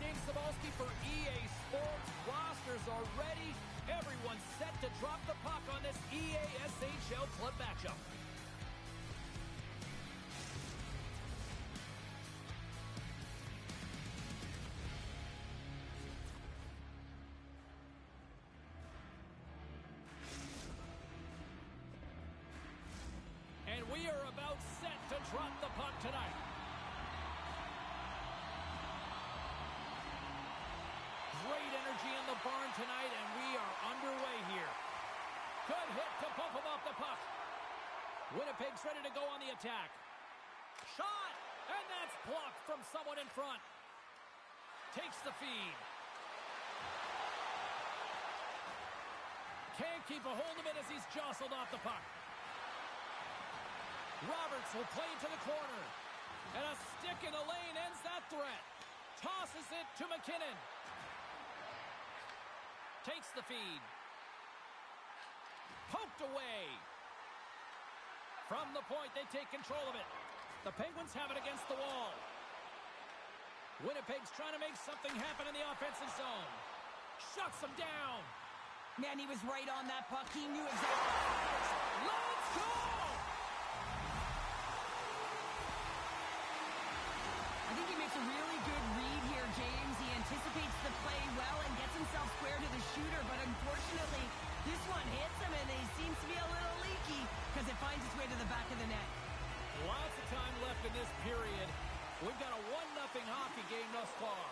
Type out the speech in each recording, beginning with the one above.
James Cybulski for EA Sports. Rosters are ready. Everyone's set to drop the puck on this EA SHL club matchup. And we are about set to drop the puck tonight. Great energy in the barn tonight, and we are underway here. Good hit to bump him off the puck. Winnipeg's ready to go on the attack. Shot! And that's blocked from someone in front. Takes the feed. Can't keep a hold of it as he's jostled off the puck. Roberts will play it to the corner. And a stick in the lane ends that threat. Tosses it to McKinnon. Takes the feed. Poked away. From the point, they take control of it. The Penguins have it against the wall. Winnipeg's trying to make something happen in the offensive zone. Shuts them down. Man, he was right on that puck. He knew exactly. Let's go! I think he makes a really good read here, James. He anticipates the play well and gets himself square to the shooter, but unfortunately, this one hits him and he seems to be a little leaky because it finds its way to the back of the net. Lots of time left in this period. We've got a 1-0 hockey game thus far.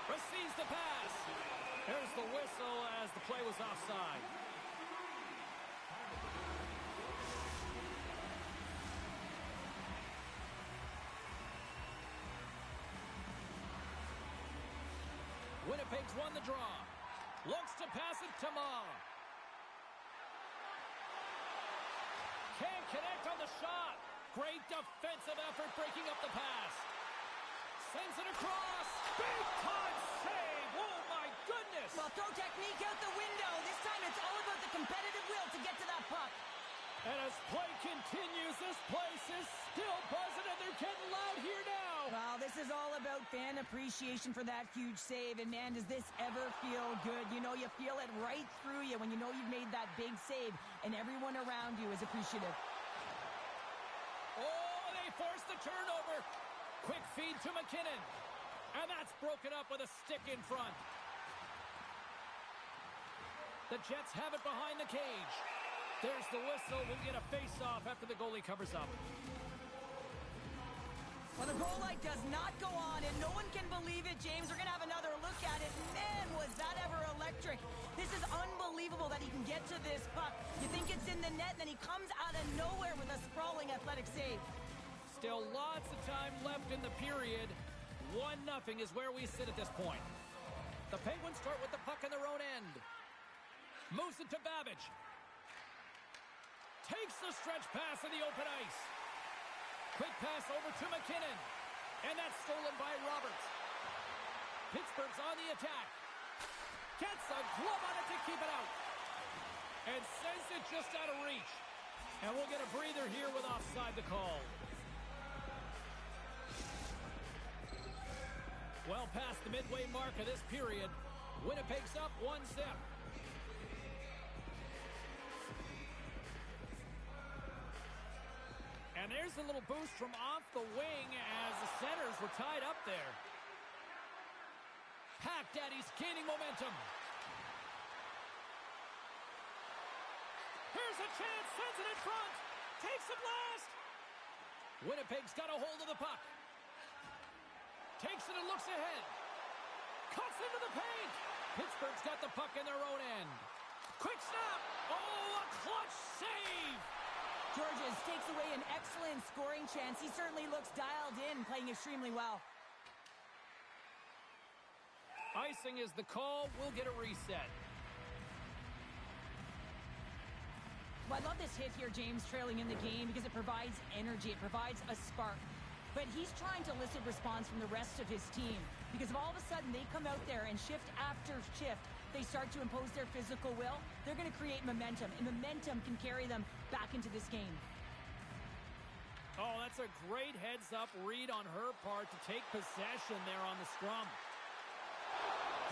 Receives the pass. There's the whistle as the play was offside. Winnipeg's won the draw. Looks to pass it to Ma. Can't connect on the shot. Great defensive effort breaking up the pass. Sends it across. Big time save. Oh my goodness. Well, throw technique out the window. This time it's all about the competitive will to get to that puck. And as play continues, this place is still buzzing and they're getting loud here now. Well, this is all about fan appreciation for that huge save. And man, does this ever feel good. You know, you feel it right through you when you know you've made that big save and everyone around you is appreciative. Oh, they force the turnover. Quick feed to McKinnon. And that's broken up with a stick in front. The Jets have it behind the cage. There's the whistle. We'll get a face-off after the goalie covers up. Well, the goal light does not go on, and no one can believe it, James. We're going to have another look at it. Man, was that ever electric. This is unbelievable that he can get to this puck. You think it's in the net, and then he comes out of nowhere with a sprawling athletic save. Still lots of time left in the period. 1-0 is where we sit at this point. The Penguins start with the puck in their own end. Moves it to Babbage. Takes the stretch pass in the open ice. Quick pass over to McKinnon. And that's stolen by Roberts. Pittsburgh's on the attack. Gets a glove on it to keep it out. And sends it just out of reach. And we'll get a breather here with offside the call. Well past the midway mark of this period. Winnipeg's up 1-0. And there's a little boost from off the wing as the centers were tied up there. Pack Daddy's gaining momentum. Here's a chance, sends it in front. Takes the blast. Winnipeg's got a hold of the puck. Takes it and looks ahead. Cuts into the paint. Pittsburgh's got the puck in their own end. Quick snap. Oh, a clutch save. Georges takes away an excellent scoring chance. He certainly looks dialed in, playing extremely well. Icing is the call. We'll get a reset. Well, I love this hit here, James, trailing in the game because it provides energy. It provides a spark. But he's trying to elicit response from the rest of his team because if all of a sudden they come out there and shift after shift, they start to impose their physical will, they're going to create momentum, and momentum can carry them back into this game. Oh, that's a great heads-up read on her part to take possession there on the scrum.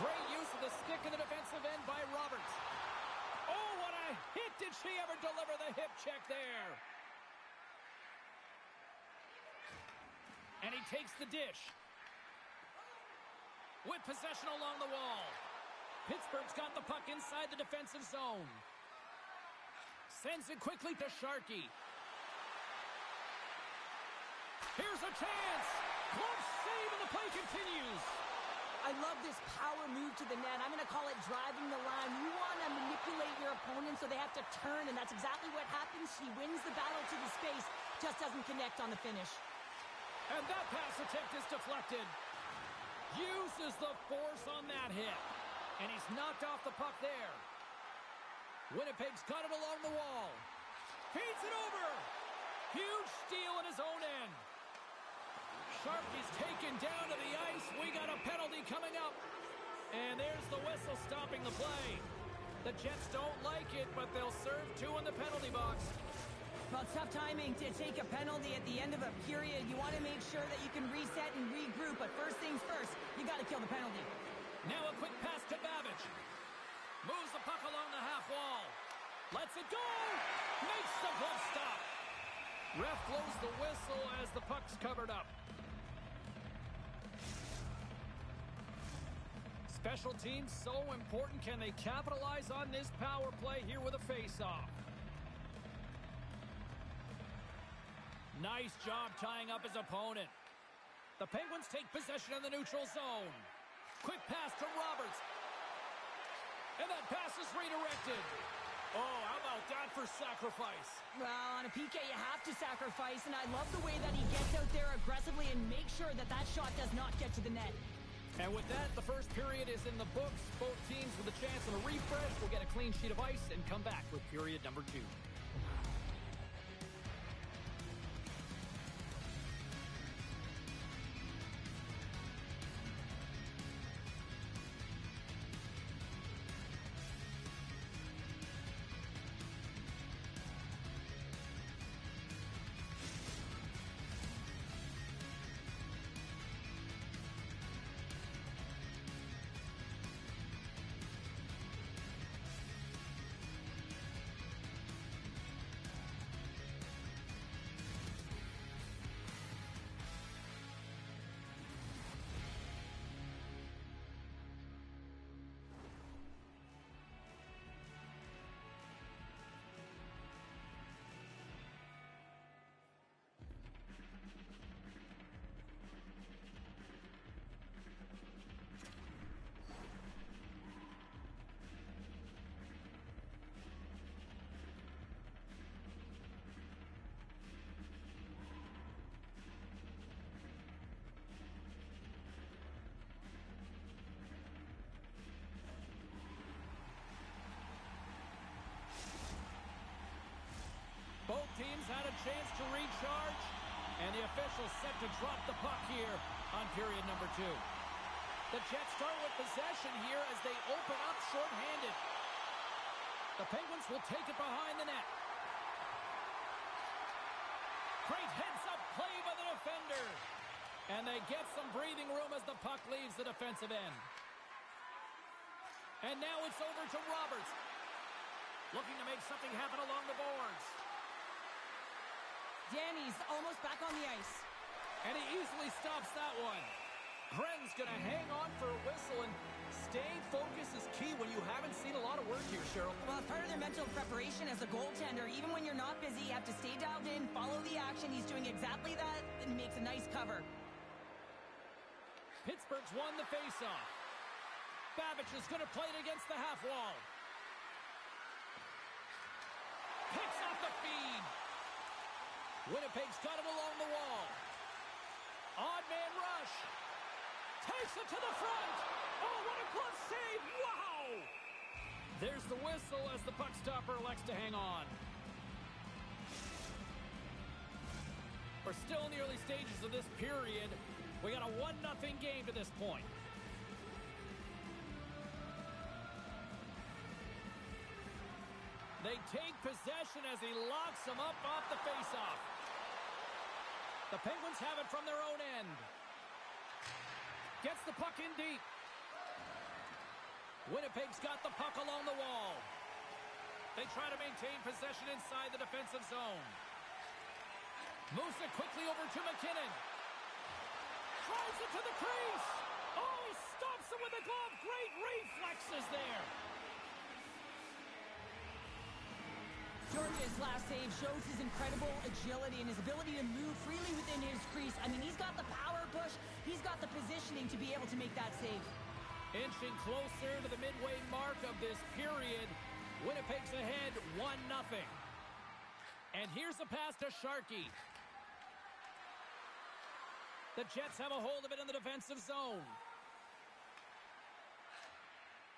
Great use of the stick in the defensive end by Roberts. Oh, what a hit! Did she ever deliver the hip check there? And he takes the dish. With possession along the wall. Pittsburgh's got the puck inside the defensive zone. Sends it quickly to Sharkey. Here's a chance. Close save and the play continues. I love this power move to the net. I'm going to call it driving the line. You want to manipulate your opponent so they have to turn, and that's exactly what happens. She wins the battle to the space, just doesn't connect on the finish. And that pass attempt is deflected. Uses the force on that hit. And he's knocked off the puck there. Winnipeg's got it along the wall. Feeds it over. Huge steal in his own end. Sharkey's taken down to the ice. We got a penalty coming up. And there's the whistle stopping the play. The Jets don't like it, but they'll serve 2 in the penalty box. Well, it's tough timing to take a penalty at the end of a period. You want to make sure that you can reset and regroup, but first things first, you got to kill the penalty. Now a quick pass to Babbage. Moves the puck along the half wall. Lets it go. Makes the glove stop. Ref blows the whistle as the puck's covered up. Special teams so important. Can they capitalize on this power play here with a face-off? Nice job tying up his opponent. The Penguins take possession in the neutral zone. Quick pass to Roberts. And that pass is redirected. Oh, how about that for sacrifice? Well, on a PK, you have to sacrifice, and I love the way that he gets out there aggressively and makes sure that that shot does not get to the net. And with that, the first period is in the books. Both teams with a chance of a refresh will get a clean sheet of ice and come back with period number 2. Both teams had a chance to recharge, and the officials set to drop the puck here on period number 2. The Jets start with possession here as they open up shorthanded. The Penguins will take it behind the net. Great heads-up play by the defender. And they get some breathing room as the puck leaves the defensive end. And now it's over to Roberts. Looking to make something happen along the boards. Danny's almost back on the ice. And he easily stops that one. Gren's going to hang on for a whistle, and staying focused is key when you haven't seen a lot of work here, Cheryl. Well, it's part of their mental preparation as a goaltender. Even when you're not busy, you have to stay dialed in, follow the action. He's doing exactly that, and he makes a nice cover. Pittsburgh's won the faceoff. Babbage is going to play it against the half wall. Picks up the feed. Winnipeg's got it along the wall. Odd man rush. Takes it to the front. Oh, what a glove save. Wow. There's the whistle as the puck stopper elects to hang on. We're still in the early stages of this period. We got a 1-0 game to this point. They take possession as he locks them up off the faceoff. The Penguins have it from their own end. Gets the puck in deep. Winnipeg's got the puck along the wall. They try to maintain possession inside the defensive zone. Moves it quickly over to McKinnon. Drives it to the crease. Oh, he stops it with a glove. Great reflexes there. Georgia's last save shows his incredible agility and his ability to move freely within his crease. I mean, he's got the power push. He's got the positioning to be able to make that save. Inching closer to the midway mark of this period. Winnipeg's ahead 1-0. And here's the pass to Sharkey. The Jets have a hold of it in the defensive zone.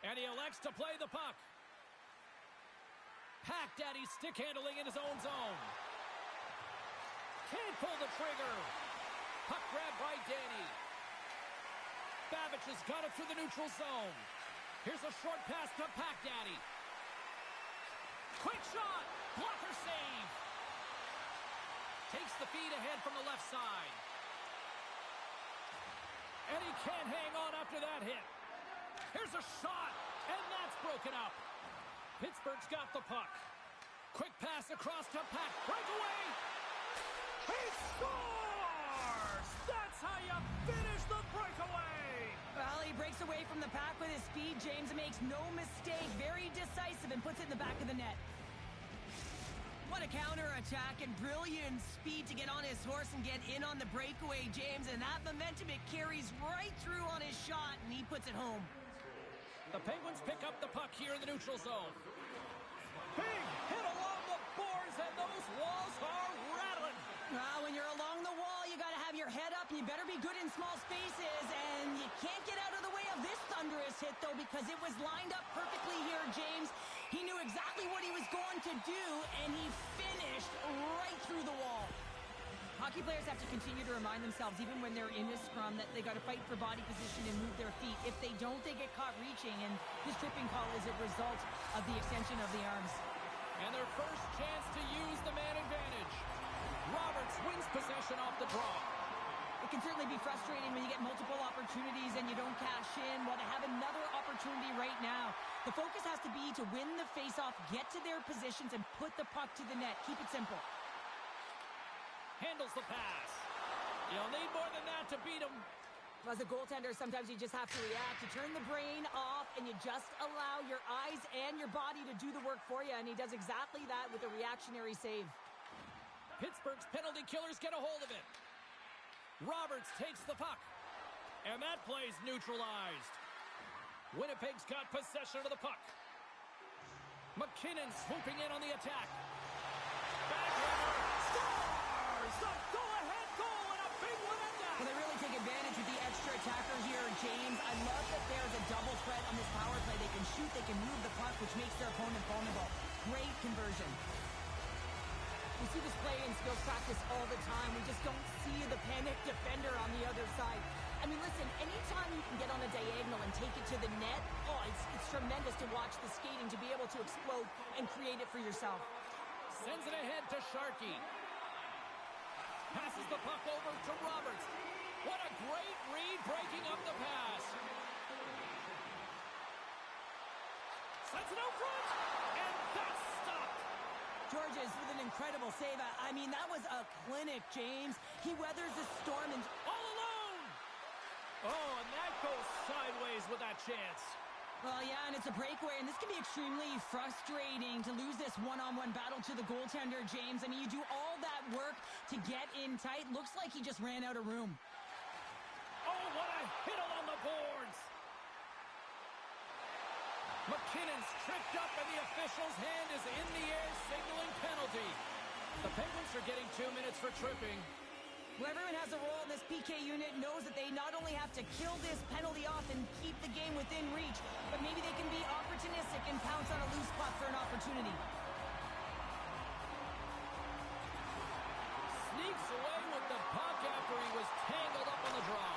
And he elects to play the puck. Pack Daddy stick handling in his own zone. Can't pull the trigger. Puck grab by Danny. Babic has got it through the neutral zone. Here's a short pass to Pack Daddy. Quick shot. Blocker save. Takes the feed ahead from the left side. And he can't hang on after that hit. Here's a shot. And that's broken up. Pittsburgh's got the puck. Quick pass across to Pack. Breakaway. He scores! That's how you finish the breakaway! Well, he breaks away from the Pack with his speed. James makes no mistake. Very decisive and puts it in the back of the net. What a counter-attack and brilliant speed to get on his horse and get in on the breakaway, James. And that momentum, it carries right through on his shot, and he puts it home. The Penguins pick up the puck here in the neutral zone. Big hit along the boards, and those walls are rattling. Well, when you're along the wall, you got to have your head up, and you better be good in small spaces. And you can't get out of the way of this thunderous hit, though, because it was lined up perfectly here, James. He knew exactly what he was going to do, and he finished right through the wall. Hockey players have to continue to remind themselves, even when they're in a scrum, that they got to fight for body position and move their feet. If they don't, they get caught reaching, and this tripping call is a result of the extension of the arms. And their first chance to use the man advantage. Roberts wins possession off the draw. It can certainly be frustrating when you get multiple opportunities and you don't cash in. Well, they have another opportunity right now. The focus has to be to win the faceoff, get to their positions, and put the puck to the net. Keep it simple. Handles the pass. You'll need more than that to beat him. As a goaltender, sometimes you just have to react. You turn the brain off, and you just allow your eyes and your body to do the work for you, and he does exactly that with a reactionary save. Pittsburgh's penalty killers get a hold of it. Roberts takes the puck, and that play's neutralized. Winnipeg's got possession of the puck. McKinnon swooping in on the attack. Backhander scores! A go-ahead goal and a big one at that! Well, they really take advantage with the extra attacker here, James. I love that there's a double threat on this power play. They can shoot, they can move the puck, which makes their opponent vulnerable. Great conversion. We see this play in skills practice all the time. We just don't see the panic defender on the other side. I mean, listen, anytime you can get on a diagonal and take it to the net, it's tremendous to watch the skating, to be able to explode and create it for yourself. Sends it ahead to Sharkey. Passes the puck over to Roberts. What a great read, breaking up the pass. Sends it out front, and that's stopped. Georges with an incredible save. I mean, that was a clinic, James. He weathers the storm and all alone. Oh, and that goes sideways with that chance. Well, yeah, and it's a breakaway, and this can be extremely frustrating to lose this one-on-one battle to the goaltender, James. I mean, you do all that work to get in tight. Looks like he just ran out of room. Oh, what a hit along the boards. McKinnon's tripped up, and the official's hand is in the air, signaling penalty. The Penguins are getting 2 minutes for tripping. Well, everyone has a role in this PK unit, knows that they not only have to kill this penalty off and keep the game within reach, but maybe they can be opportunistic and pounce on a loose puck for an opportunity. Sneaks away with the puck after he was tangled up on the draw.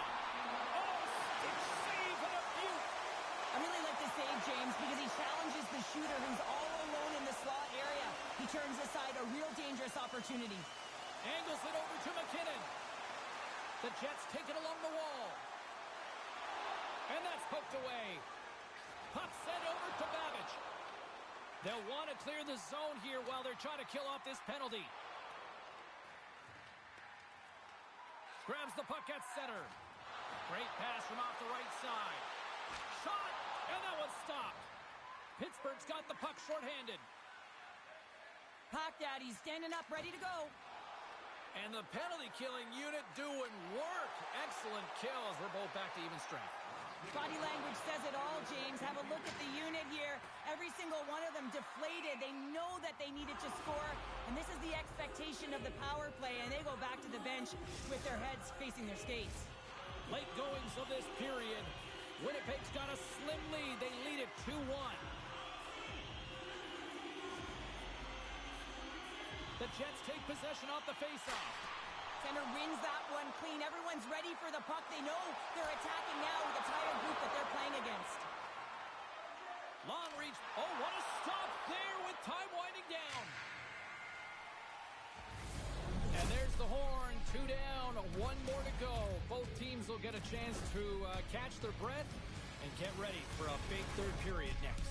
Oh, stick save and a beaut. I really like this save, James, because he challenges the shooter who's all alone in the slot area. He turns aside a real dangerous opportunity. Angles it over to McKinnon. The Jets take it along the wall. And that's poked away. Puck sent over to Babic. They'll want to clear the zone here while they're trying to kill off this penalty. Grabs the puck at center. Great pass from off the right side. Shot, and that one's stopped. Pittsburgh's got the puck shorthanded. Pack Daddy standing up, ready to go. And the penalty-killing unit doing work. Excellent kills. We're both back to even strength. Body language says it all, James. Have a look at the unit here. Every single one of them deflated. They know that they needed to score, and this is the expectation of the power play, and they go back to the bench with their heads facing their skates. Late goings of this period. Winnipeg's got a slim lead. They lead it 2-1. The Jets take possession off the faceoff. Center wins that one clean. Everyone's ready for the puck. They know they're attacking now with the tired group that they're playing against. Long reach. Oh, what a stop there with time winding down. And there's the horn. 2 down, 1 more to go. Both teams will get a chance to catch their breath and get ready for a big third period next.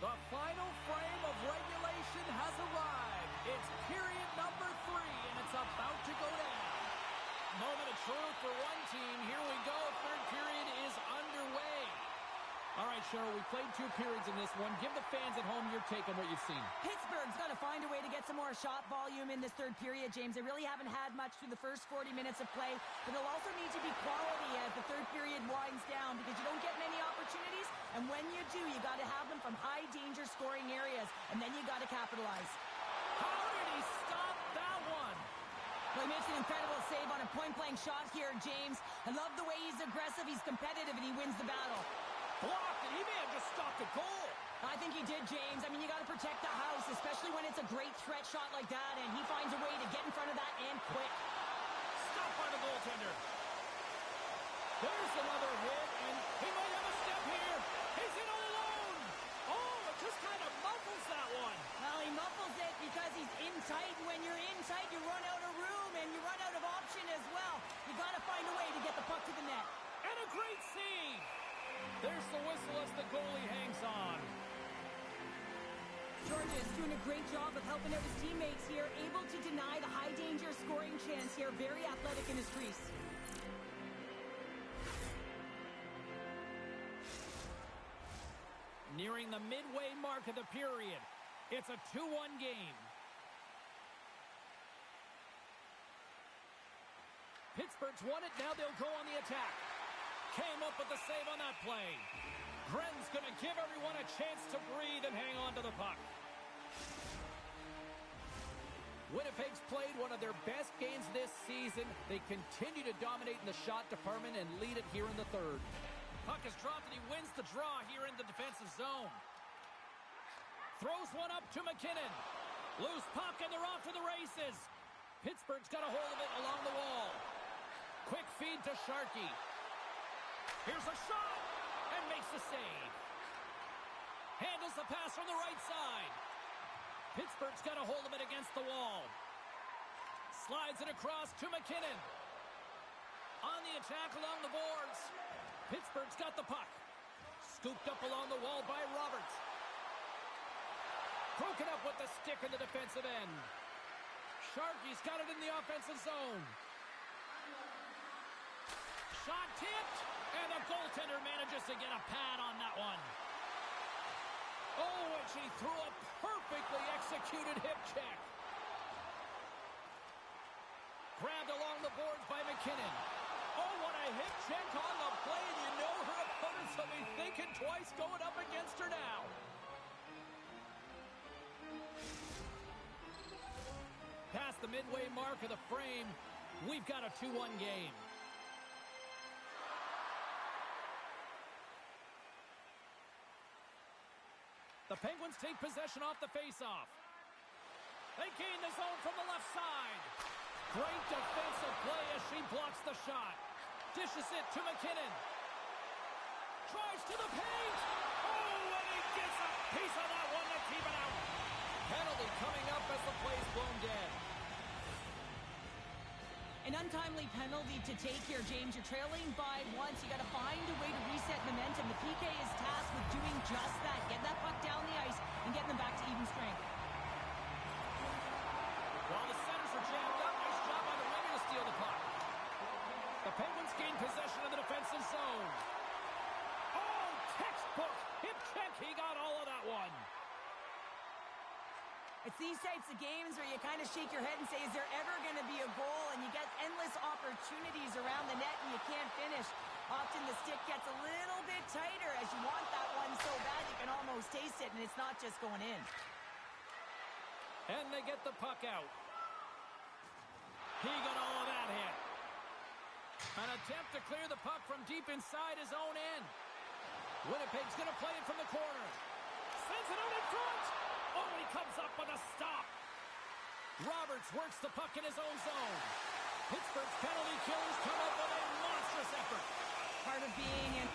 The final frame of regulation has arrived. It's period number 3, and it's about to go down. Moment of truth for one team. Here we go. Third period is underway. All right, Cheryl, we played 2 periods in this one. Give the fans at home your take on what you've seen. Pittsburgh's got to find a way to get some more shot volume in this third period, James. They really haven't had much through the first 40 minutes of play, but they'll also need to be quality as the third period winds down because you don't get many opportunities, and when you do, you got to have them from high-danger scoring areas, and then you got to capitalize. How did he stop that one? Well, he makes an incredible save on a point-blank shot here, James. I love the way he's aggressive, he's competitive, and he wins the battle. Blocked, and he may have just stopped a goal. I think he did, James. I mean, you got to protect the house, especially when it's a great threat shot like that, and he finds a way to get in front of that and quick. Stopped by the goaltender. There's another hit, and he might have a step here. He's in all alone. Oh, it just kind of muffles that one. Well, he muffles it because he's in tight. When you're in tight, you run out of room, and you run out of option as well. You got to find a way to get the puck to the net. And a great save. There's the whistle as the goalie hangs on. Georgia is doing a great job of helping out his teammates here, able to deny the high-danger scoring chance here. Very athletic in his crease. Nearing the midway mark of the period. It's a 2-1 game. Pittsburgh's won it. Now they'll go on the attack. Came up with the save on that play. Gren's going to give everyone a chance to breathe and hang on to the puck. Winnipeg's played one of their best games this season. They continue to dominate in the shot department and lead it here in the third. Puck is dropped and he wins the draw here in the defensive zone. Throws one up to McKinnon. Loose puck and they're off to the races. Pittsburgh's got a hold of it along the wall. Quick feed to Sharkey. Here's a shot and makes the save. Handles the pass from the right side. Pittsburgh's got a hold of it against the wall. Slides it across to McKinnon. On the attack along the boards. Pittsburgh's got the puck. Scooped up along the wall by Roberts. Broken up with the stick in the defensive end. Sharkey's got it in the offensive zone. Shot tipped, and the goaltender manages to get a pad on that one. Oh, and she threw a perfectly executed hip check. Grabbed along the boards by McKinnon. Oh, what a hip check on the play, and you know her opponents will be thinking twice going up against her now. Past the midway mark of the frame, we've got a 2-1 game. The Penguins take possession off the faceoff. They gain the zone from the left side. Great defensive play as she blocks the shot. Dishes it to McKinnon. Drives to the paint. Oh, and he gets a piece of that one to keep it out. Penalty coming up as the play's blown dead. An untimely penalty to take here, James. You're trailing by once. You got to find a way to reset momentum. The PK is tasked with doing just that. Getting that puck down the ice and getting them back to even strength. While the centers are jammed up, nice job by the winger to steal the puck. The Penguins gain possession of the defensive zone. Oh, textbook hip check. He got all of that one. It's these types of games where you kind of shake your head and say, is there ever going to be a goal? And you get endless opportunities around the net and you can't finish. Often the stick gets a little bit tighter as you want that one so bad you can almost taste it, and it's not just going in. And they get the puck out. He got all of that hit. An attempt to clear the puck from deep inside his own end. Winnipeg's going to play it from the corner. Sends it out in front. Oh, he comes up with a stop. Roberts works the puck in his own zone. Pittsburgh's penalty killers come up with a monstrous effort. Part of being in...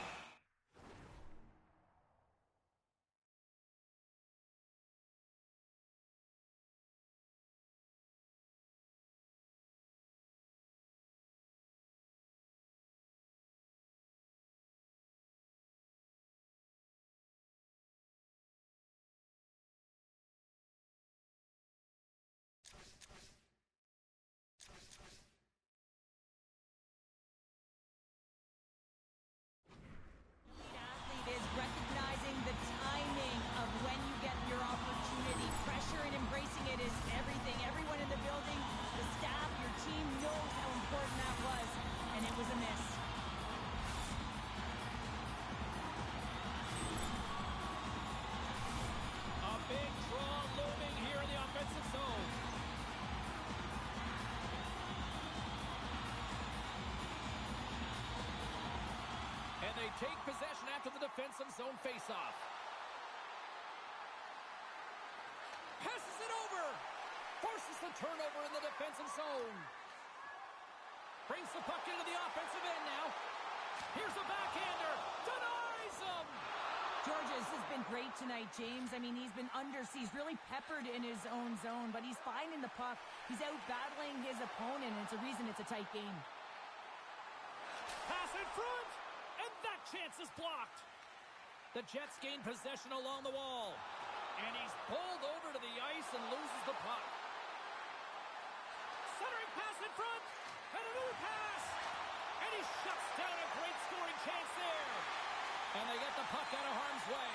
is recognizing the timing of when you get your opportunity. Pressure and embracing it is everything. Everyone in the building, the staff, your team knows how important that was, and it was a miss. A big draw looming here in the offensive zone. And they take possession after the defensive zone faceoff. Passes it over. Forces the turnover in the defensive zone. Brings the puck into the offensive end now. Here's a backhander. Denies him. Georges has been great tonight, James. I mean, he's been he's really peppered in his own zone, but he's finding the puck. He's out battling his opponent, and it's a reason it's a tight game. Pass in front. And that chance is blocked. The Jets gain possession along the wall. And he's pulled over to the ice and loses the puck. Centering pass in front. And another pass. And he shuts down a great scoring chance there. And they get the puck out of harm's way.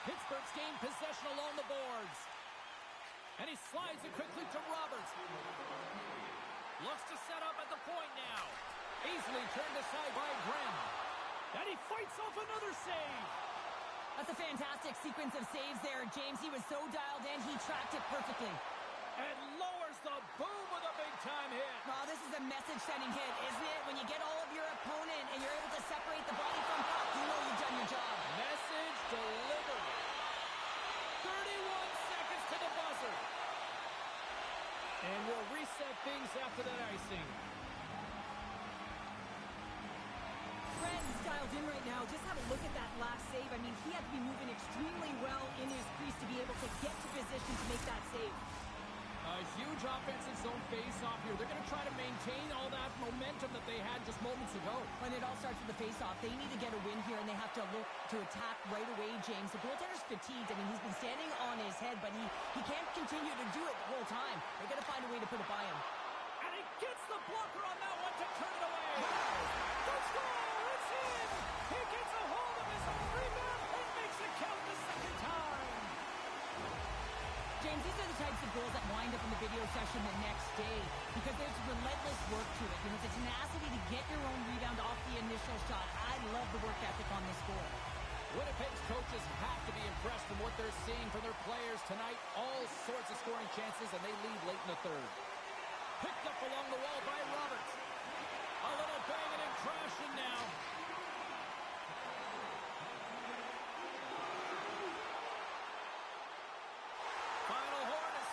Pittsburgh's gained possession along the boards. And he slides it quickly to Roberts. Looks to set up at the point now. Easily turned aside by Gren. And he fights off another save. That's a fantastic sequence of saves there, James. He was so dialed in, he tracked it perfectly. And lowers the boom with a big-time hit. Well, this is a message-sending hit, isn't it? When you get all of your opponent and you're able to separate the body from puck, you know you've done your job. Message delivered. 31 seconds to the buzzer. And we'll reset things after that icing. Friends dialed in right now. Just have a look at that last save. I mean, he had to be moving extremely well in his crease to be able to get to position to make that save. A huge offensive zone face-off here. They're going to try to maintain all that momentum that they had just moments ago. When it all starts with the face-off, they need to get a win here, and they have to look to attack right away, James. The goaltender's fatigued. I mean, he's been standing on his head, but he can't continue to do it the whole time. They're going to find a way to put it by him. And he gets the blocker on that one to turn it away. The score! It's in! He gets a hold of his own rebound and makes it count the second time. James, these are the types of goals that wind up in the video session the next day because there's relentless work to it. You know, the tenacity to get your own rebound off the initial shot. I love the work ethic on this goal. Winnipeg's coaches have to be impressed from what they're seeing from their players tonight. All sorts of scoring chances, and they lead late in the third. Picked up along the wall by Roberts. A little banging and crashing now. Final horn is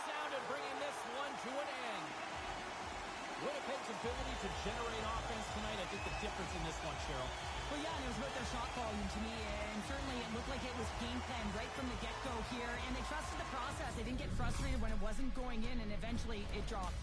ability to generate offense tonight, I think the difference in this one, Cheryl. Well, yeah, and it was about their shot volume to me, and certainly it looked like it was game plan right from the get-go here, and they trusted the process. They didn't get frustrated when it wasn't going in, and eventually it dropped.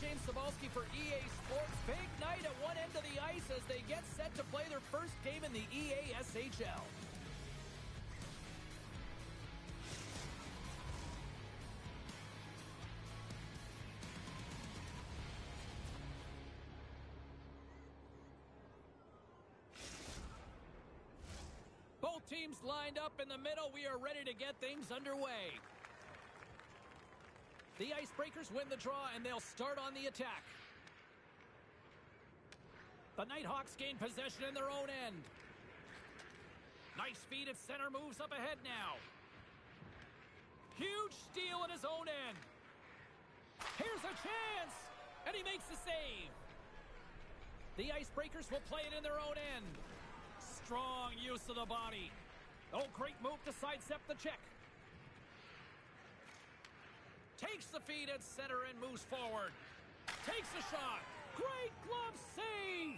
James Cebulski for EA Sports. Big night at one end of the ice as they get set to play their first game in the EASHL. Both teams lined up in the middle. We are ready to get things underway. The Icebreakers win the draw, and they'll start on the attack. The Nighthawks gain possession in their own end. Nice feed at center, moves up ahead now. Huge steal at his own end. Here's a chance, and he makes the save. The Icebreakers will play it in their own end. Strong use of the body. Oh, great move to sidestep the check. Takes the feed at center and moves forward. Takes a shot. Great glove save.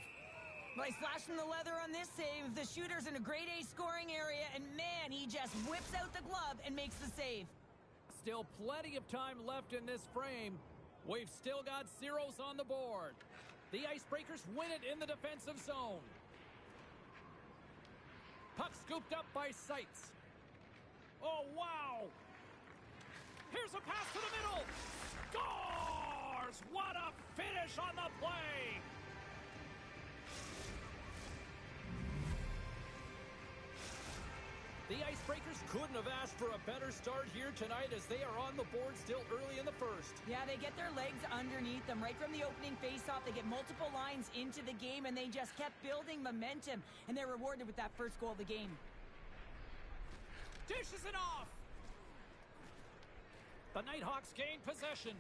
Nice flash from the leather on this save. The shooter's in a grade A scoring area, and man, he just whips out the glove and makes the save. Still plenty of time left in this frame. We've still got zeros on the board. The Icebreakers win it in the defensive zone. Puck scooped up by Seitz. Oh, wow. Here's a pass to the middle. Scores! What a finish on the play. The Icebreakers couldn't have asked for a better start here tonight as they are on the board still early in the first. Yeah, they get their legs underneath them right from the opening faceoff. They get multiple lines into the game, and they just kept building momentum, and they're rewarded with that first goal of the game. Dishes it off. The Nighthawks gain possession.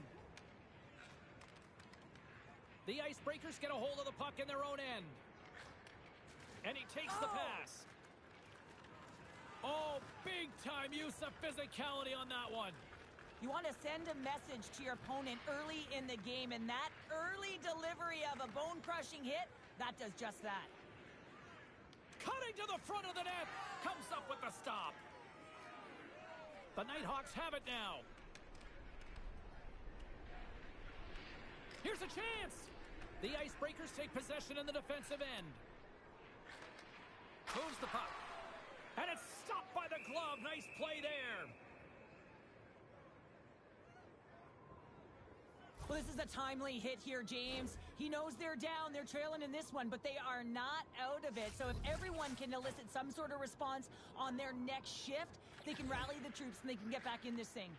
The Icebreakers get a hold of the puck in their own end. And he takes the pass. Oh, big-time use of physicality on that one. You want to send a message to your opponent early in the game, and that early delivery of a bone-crushing hit, that does just that. Cutting to the front of the net, comes up with the stop. The Nighthawks have it now. Here's a chance. The Icebreakers take possession in the defensive end. Moves the puck. And it's stopped by the glove. Nice play there. Well, this is a timely hit here, James. He knows they're down. They're trailing in this one, but they are not out of it. So if everyone can elicit some sort of response on their next shift, they can rally the troops and they can get back in this thing.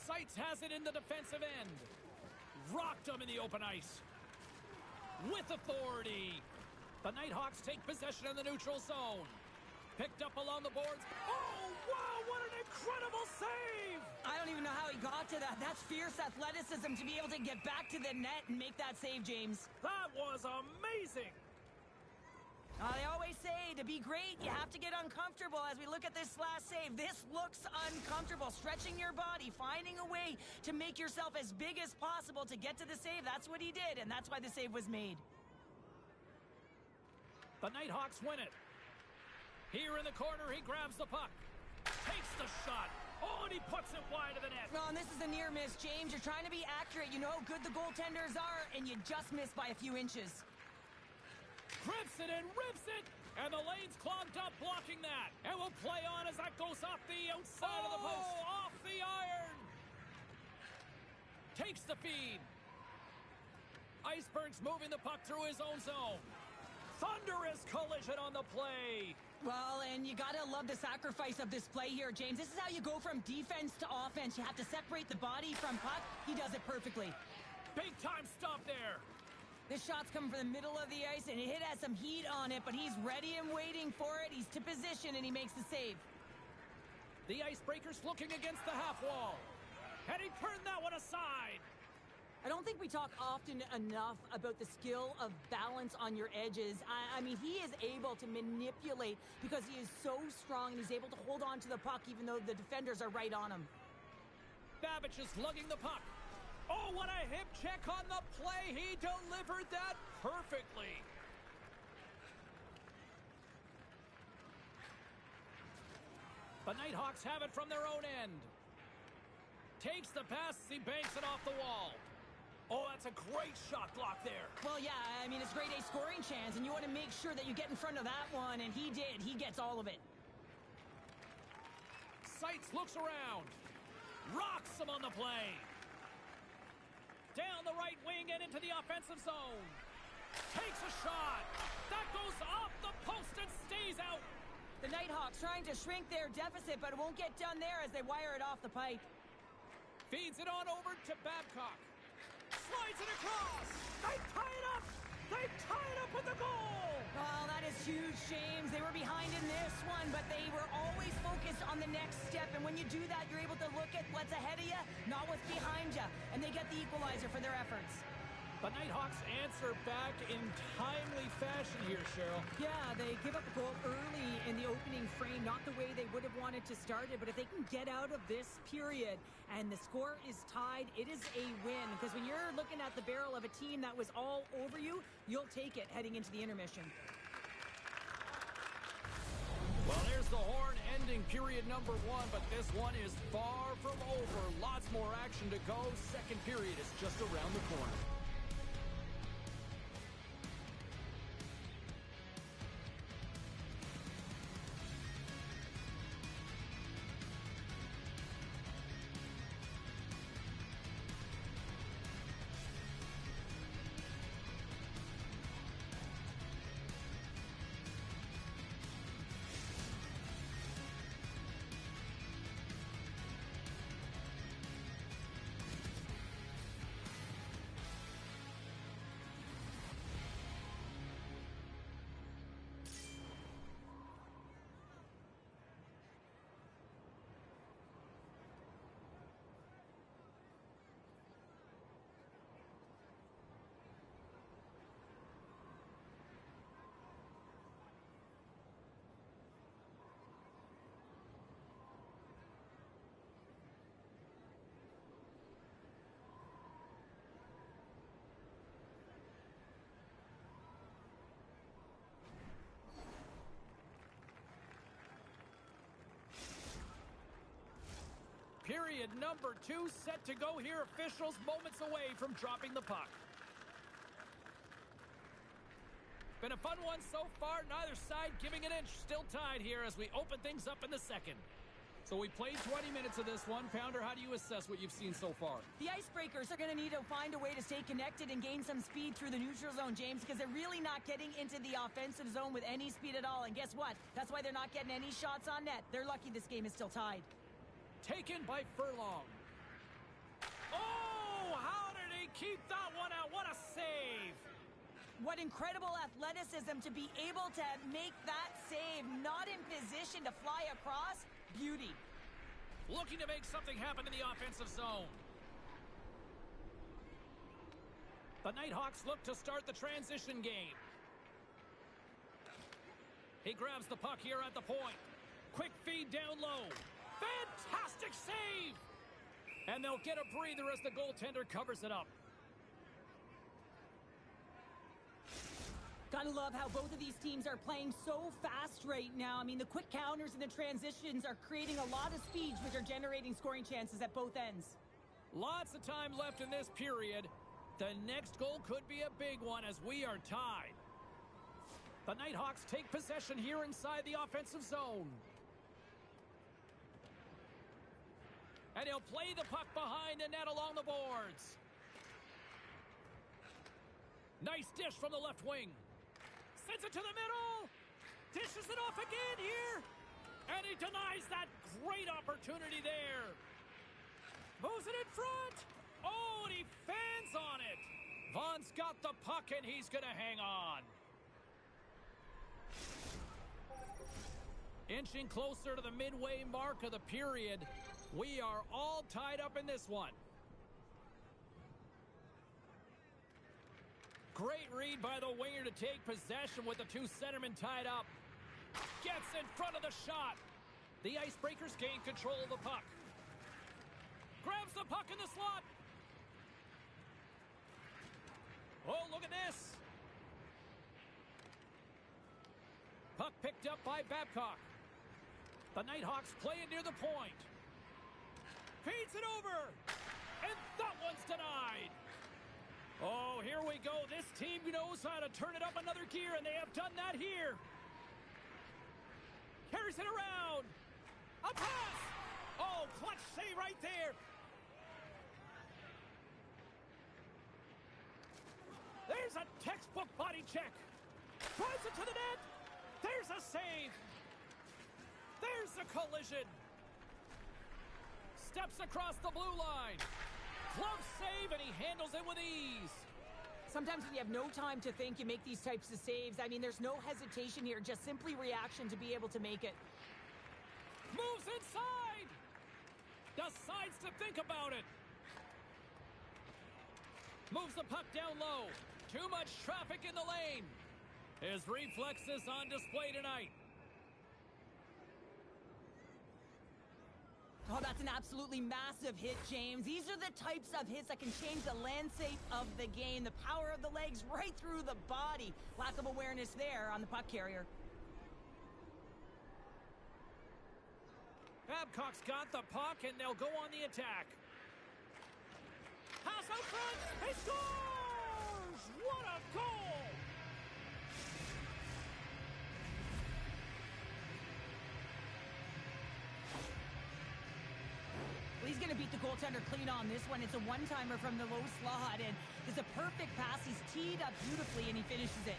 Seitz has it in the defensive end. Rocked him in the open ice. With authority. The Nighthawks take possession in the neutral zone. Picked up along the boards. Oh, wow, what an incredible save! I don't even know how he got to that. That's fierce athleticism to be able to get back to the net and make that save, James. That was amazing! They always say to be great, you have to get uncomfortable. As we look at this last save, this looks uncomfortable. Stretching your body, finding a way to make yourself as big as possible to get to the save. That's what he did, and that's why the save was made. The Nighthawks win it. Here in the corner, he grabs the puck. Takes the shot. Oh, and he puts it wide of the net. Well, and this is a near miss, James. You're trying to be accurate. You know how good the goaltenders are, and you just miss by a few inches. Grips it and rips it. And the lane's clogged up, blocking that. And we'll play on as that goes off the outside of the post. Off the iron. Takes the feed. Iceberg's moving the puck through his own zone. Thunderous collision on the play. Well, and you gotta love the sacrifice of this play here, James. This is how you go from defense to offense. You have to separate the body from puck. He does it perfectly. Big time stop there. This shot's coming from the middle of the ice, and it has some heat on it, but he's ready and waiting for it. He's to position, and he makes the save. The Icebreakers looking against the half wall. And he turned that one aside. I don't think we talk often enough about the skill of balance on your edges. I mean, he is able to manipulate because he is so strong, and he's able to hold on to the puck even though the defenders are right on him. Babbage is lugging the puck. Oh, what a hip check on the play. He delivered that perfectly. The Nighthawks have it from their own end. Takes the pass, he banks it off the wall. Oh, that's a great shot block there. Well, yeah, I mean, it's grade A scoring chance, and you want to make sure that you get in front of that one, and he did. He gets all of it. Seitz looks around. Rocks him on the play. Down the right wing and into the offensive zone. Takes a shot. That goes off the post and stays out. The Nighthawks trying to shrink their deficit, but it won't get done there as they wire it off the pipe. Feeds it on over to Babcock. Slides it across. They tie it up. They tie it up with the goal. Oh, that is huge, James. They were behind in this one, but they were always focused on the next step. And when you do that, you're able to look at what's ahead of you, not what's behind you. And they get the equalizer for their efforts. The Nighthawks answer back in timely fashion here, Cheryl. Yeah, they give up a goal early in the opening frame, not the way they would have wanted to start it, but if they can get out of this period and the score is tied, it is a win. Because when you're looking at the barrel of a team that was all over you, you'll take it heading into the intermission. Well, there's the horn ending period number 1, but this one is far from over. Lots more action to go. Second period is just around the corner. Period number 2 set to go here. Officials moments away from dropping the puck. Been a fun one so far. Neither side giving an inch. Still tied here as we open things up in the second. So we played 20 minutes of this one. Pounder, how do you assess what you've seen so far? The Icebreakers are going to need to find a way to stay connected and gain some speed through the neutral zone, James, because they're really not getting into the offensive zone with any speed at all. And guess what? That's why they're not getting any shots on net. They're lucky this game is still tied. Taken by Furlong. Oh, how did he keep that one out? What a save. What incredible athleticism to be able to make that save, not in position to fly across. Beauty. Looking to make something happen in the offensive zone. The Nighthawks look to start the transition game. He grabs the puck here at the point. Quick feed down low. Fantastic save! And they'll get a breather as the goaltender covers it up. Gotta love how both of these teams are playing so fast right now. I mean, the quick counters and the transitions are creating a lot of speeds, which are generating scoring chances at both ends. Lots of time left in this period. The next goal could be a big one as we are tied. The Nighthawks take possession here inside the offensive zone. And he'll play the puck behind the net along the boards. Nice dish from the left wing. Sends it to the middle. Dishes it off again here. And he denies that great opportunity there. Moves it in front. Oh, and he fans on it. Vaughn's got the puck, and he's going to hang on. Inching closer to the midway mark of the period. We are all tied up in this one. Great read by the winger to take possession with the two centermen tied up. Gets in front of the shot. The Icebreakers gain control of the puck. Grabs the puck in the slot. Oh, look at this. Puck picked up by Babcock. The Nighthawks play it near the point. Feeds it over. And that one's denied. Oh, here we go. This team knows how to turn it up another gear, and they have done that here. Carries it around. A pass. Oh, clutch save right there. There's a textbook body check. Drives it to the net. There's a save. There's a collision. Steps across the blue line. Glove save, and he handles it with ease. Sometimes when you have no time to think, you make these types of saves. I mean, there's no hesitation here, just simply reaction to be able to make it. Moves inside. Decides to think about it. Moves the puck down low. Too much traffic in the lane. His reflexes on display tonight. Oh, that's an absolutely massive hit, James. These are the types of hits that can change the landscape of the game. The power of the legs right through the body. Lack of awareness there on the puck carrier. Babcock's got the puck, and they'll go on the attack. Pass out front. He scores! What a goal! Well, he's going to beat the goaltender clean on this one. It's a one-timer from the low slot, and it's a perfect pass. He's teed up beautifully, and he finishes it.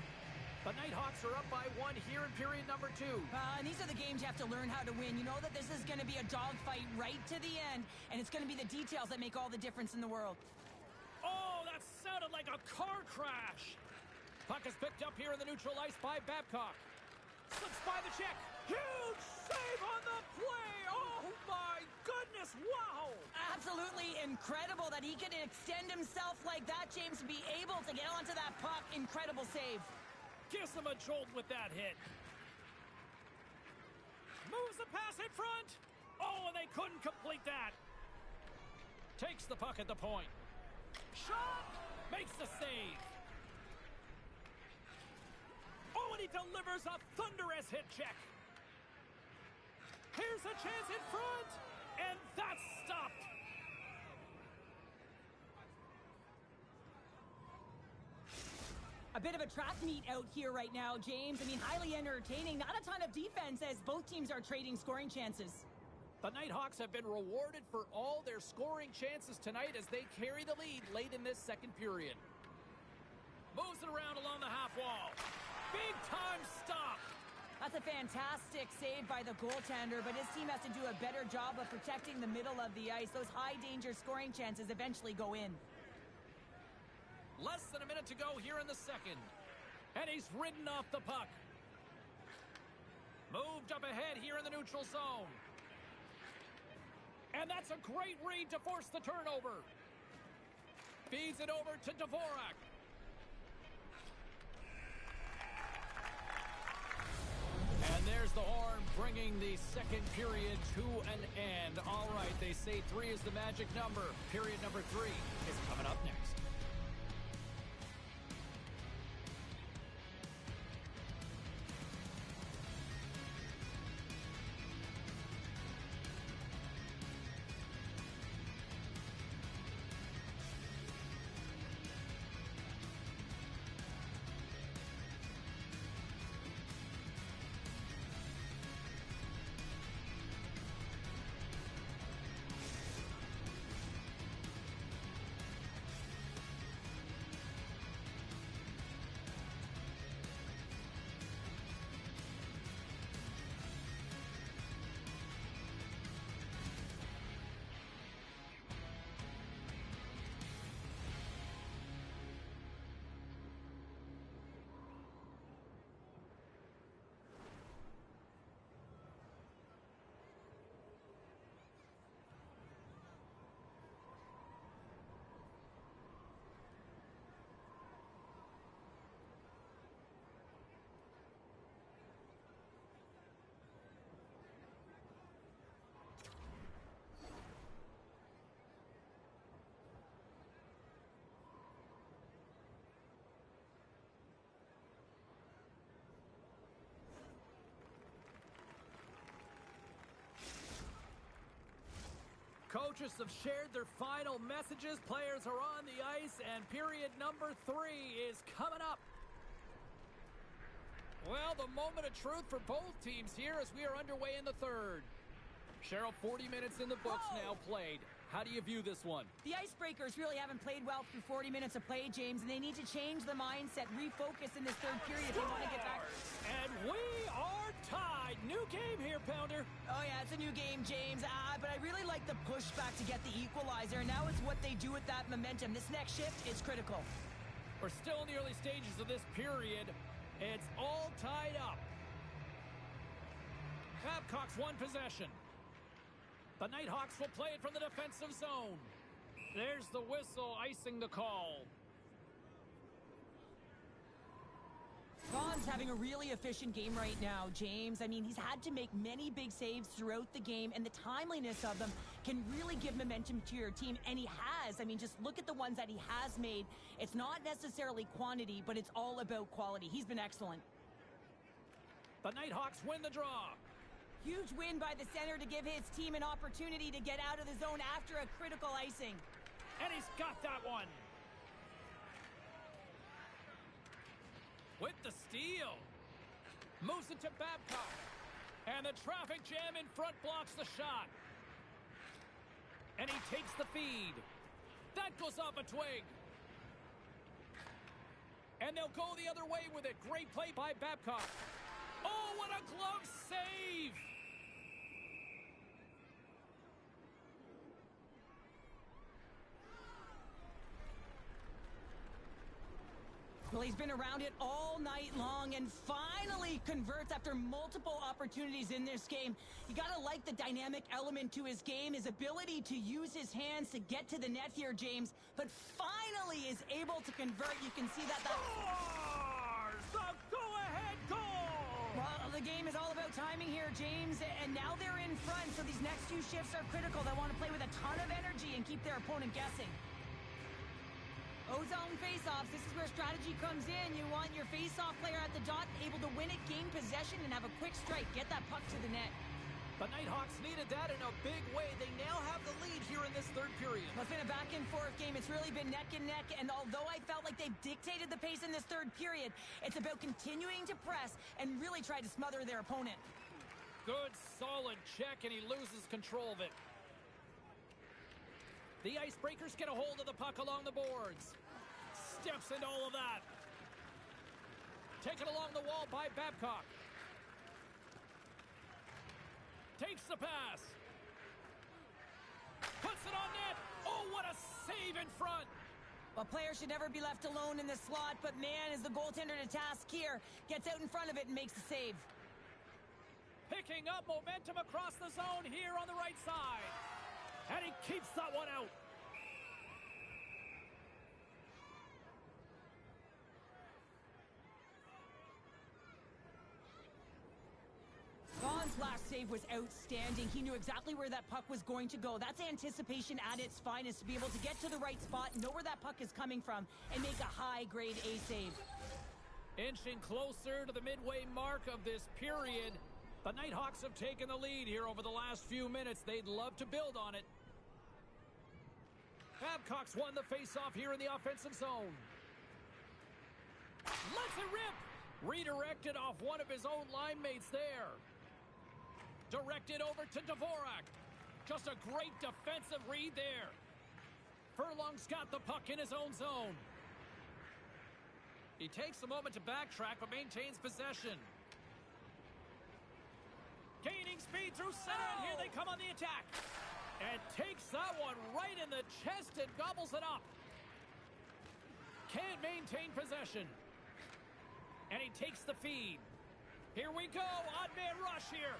The Nighthawks are up by 1 here in period number 2. And these are the games you have to learn how to win. You know that this is going to be a dogfight right to the end, and it's going to be the details that make all the difference in the world. Oh, that sounded like a car crash. Puck is picked up here in the neutral ice by Babcock. Slips by the check. Huge save on the play. Oh, my goodness. Wow. Absolutely incredible that he could extend himself like that, James, to be able to get onto that puck. Incredible save. Gives them a jolt with that hit. Moves the pass in front. Oh, and they couldn't complete that. Takes the puck at the point. Shot. Makes the save. Oh, and he delivers a thunderous hit check. Here's a chance in front. And that's stopped. A bit of a track meet out here right now, James. I mean, highly entertaining. Not a ton of defense as both teams are trading scoring chances. The Nighthawks have been rewarded for all their scoring chances tonight as they carry the lead late in this second period. Moves it around along the half wall. Big time stop. That's a fantastic save by the goaltender, but his team has to do a better job of protecting the middle of the ice. Those high-danger scoring chances eventually go in. Less than a minute to go here in the second. And he's ridden off the puck. Moved up ahead here in the neutral zone. And that's a great read to force the turnover. Feeds it over to Dvorak. And there's the horn bringing the second period to an end. All right, they say 3 is the magic number. Period number 3 is coming up next. coaches have shared their final messages. Players are on the ice, and period number 3 is coming up. Well, the moment of truth for both teams here as we are underway in the third. Cheryl, 40 minutes in the books now played. How do you view this one? The Icebreakers really haven't played well through 40 minutes of play, James, and they need to change the mindset, refocus in this third period if they want to get back. And we are tied. New game here, Pounder. Oh, yeah, it's a new game, James. But I really like the pushback to get the equalizer. Now it's what they do with that momentum. This next shift is critical. We're still in the early stages of this period. It's all tied up. Babcock's won possession. The Nighthawks will play it from the defensive zone. There's the whistle, icing the call. Vaughn's having a really efficient game right now, James. I mean, he's had to make many big saves throughout the game, and the timeliness of them can really give momentum to your team, and he has. I mean, just look at the ones that he has made. It's not necessarily quantity, but it's all about quality. He's been excellent. The Nighthawks win the draw. Huge win by the center to give his team an opportunity to get out of the zone after a critical icing. And he's got that one. With the steal. Moves it to Babcock. And the traffic jam in front blocks the shot. And he takes the feed. That goes off a twig. And they'll go the other way with it. Great play by Babcock. Oh, what a glove save! Well, he's been around it all night long and finally converts after multiple opportunities in this game. You gotta like the dynamic element to his game, his ability to use his hands to get to the net here, James, but finally is able to convert. You can see that. Scores! The go-ahead goal! Well, the game is all about timing here, James, and now they're in front, so these next few shifts are critical. They want to play with a ton of energy and keep their opponent guessing. O-zone face-offs, this is where strategy comes in. You want your face-off player at the dot, able to win it, gain possession, and have a quick strike. Get that puck to the net. The Nighthawks needed that in a big way. They now have the lead here in this third period. Well, it's been a back-and-forth game. It's really been neck and neck, and although I felt like they've dictated the pace in this third period, it's about continuing to press and really try to smother their opponent. Good, solid check, and he loses control of it. The Icebreakers get a hold of the puck along the boards. Steps into all of that. Taken along the wall by Babcock. Takes the pass. Puts it on net. Oh, what a save in front. Well, players should never be left alone in the slot, but man, is the goaltender to task here. Gets out in front of it and makes the save. Picking up momentum across the zone here on the right side. And he keeps that one out. Vaughn's last save was outstanding. He knew exactly where that puck was going to go. That's anticipation at its finest, to be able to get to the right spot, know where that puck is coming from, and make a high-grade A save. Inching closer to the midway mark of this period. The Nighthawks have taken the lead here over the last few minutes. They'd love to build on it. Babcock's won the faceoff here in the offensive zone. Lets it rip! Redirected off one of his own line mates there. Directed over to Dvorak. Just a great defensive read there. Furlong's got the puck in his own zone. He takes a moment to backtrack but maintains possession. Gaining speed through center, and here they come on the attack. And takes that one right in the chest and gobbles it up. Can't maintain possession. And he takes the feed. Here we go, odd man rush here.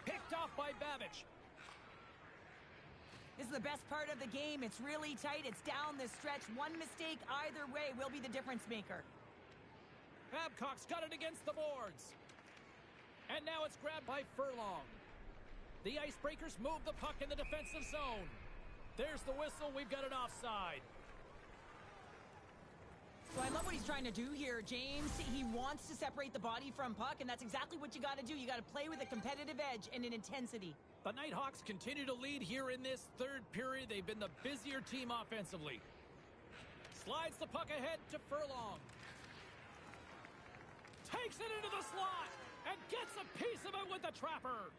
Picked off by Babic. This is the best part of the game. It's really tight. It's down the stretch. One mistake either way will be the difference maker. Babcock's got it against the boards. And now it's grabbed by Furlong. The Icebreakers move the puck in the defensive zone. There's the whistle. We've got an offside. So I love what he's trying to do here, James. He wants to separate the body from puck, and that's exactly what you got to do. You got to play with a competitive edge and an intensity. The Nighthawks continue to lead here in this third period. They've been the busier team offensively. Slides the puck ahead to Furlong. Takes it into the slot and gets a piece of it with the trapper.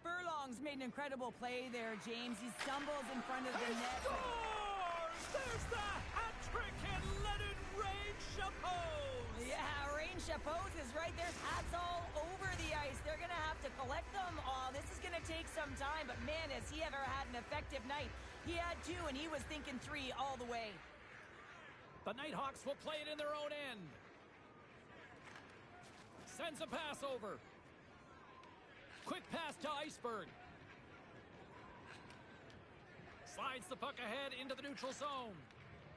Furlong's made an incredible play there, James. He stumbles in front of the net. Scores! There's the hat trick, and let it rain Chapeaus! Yeah, Rain Chapeaus is right. There's hats all over the ice. They're going to have to collect them all. This is going to take some time, but man, has he ever had an effective night. He had 2, and he was thinking 3 all the way. The Nighthawks will play it in their own end. Sends a pass over. Quick pass to Iceberg. Slides the puck ahead into the neutral zone.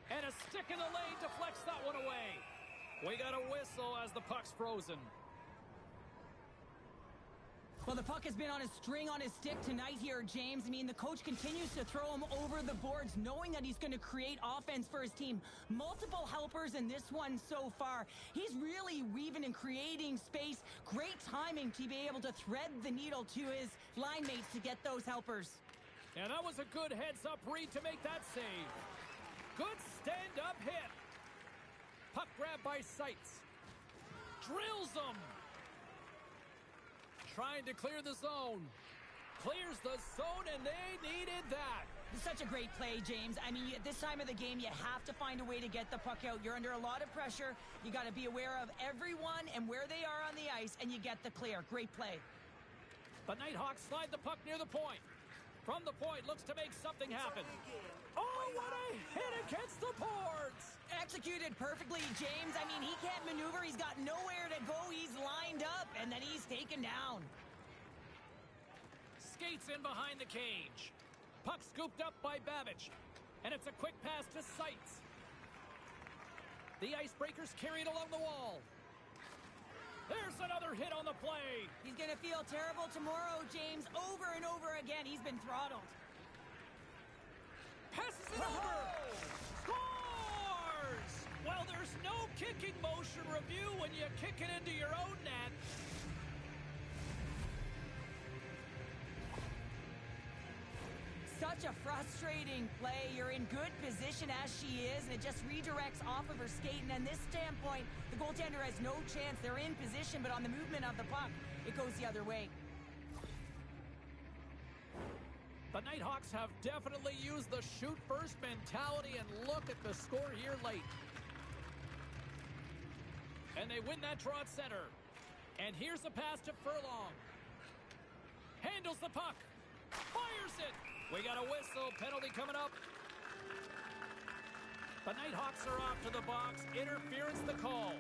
And a stick in the lane deflects that one away. We got a whistle as the puck's frozen. Well, the puck has been on a string on his stick tonight here, James. I mean, the coach continues to throw him over the boards, knowing that he's going to create offense for his team. Multiple helpers in this one so far. He's really weaving and creating space. Great timing to be able to thread the needle to his line mates to get those helpers. And that was a good heads-up read to make that save. Good stand-up hit. Puck grab by Seitz. Drills him. Trying to clear the zone. Clears the zone, and they needed that. It's such a great play, James. I mean, at this time of the game, you have to find a way to get the puck out. You're under a lot of pressure. You got to be aware of everyone and where they are on the ice, and you get the clear. Great play. The Nighthawks slide the puck near the point. From the point, looks to make something happen. Oh, what a hit against the boards! Executed perfectly, James. I mean, he can't maneuver. He's got nowhere to go. He's lined up, and then he's taken down. Skates in behind the cage. Puck scooped up by Babic. And it's a quick pass to Seitz. The Icebreakers carried along the wall. There's another hit on the play. He's going to feel terrible tomorrow, James. Over and over again, he's been throttled. Passes it over. Scores! Well, there's no kicking motion review when you kick it into your own net. Such a frustrating play. You're in good position as she is, and it just redirects off of her skate. And in this standpoint, the goaltender has no chance. They're in position, but on the movement of the puck, it goes the other way. The Nighthawks have definitely used the shoot-first mentality, and look at the score here late. And they win that draw at center. And here's the pass to Furlong. Handles the puck. Fires it. We got a whistle. Penalty coming up. The Nighthawks are off to the box. Interference the call.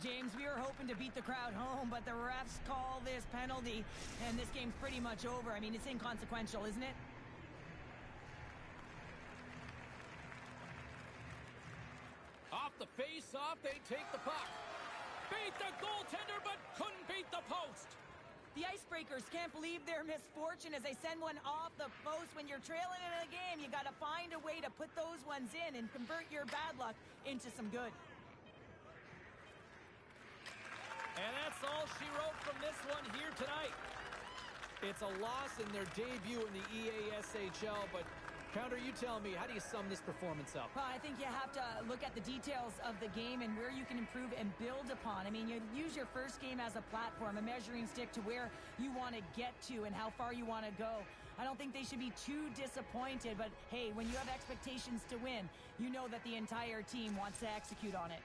James, we were hoping to beat the crowd home, but the refs call this penalty, and this game's pretty much over. I mean, it's inconsequential, isn't it? Off the face-off, they take the puck. Beat the goaltender, but couldn't beat the post. The Icebreakers can't believe their misfortune as they send one off the post. When you're trailing in a game, you got to find a way to put those ones in and convert your bad luck into some good. And that's all she wrote from this one here tonight. It's a loss in their debut in the EASHL, but Pounder, you tell me, how do you sum this performance up? Well, I think you have to look at the details of the game and where you can improve and build upon. I mean, you use your first game as a platform, a measuring stick to where you want to get to and how far you want to go. I don't think they should be too disappointed, but hey, when you have expectations to win, you know that the entire team wants to execute on it.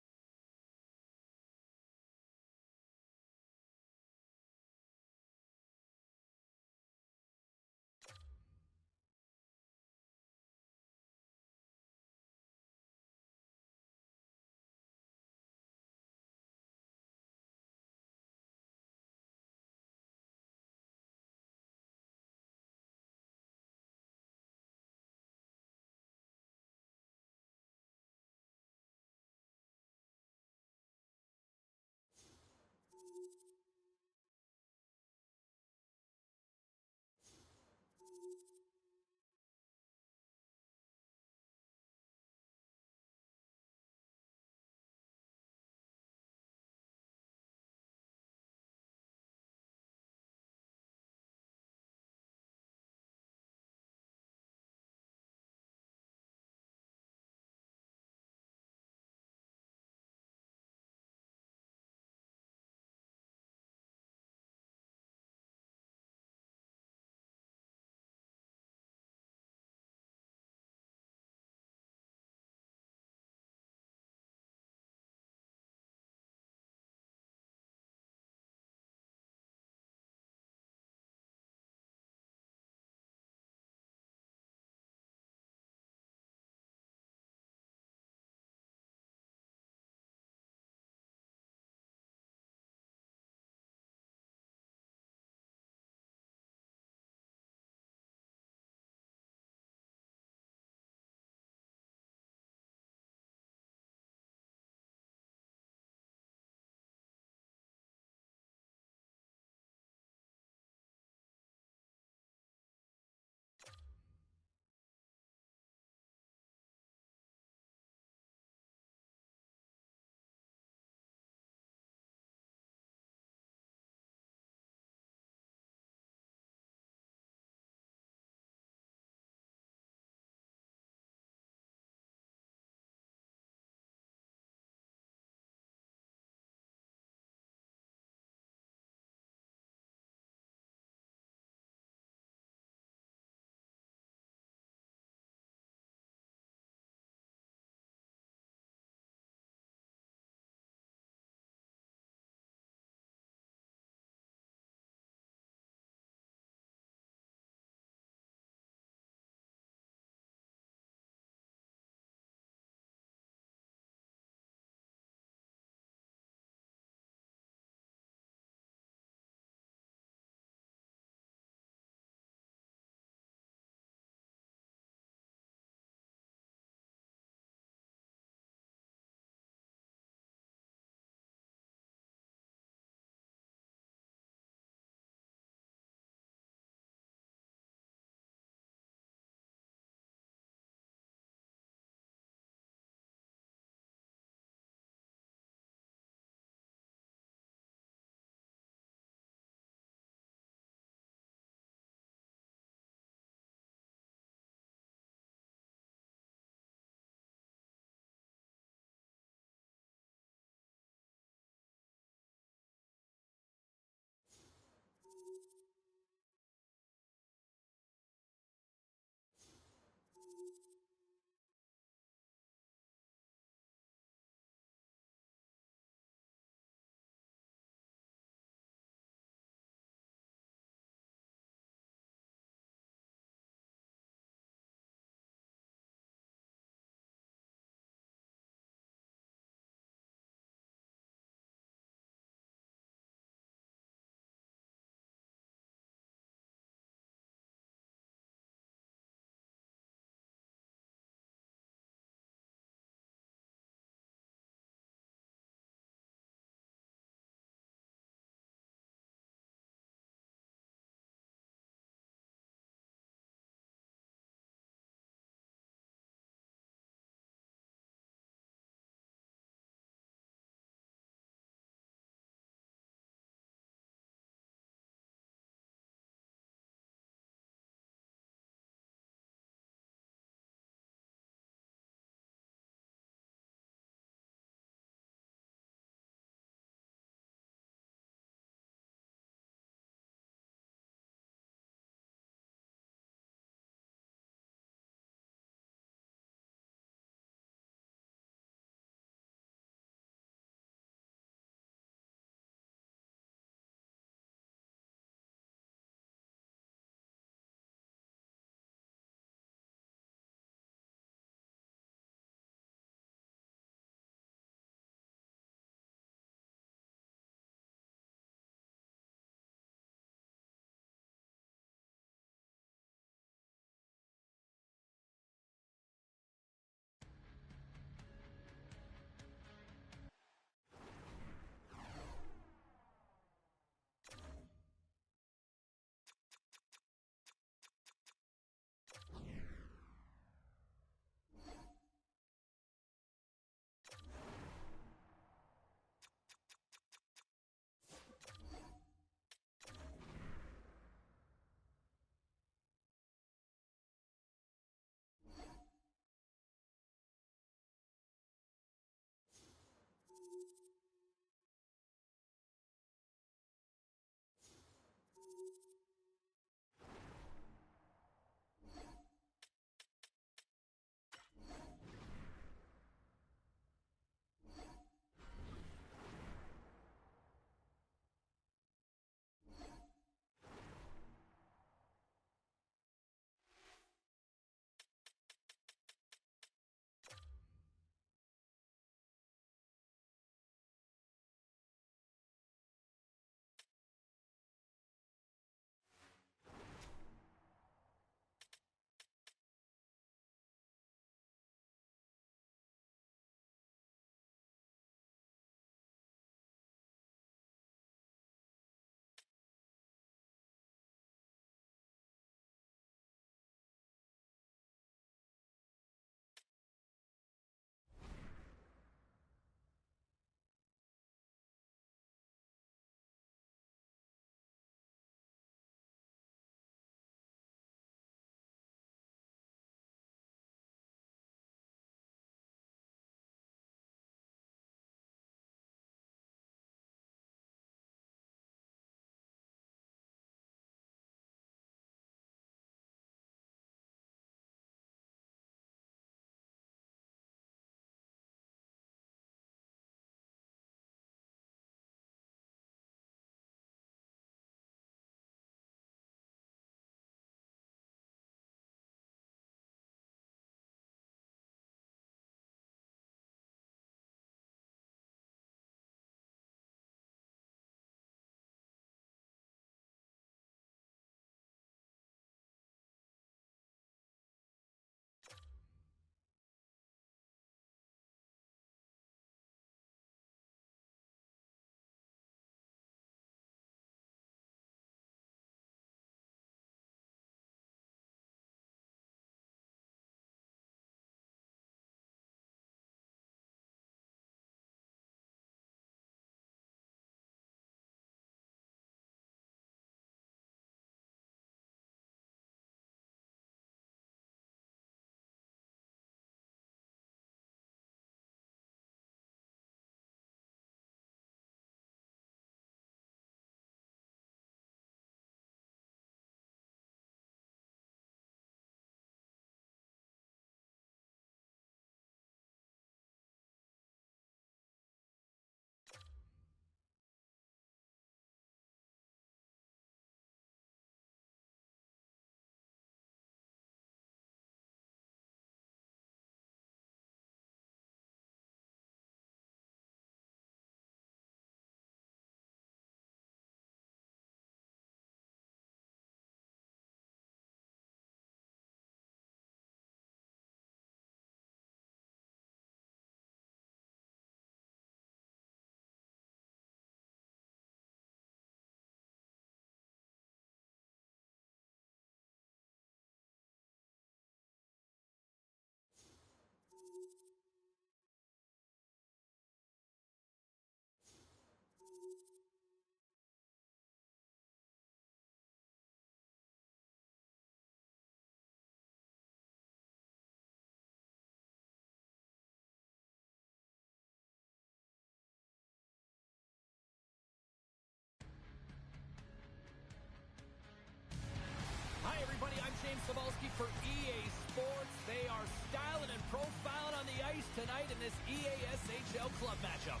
James Cebulski for EA Sports. They are styling and profiling on the ice tonight in this EASHL club matchup.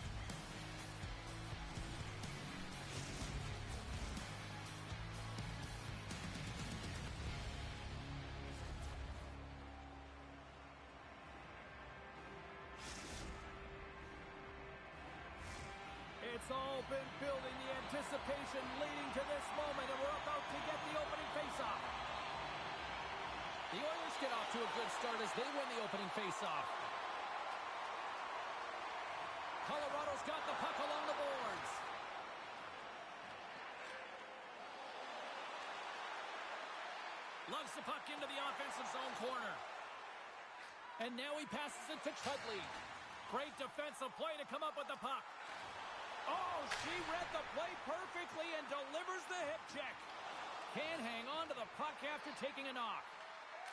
It's all been building, the anticipation leading to this moment, and we're about to get the opening faceoff. The Oilers get off to a good start as they win the opening faceoff. Colorado's got the puck along the boards. Lugs the puck into the offensive zone corner. And now he passes it to Chudley. Great defensive play to come up with the puck. Oh, she read the play perfectly and delivers the hip check. Can't hang on to the puck after taking a knock.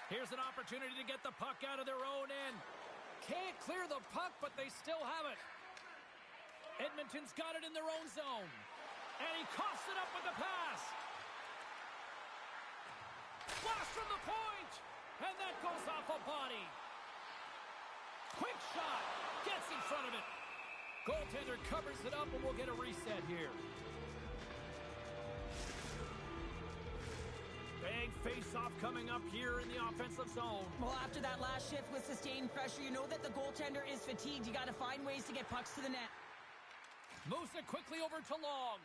Here's an opportunity to get the puck out of their own end. Can't clear the puck, but they still have it. Edmonton's got it in their own zone. And he coughs it up with the pass. Blast from the point. And that goes off a body. Quick shot. Gets in front of it. Goaltender covers it up, and we'll get a reset here. Big face-off coming up here in the offensive zone. Well, after that last shift with sustained pressure, you know that the goaltender is fatigued. You got to find ways to get pucks to the net. Moves it quickly over to Long.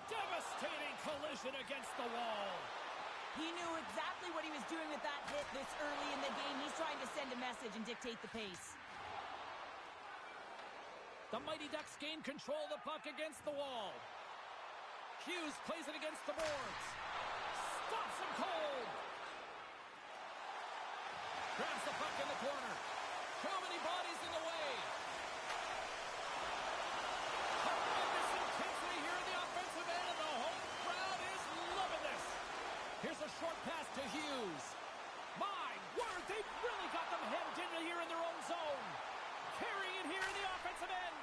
Devastating collision against the wall. He knew exactly what he was doing with that hit this early in the game. He's trying to send a message and dictate the pace. The Mighty Ducks gain control of the puck against the wall. Hughes plays it against the boards. Stops him cold. Grabs the puck in the corner. Too many bodies in the way. Tremendous intensity here in the offensive end, and the home crowd is loving this. Here's a short pass to Hughes. My word, they've really got them hemmed in here in their own zone. Carrying it here in the offensive end.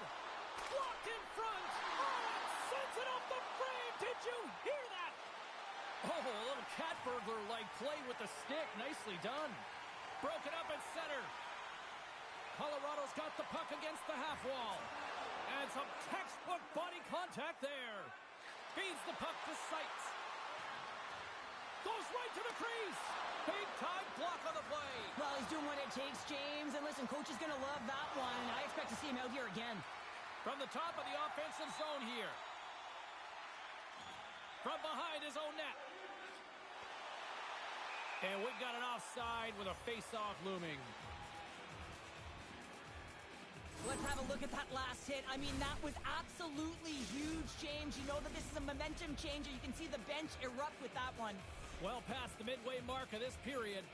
Blocked in front. Oh, and sends it off the frame. Did you hear that? Oh, a little cat burglar-like play with the stick. Nicely done. Broken up at center. Colorado's got the puck against the half wall. And some textbook body contact there. Feeds the puck to Seitz. Goes right to the crease. Big-time block on the play. Well, he's doing what it takes, James. And listen, coach is going to love that one. I expect to see him out here again. From the top of the offensive zone here. From behind his own net. And we've got an offside with a face-off looming. Let's have a look at that last hit. I mean, that was absolutely huge, James. You know that this is a momentum changer. You can see the bench erupt with that one. Well past the midway mark of this period.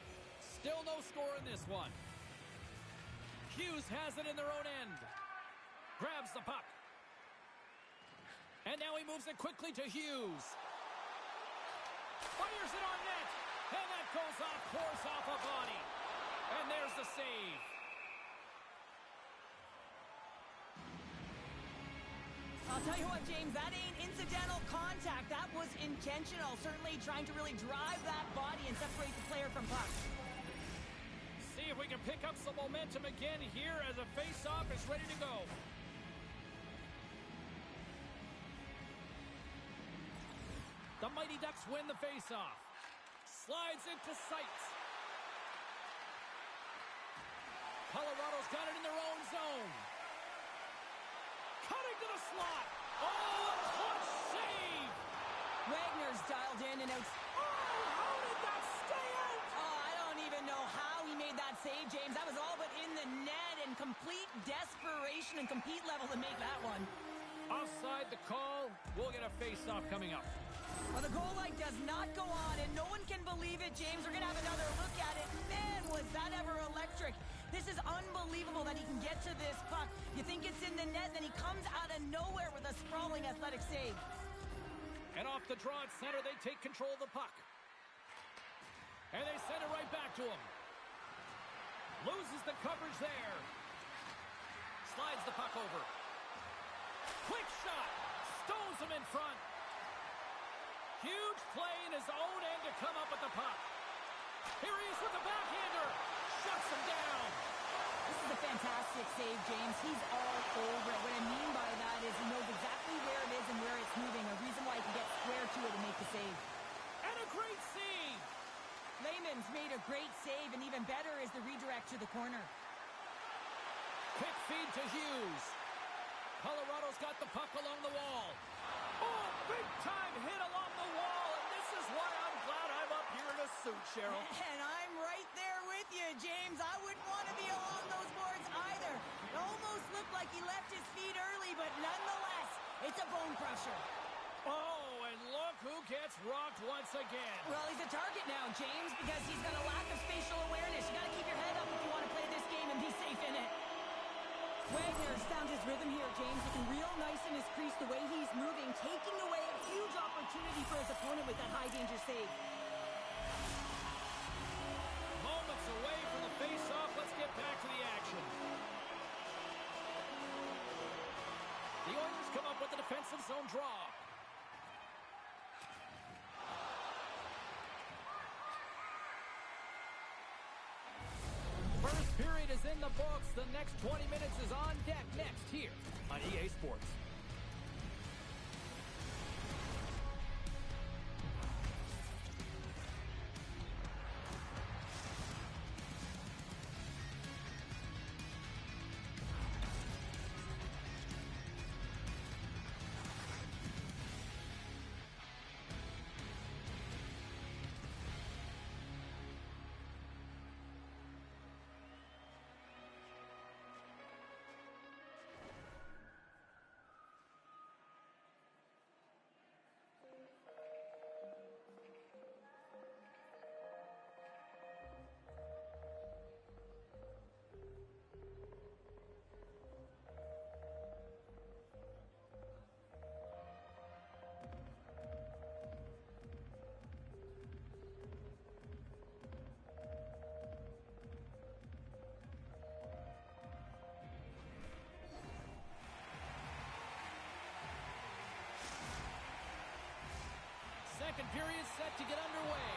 Still no score in this one. Hughes has it in their own end. Grabs the puck. And now he moves it quickly to Hughes. Fires it on net. And that goes off course off a body. And there's the save. I'll tell you what, James, that ain't incidental contact. That was intentional. Certainly trying to really drive that body and separate the player from puck. See if we can pick up some momentum again here as a face-off is ready to go. The Mighty Ducks win the face-off. Slides into Seitz. Colorado's got it in their own zone. Cutting to the slot. Oh, a clutch save. Wagner's dialed in and out. Oh, how did that stay out? Oh, I don't even know how he made that save, James. That was all but in the net and complete desperation and compete level to make that one. Offside the call. We'll get a face-off coming up. Well, the goal light does not go on, and no one can believe it, James. We're going to have another look at it. Man, was that ever electric. This is unbelievable that he can get to this puck. You think it's in the net, then he comes out of nowhere with a sprawling athletic save. And off the draw at center, they take control of the puck. And they send it right back to him. Loses the coverage there. Slides the puck over. Quick shot. Stones him in front. Huge play in his own end to come up with Here he is with the backhander. Shuts him down. This is a fantastic save, James. He's all over it. What I mean by that is he knows exactly where it is and where it's moving. A reason why he can get square to it and make the save. And a great save. Lehman's made a great save, and even better is the redirect to the corner. Quick feed to Hughes. Colorado's got the puck along the wall. Oh, big time hit along the wall. And this is why I'm glad I'm up here in a suit, Cheryl. And I'm right there with you, James. I wouldn't want to be along those boards either. It almost looked like he left his feet early, but nonetheless, it's a bone crusher. Oh, and look who gets rocked once again. Well, he's a target now, James, because he's got a lack of spatial awareness. You got to keep your head up if you want to play this game and be safe in it. Wagner's found his rhythm here, James. Looking real nice in his crease, the way he's moving, taking away a huge opportunity for his opponent with that high-danger save. Moments away from the face-off. Let's get back to the action. The Oilers come up with the defensive zone draw. First period is in the books. The next 20 minutes is on deck next here on EA Sports. Second period set to get underway.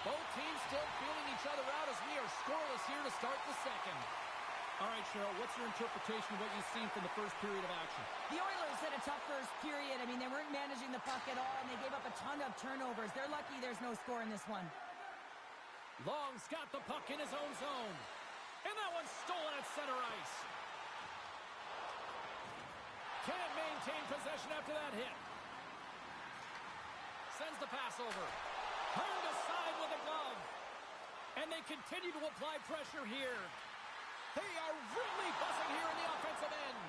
Both teams still feeling each other out as we are scoreless here to start the second. All right, Cheryl, what's your interpretation of what you've seen from the first period of action? The Oilers had a tough first period. I mean, they weren't managing the puck at all, and they gave up a ton of turnovers. They're lucky there's no score in this one. Long's got the puck in his own zone. And that one's stolen at center ice. Can't maintain possession after that hit. Sends the pass over. Turned aside with a glove. And they continue to apply pressure here. They are really buzzing here in the offensive end.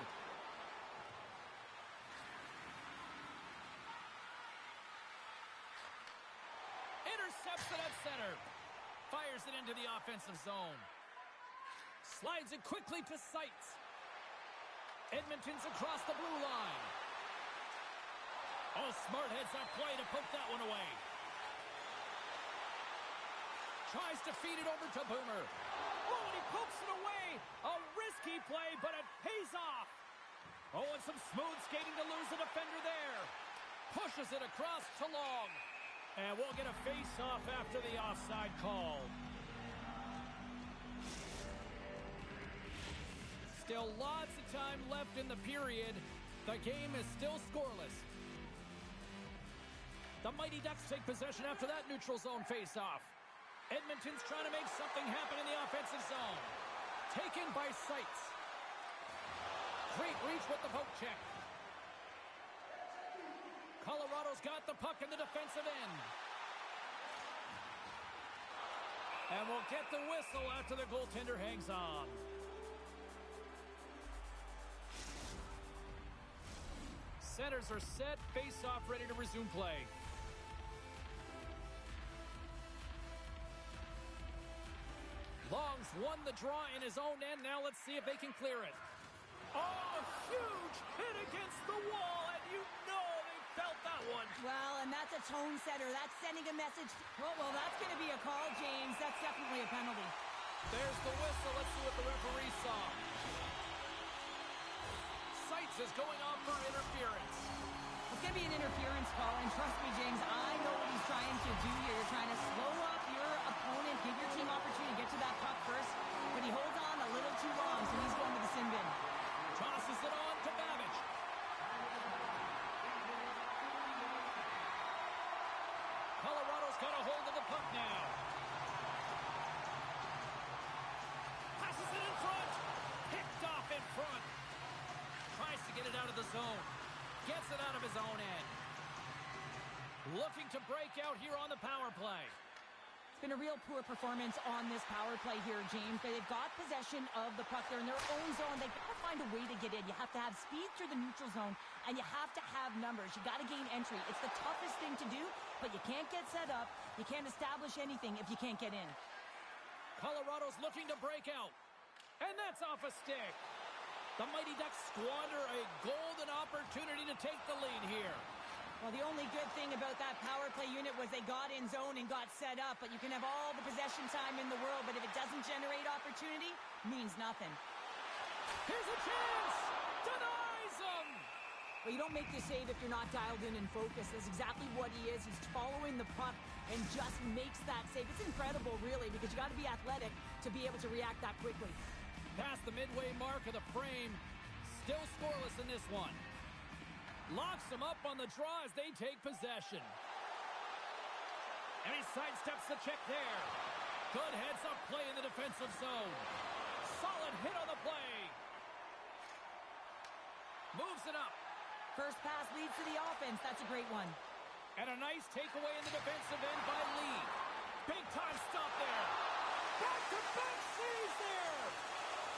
Intercepts it at center. Fires it into the offensive zone. Slides it quickly to Seitz. Edmonton's across the blue line. Oh, smart heads that play to poke that one away. Tries to feed it over to Boomer. Oh, and he pokes it away. A risky play, but it pays off. Oh, and some smooth skating to lose the defender there. Pushes it across to Long. And we'll get a face-off after the offside call. Still lots of time left in the period. The game is still scoreless. The Mighty Ducks take possession after that neutral zone face-off. Edmonton's trying to make something happen in the offensive zone. Taken by Seitz. Great reach with the poke check. Colorado's got the puck in the defensive end. And we'll get the whistle after the goaltender hangs on. Centers are set, face-off ready to resume play. Long's won the draw in his own end. Now let's see if they can clear it. Oh, a huge hit against the wall, and you know they felt that one. Well, and that's a tone setter. That's sending a message. Well, that's going to be a call, James. That's definitely a penalty. There's the whistle. Let's see what the referee saw. Seitz is going off for interference. It's going to be an interference Well, and trust me, James, I know what he's trying to do here. You're trying to slow up your opponent, give your team opportunity to get to that puck first, but he holds on a little too long, so he's going to the sin bin. Tosses it on to Babbage. Colorado's got a hold of the puck now. Passes it in front. Picked off in front. Tries to get it out of the zone. Gets it out of his own end. Looking to break out here on the power play. It's been a real poor performance on this power play here, James. They've got possession of the puck. They're in their own zone. They've got to find a way to get in. You have to have speed through the neutral zone, and you have to have numbers. You got to gain entry. It's the toughest thing to do, but you can't get set up. You can't establish anything if you can't get in. Colorado's looking to break out, and that's off a stick. The Mighty Ducks squander a golden opportunity to take the lead here. Well, the only good thing about that power play unit was they got in zone and got set up, but you can have all the possession time in the world, but if it doesn't generate opportunity, it means nothing. Here's a chance! Denies him! But you don't make the save if you're not dialed in and focused. That's exactly what he is. He's following the puck and just makes that save. It's incredible, really, because you got to be athletic to be able to react that quickly. Past the midway mark of the frame. Still scoreless in this one. Locks them up on the draw as they take possession. And he sidesteps the check there. Good heads-up play in the defensive zone. Solid hit on the play. Moves it up. First pass leads to the offense. That's a great one. And a nice takeaway in the defensive end by Lee. Big-time stop there. Back-to-back saves there.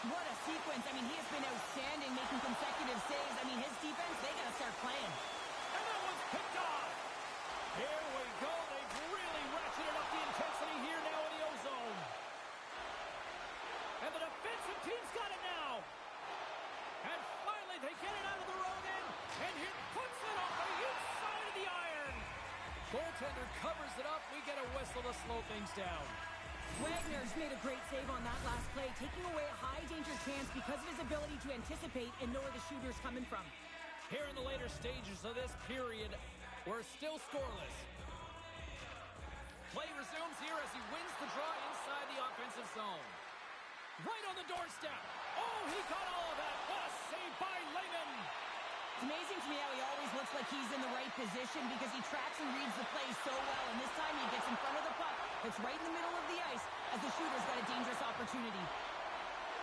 What a sequence. I mean, he has been outstanding making consecutive saves. I mean, his defense, they got to start playing. And that one's picked off. Here we go. They've really ratcheted up the intensity here now in the O-zone. And the defensive team's got it now. And finally, they get it out of their own end. And he puts it on the inside of the iron. Goaltender covers it up. We get a whistle to slow things down. Wagner's made a great save on that last play, taking away a high-danger chance because of his ability to anticipate and know where the shooter's coming from. Here in the later stages of this period, we're still scoreless. Play resumes here as he wins the draw inside the offensive zone. Right on the doorstep. Oh, he got all of that. What a save by Lehman. It's amazing to me how he always looks like he's in the right position because he tracks and reads the play so well. And this time he gets in front of the puck. It's right in the middle of the ice as the shooter's got a dangerous opportunity.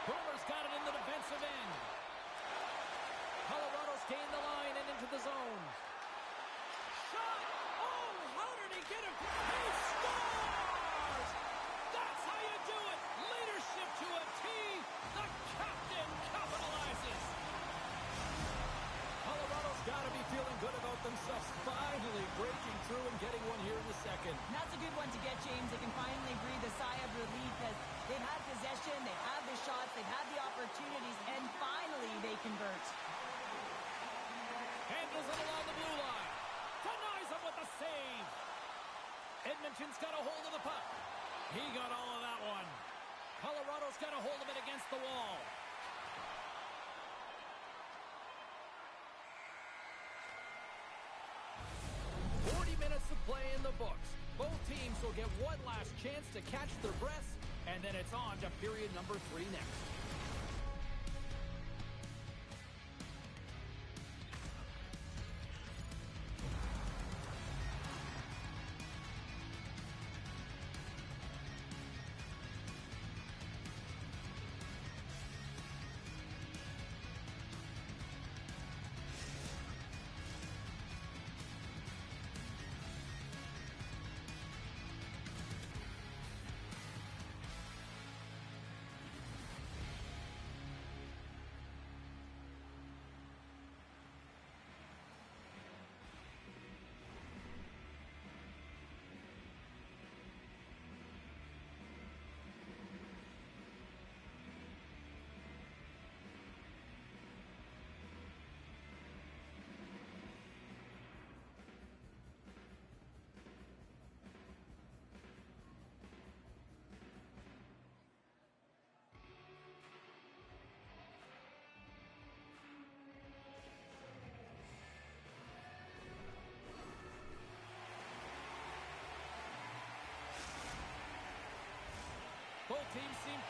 Boomer's got it in the defensive end. Colorado's gained the line and into the zone. Shot! Oh, how did he get it? He scores! That's how you do it! Leadership to a T! The captain capitalizes! Colorado's got to be feeling good about themselves, finally breaking through and getting one here in the second. And that's a good one to get, James. They can finally breathe a sigh of relief as they've had possession, they've had the shots, they've had the opportunities, and finally they convert. Handles it along the blue line. Denies him with the save. Edmonton's got a hold of the puck. He got all of that one. Colorado's got a hold of it against the wall. Minutes of play in the books. Both teams will get one last chance to catch their breaths, and then it's on to period number 3 next.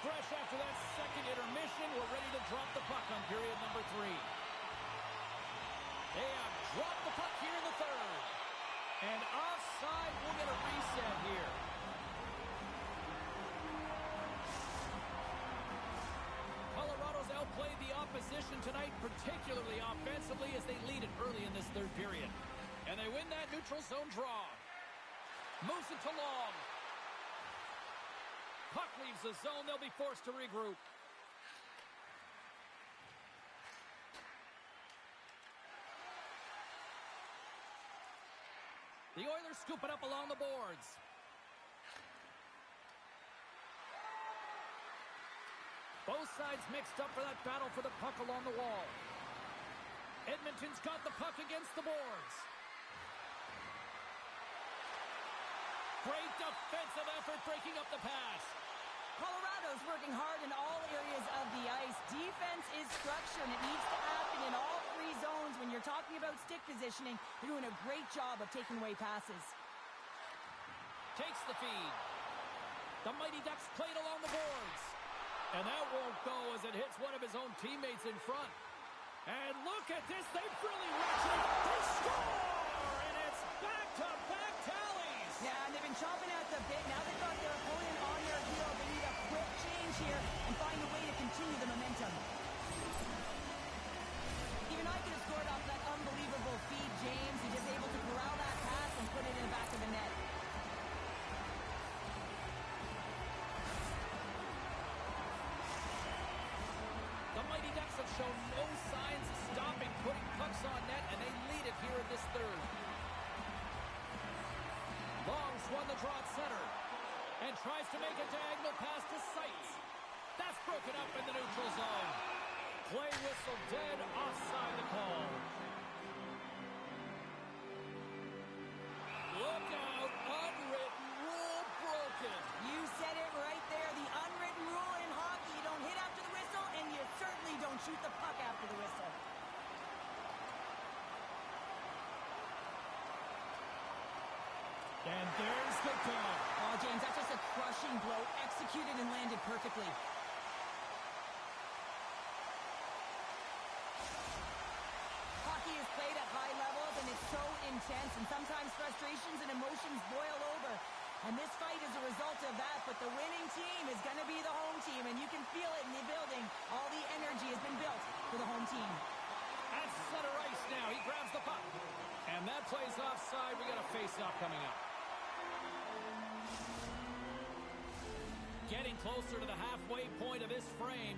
fresh after that second intermission. We're ready to drop the puck on period number 3. They have dropped the puck here in the third. And offside, we'll get a reset here. Colorado's outplayed the opposition tonight, particularly offensively, as they lead it early in this third period. And they win that neutral zone draw. Moves it to Long. Puck leaves the zone. They'll be forced to regroup. The Oilers scoop it up along the boards. Both sides mixed up for that battle for the puck along the wall. Edmonton's got the puck against the boards. Great defensive effort breaking up the pass. Colorado's working hard in all areas of the ice. Defense is structure, and it needs to happen in all 3 zones. When you're talking about stick positioning, they're doing a great job of taking away passes. Takes the feed. The Mighty Ducks played along the boards. And that won't go as it hits one of his own teammates in front. And look at this. They've really ratcheted. They score! And it's back-to-back tallies. Yeah, and they've been chomping at the bit. Now they've got their opponent on their heel. They need a quick change here and find a way to continue the momentum. Even I could have scored off that unbelievable feed, James. He's just able to corral that pass and put it in the back of the net. The Mighty Ducks have shown no signs of stopping putting pucks on net, and they lead it here in this third. Long's won the draw at center and tries to make a diagonal pass to Seitz. That's broken up in the neutral zone. Play whistle dead, offside the call. Look out, unwritten rule broken. You said it right there. The unwritten rule in hockey, you don't hit after the whistle, and you certainly don't shoot the puck after the whistle. And there's the goal. Oh, James, that's just a crushing blow, executed and landed perfectly. Hockey is played at high levels, and it's so intense, and sometimes frustrations and emotions boil over. And this fight is a result of that, but the winning team is going to be the home team, and you can feel it in the building. All the energy has been built for the home team. At center ice now, he grabs the puck. And that plays offside. We got a face-off coming up. Getting closer to the halfway point of this frame.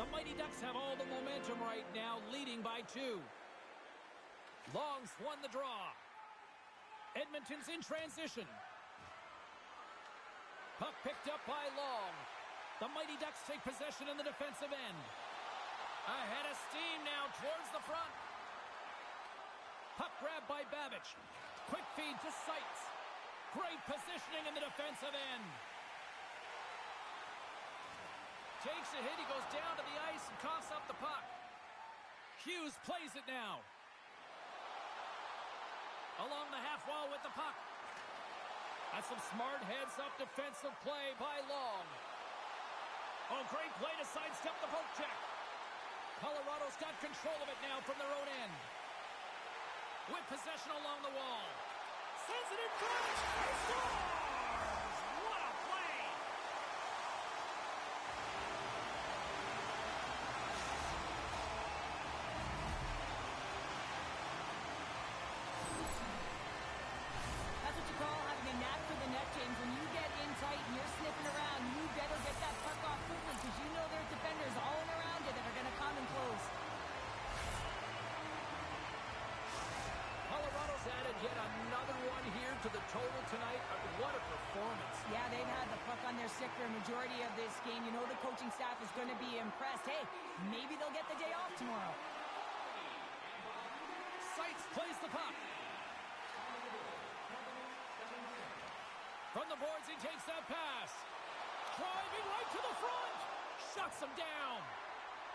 The Mighty Ducks have all the momentum right now, leading by 2. Long's won the draw. Edmonton's in transition. Puck picked up by Long. The Mighty Ducks take possession in the defensive end. Ahead of steam now towards the front. Puck grabbed by Babic. Quick feed to Seitz. Great positioning in the defensive end. Takes a hit, he goes down to the ice and coughs up the puck. Hughes plays it now. Along the half wall with the puck. That's some smart heads-up defensive play by Long. Oh, great play to sidestep the poke check. Colorado's got control of it now from their own end. With possession along the wall. Sends it in front. He scores! What a play! That's what you call having a knack for the net, James. When you get in tight and you're sniffing around, you better get that puck off quickly because you know there's defenders all around you that are going to come and close. Colorado's added yet another one here to the total tonight. What a performance. Yeah, they've had the puck on their stick for a majority of this game. You know the coaching staff is going to be impressed. Hey, maybe they'll get the day off tomorrow. Seitz plays the puck. From the boards, he takes that pass. Driving right to the front. Shuts him down.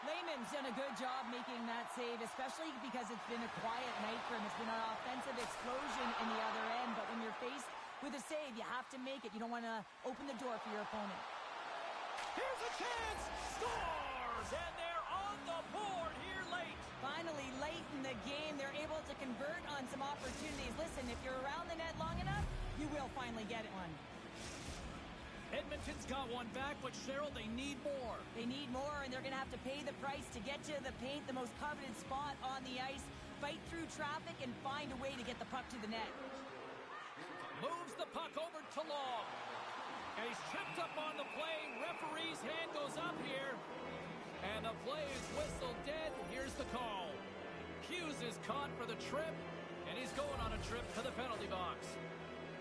Lehman's done a good job making that save, especially because it's been a quiet night for him. It's been an offensive explosion in the other end, but when you're faced with a save, you have to make it. You don't want to open the door for your opponent. Here's a chance. Scores! And they're on the board here late. Finally, late in the game, they're able to convert on some opportunities. Listen, if you're around the net long enough, you will finally get one. Edmonton's got one back, but Cheryl, they need more. They need more, and they're going to have to pay the price to get to the paint, the most coveted spot on the ice, fight through traffic, and find a way to get the puck to the net. Moves the puck over to Long. And he's tripped up on the play. Referee's hand goes up here. And the play is whistled dead. Here's the call. Hughes is caught for the trip, and he's going on a trip to the penalty box.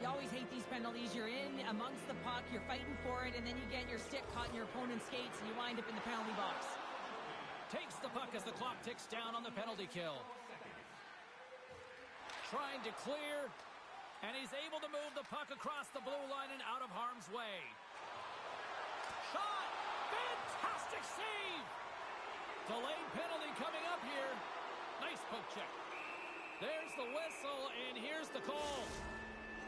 You always hate these penalties. You're in amongst the puck, you're fighting for it, and then you get your stick caught in your opponent's skates, and you wind up in the penalty box. Takes the puck as the clock ticks down on the penalty kill. Trying to clear, and he's able to move the puck across the blue line and out of harm's way. Shot! Fantastic save! Delayed penalty coming up here. Nice poke check. There's the whistle, and here's the call.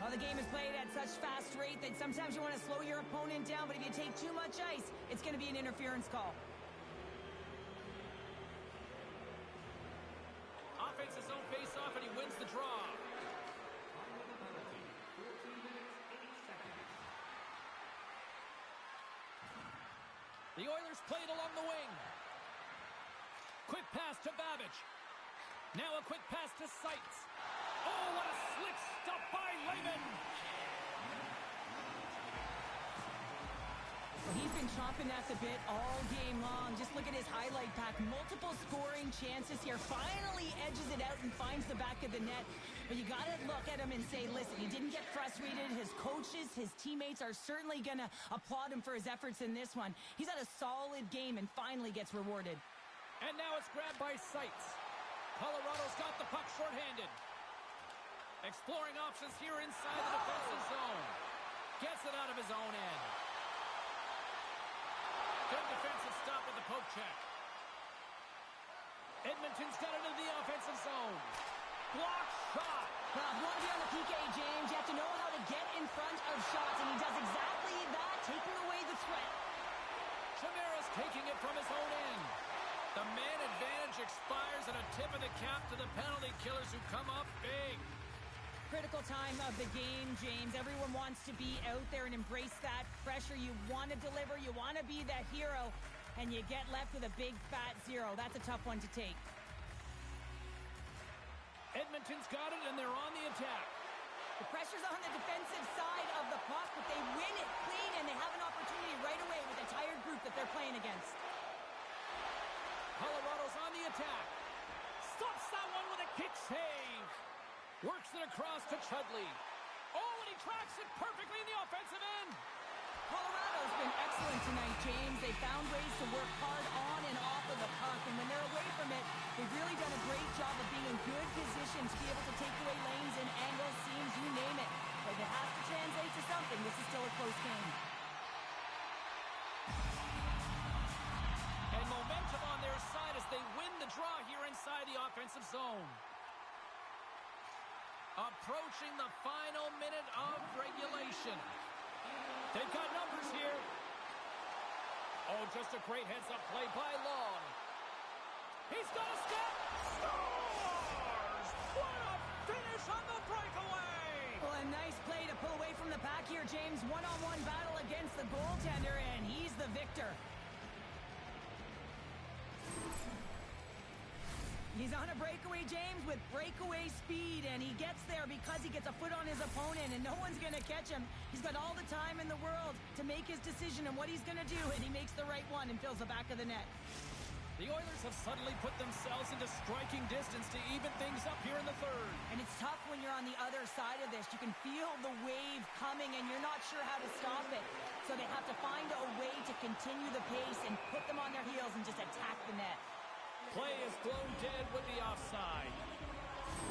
Well, the game is played at such fast rate that sometimes you want to slow your opponent down, but if you take too much ice, it's going to be an interference call. Offense his own face-off, and he wins the draw. The Oilers played along the wing. Quick pass to Babbage. Now a quick pass to Seitz. Oh, what a slick stop by Lehman. Well, he's been chomping at the bit all game long. Just look at his highlight pack. Multiple scoring chances here. Finally edges it out and finds the back of the net. But you got to look at him and say, listen, he didn't get frustrated. His coaches, his teammates are certainly going to applaud him for his efforts in this one. He's had a solid game and finally gets rewarded. And now it's grabbed by Seitz. Colorado's got the puck shorthanded. Exploring options here inside the defensive zone. Gets it out of his own end. Good defensive stop with the poke check. Edmonton's got it into the offensive zone. Block shot. Well, if you want to be on the PK, James, you have to know how to get in front of shots, and he does exactly that, taking away the threat. Chimera's taking it from his own end. The man advantage expires, and a tip of the cap to the penalty killers who come up big. Critical time of the game, James. Everyone wants to be out there and embrace that pressure. You want to deliver. You want to be that hero. And you get left with a big, fat 0. That's a tough one to take. Edmonton's got it, and they're on the attack. The pressure's on the defensive side of the puck, but they win it clean, and they have an opportunity right away with the tired group that they're playing against. Colorado's on the attack. Stops that one with a kick save. Works it across to Chudley. Oh, and he tracks it perfectly in the offensive end. Colorado's been excellent tonight, James. They found ways to work hard on and off of the puck, and when they're away from it, they've really done a great job of being in good position to be able to take away lanes and angles, seams, you name it. But if it has to translate to something, this is still a close game. And momentum on their side as they win the draw here inside the offensive zone. Approaching the final minute of regulation. They've got numbers here. Oh, just a great heads-up play by Long. He's got a step. Scores! What a finish on the breakaway! Well, a nice play to pull away from the pack here, James. One-on-one battle against the goaltender, and he's the victor. He's on a breakaway, James, with breakaway speed, and he gets there because he gets a foot on his opponent, and no one's going to catch him. He's got all the time in the world to make his decision on what he's going to do, and he makes the right one and fills the back of the net. The Oilers have suddenly put themselves into striking distance to even things up here in the third. And it's tough when you're on the other side of this. You can feel the wave coming, and you're not sure how to stop it. So they have to find a way to continue the pace and put them on their heels and just attack the net. Play is blown dead with the offside.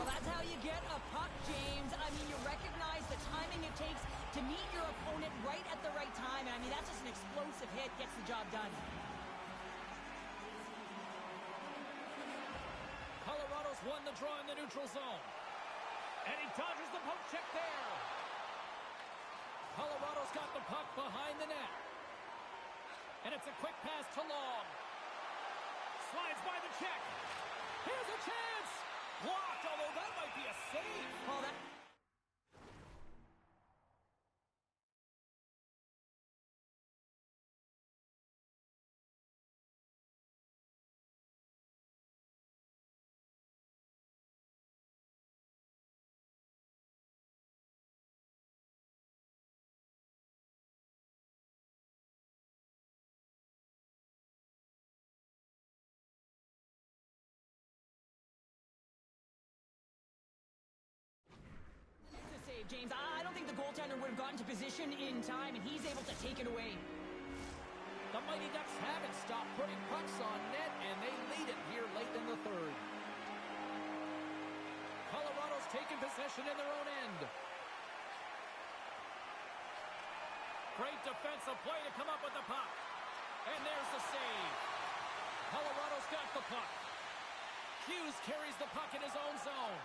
Well, that's how you get a puck, James. I mean, you recognize the timing it takes to meet your opponent right at the right time. And I mean, that's just an explosive hit, gets the job done. Colorado's won the draw in the neutral zone. And he dodges the poke check there. Colorado's got the puck behind the net. And it's a quick pass to Long. Slides by the check. Here's a chance. Blocked, although that might be a save. Well, that... James, I don't think the goaltender would have gotten to position in time, and he's able to take it away. The Mighty Ducks haven't stopped putting pucks on net, and they lead it here late in the third. Colorado's taking possession in their own end. Great defensive play to come up with the puck. And there's the save. Colorado's got the puck. Hughes carries the puck in his own zone.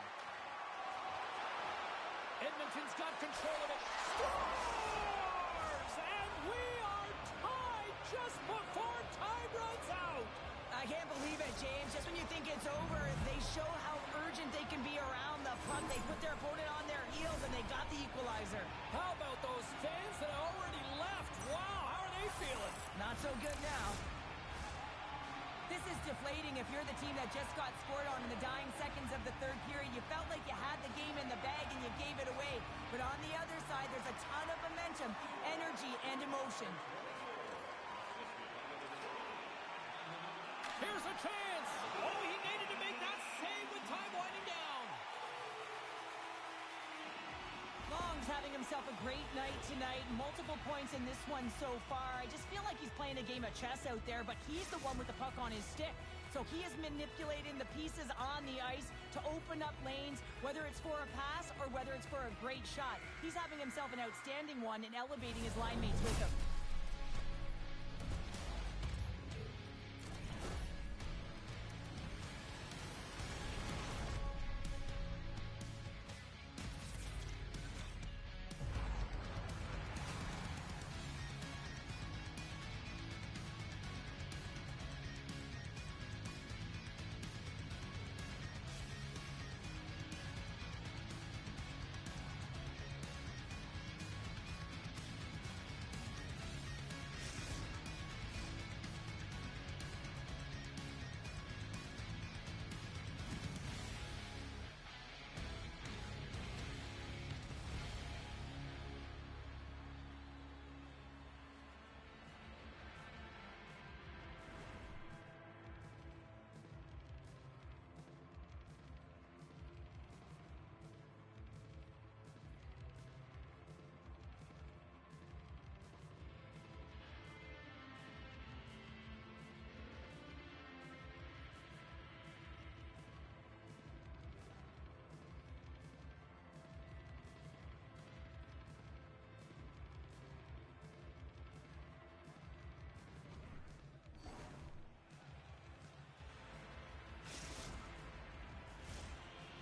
Edmonton's got control of it. Scores! And we are tied just before time runs out. I can't believe it, James. Just when you think it's over, they show how urgent they can be around the puck. They put their opponent on their heels, and they got the equalizer. How about those fans that already left? Wow, how are they feeling? Not so good now. This is deflating if you're the team that just got scored on in the dying seconds of the third period. You felt like you had the game in the bag and you gave it away. But on the other side, there's a ton of momentum, energy, and emotion. Here's a chance. Oh, he needed to make that save with time winding down. Long's having himself a great night tonight. Multiple points in this one so far. I just feel like he's playing a game of chess out there, but he's the one with the puck on his stick. So he is manipulating the pieces on the ice to open up lanes, whether it's for a pass or whether it's for a great shot. He's having himself an outstanding one and elevating his line mates with him.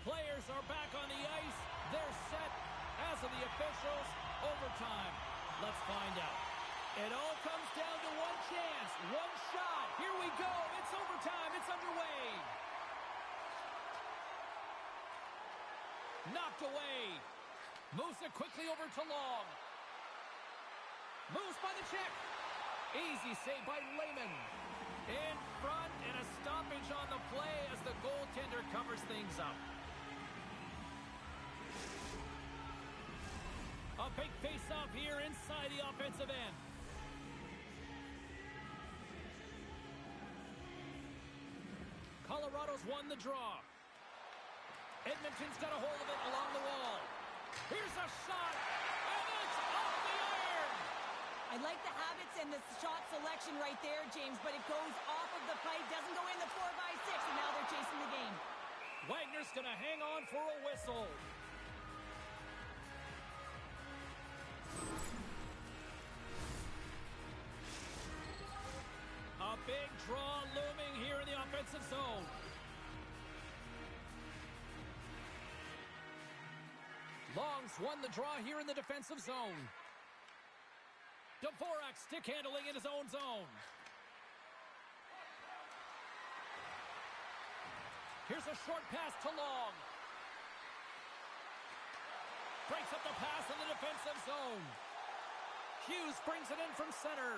Players are back on the ice. They're set, as are the officials. Overtime. Let's find out. It all comes down to one chance, one shot. Here we go. It's overtime. It's underway. Knocked away. Moves it quickly over to Long. Moves by the check. Easy save by Lehman. In front, and a stoppage on the play as the goaltender covers things up. A big face-off here inside the offensive end. Colorado's won the draw. Edmonton's got a hold of it along the wall. Here's a shot, and it's off the iron! I like the habits and the shot selection right there, James, but it goes off of the pipe, doesn't go in the 4x6, and now they're chasing the game. Wagner's going to hang on for a whistle. A big draw looming here in the offensive zone. Long's won the draw here in the defensive zone. Dvorak stick handling in his own zone. Here's a short pass to Long. Breaks up the pass in the defensive zone. Hughes brings it in from center.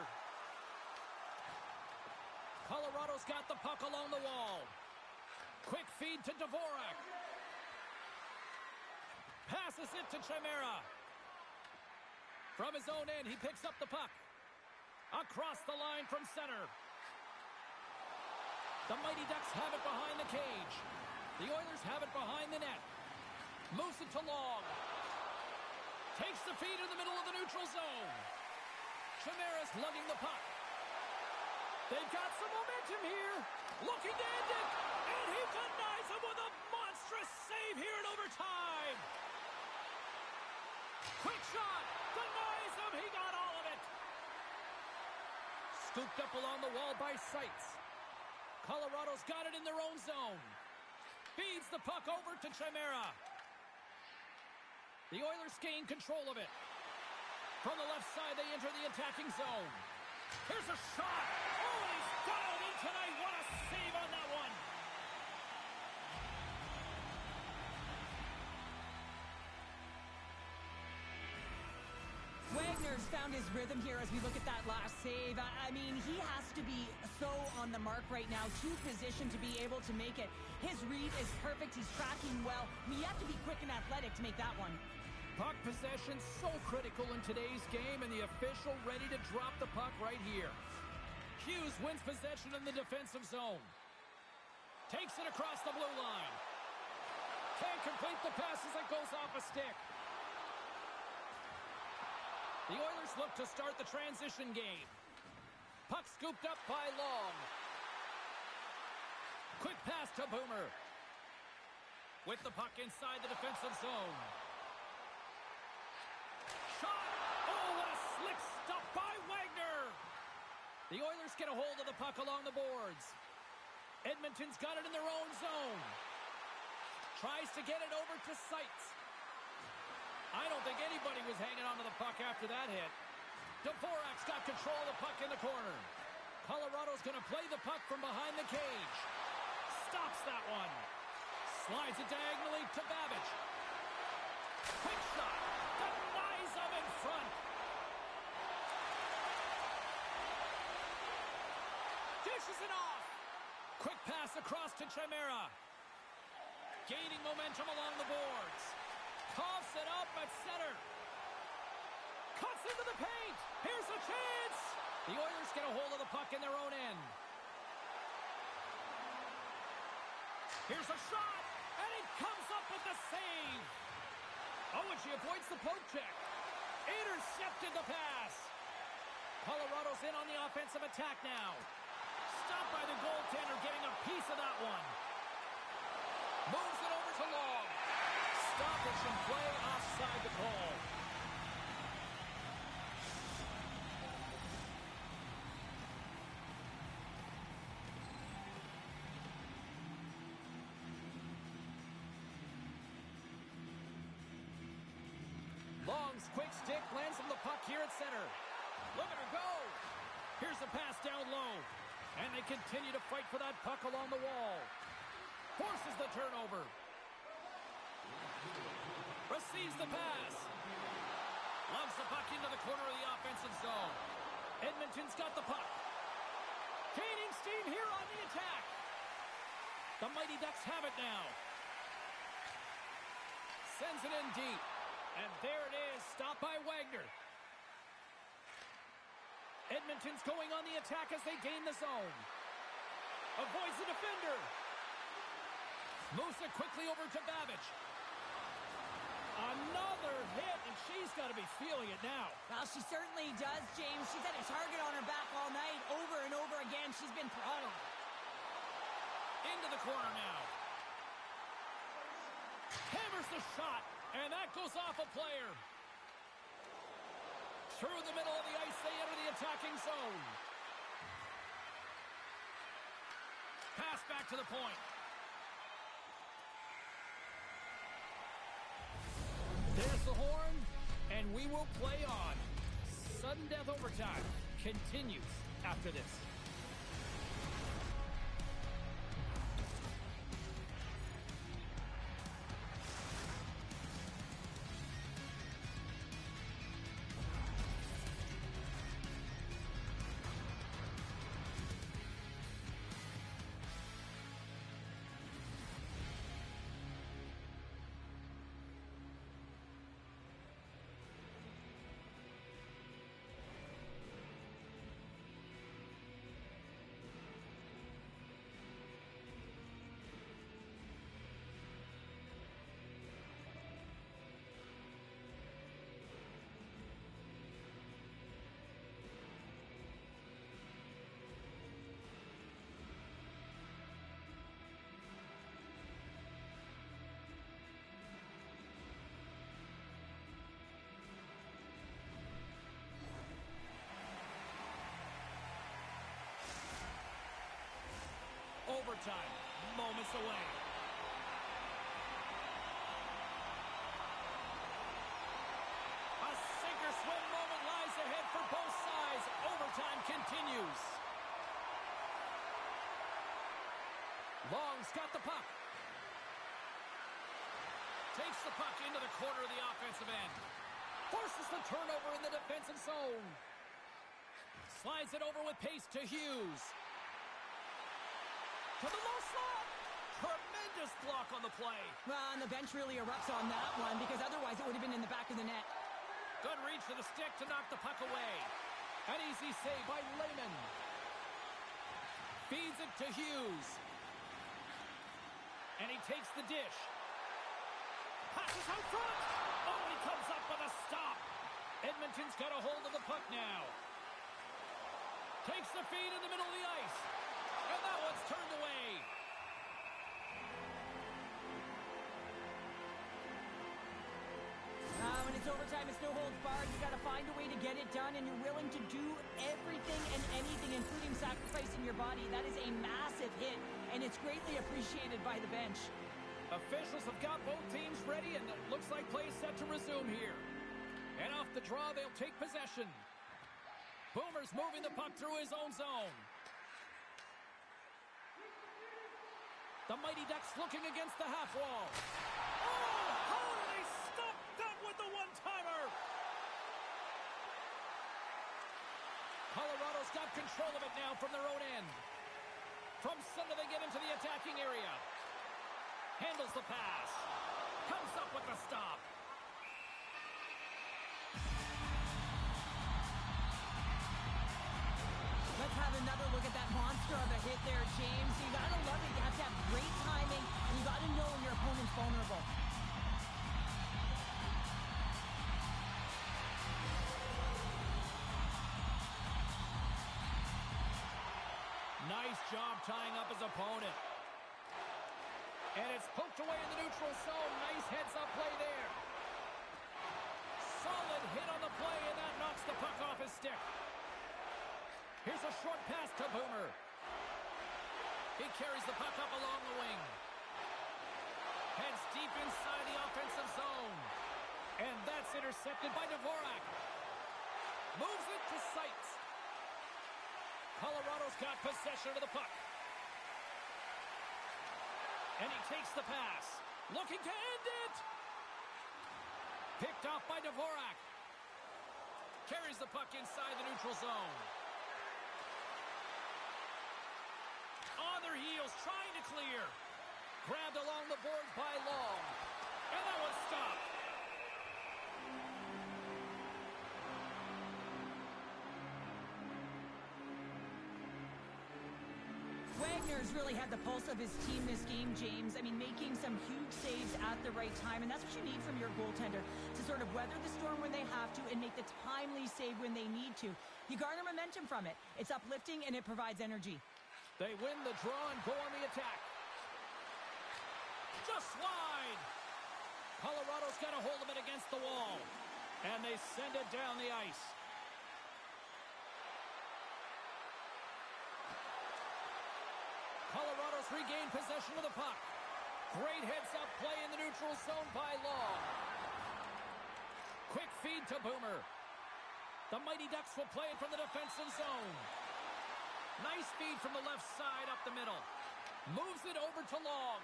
Colorado's got the puck along the wall. Quick feed to Dvorak. Passes it to Chimera. From his own end, he picks up the puck. Across the line from center. The Mighty Ducks have it behind the cage. The Oilers have it behind the net. Moves it to Long. Takes the feed in the middle of the neutral zone. Chimera's lugging the puck. They've got some momentum here. Looking to end it. And he denies him with a monstrous save here in overtime. Quick shot. Denies him. He got all of it. Scooped up along the wall by Seitz. Colorado's got it in their own zone. Feeds the puck over to Chimera. The Oilers gain control of it. From the left side, they enter the attacking zone. Here's a shot. Oh, and he's dialed in tonight. What a save on that one. Wagner's found his rhythm here as we look at that last save. I mean, he has to be so on the mark right now, to position to be able to make it. His read is perfect. He's tracking well. I mean, you have to be quick and athletic to make that one. Puck possession so critical in today's game, and the official ready to drop the puck right here. Hughes wins possession in the defensive zone. Takes it across the blue line. Can't complete the pass as it goes off a stick. The Oilers look to start the transition game. Puck scooped up by Long. Quick pass to Boomer. With the puck inside the defensive zone. Shot! Oh, what a slick stop by Wagner! The Oilers get a hold of the puck along the boards. Edmonton's got it in their own zone. Tries to get it over to Seitz. I don't think anybody was hanging onto the puck after that hit. Dvorak's got control of the puck in the corner. Colorado's going to play the puck from behind the cage. Stops that one. Slides it diagonally to Babbage. Quick shot. Denies him in front. Dishes it off. Quick pass across to Chimera. Gaining momentum along the boards. Coughs it up at center. Cuts into the paint. Here's a chance. The Oilers get a hold of the puck in their own end. Here's a shot. And he comes up with the save. Oh, and she avoids the poke check. Intercepted the pass. Colorado's in on the offensive attack now. Stopped by the goaltender, getting a piece of that one. Moves it over to Long. Stoppage and play offside the call. Long's quick stick lands on the puck here at center. Look at her go. Here's the pass down low. And they continue to fight for that puck along the wall. Forces the turnover. Receives the pass. Loves the puck into the corner of the offensive zone. Edmonton's got the puck. Gaining steam here on the attack. The Mighty Ducks have it now. Sends it in deep. And there it is, stopped by Wagner. Edmonton's going on the attack as they gain the zone. Avoids the defender. Moves it quickly over to Babbage. Another hit, and she's got to be feeling it now. Well, she certainly does, James. She's had a target on her back all night. Over and over again, she's been throttled. Into the corner now. Hammers the shot, and that goes off a player. Through the middle of the ice, they enter the attacking zone. Pass back to the point. There's the horn, and we will play on. sudden death overtime continues after this. Overtime, moments away. A sink-or-swim moment lies ahead for both sides. Overtime continues. Long's got the puck. Takes the puck into the corner of the offensive end. Forces the turnover in the defensive zone. Slides it over with pace to Hughes. To the low slot. Tremendous block on the play. Well, and the bench really erupts on that one because otherwise it would have been in the back of the net. Good reach to the stick to knock the puck away. An easy save by Lehman. Feeds it to Hughes. And he takes the dish. Passes out front. Oh, he comes up with a stop. Edmonton's got a hold of the puck now. Takes the feed in the middle of the ice. And that one's turned away. When it's overtime, it's no holds barred. You got to find a way to get it done, and you're willing to do everything and anything, including sacrificing your body. That is a massive hit, and it's greatly appreciated by the bench. Officials have got both teams ready, and it looks like play is set to resume here. And off the draw, they'll take possession. Boomer's moving the puck through his own zone. The Mighty Ducks looking against the half wall. Oh, how did they stop that with the one-timer? Colorado's got control of it now from their own end. From center they get into the attacking area. Handles the pass. Comes up with the stop. Let's have another look at that monster of a hit there, James. You got to love it. You have to have great timing, and you got to know when your opponent's vulnerable. Nice job tying up his opponent. And it's poked away in the neutral zone. Nice heads-up play there. Solid hit on the play, and that knocks the puck off his stick. Here's a short pass to Boomer. He carries the puck up along the wing. Heads deep inside the offensive zone. And that's intercepted by Dvorak. Moves it to Seitz. Colorado's got possession of the puck. And he takes the pass. Looking to end it. Picked off by Dvorak. Carries the puck inside the neutral zone. On their heels, trying to clear. Grabbed along the boards by Long. And that was stopped. Wagner's really had the pulse of his team this game, James. I mean, making some huge saves at the right time, and that's what you need from your goaltender, to sort of weather the storm when they have to and make the timely save when they need to. You garner momentum from it. It's uplifting, and it provides energy. They win the draw and go on the attack. Just wide. Colorado's got a hold of it against the wall. And they send it down the ice. Colorado's regained possession of the puck. Great heads-up play in the neutral zone by Long. Quick feed to Boomer. The Mighty Ducks will play it from the defensive zone. Nice feed from the left side up the middle. Moves it over to Long.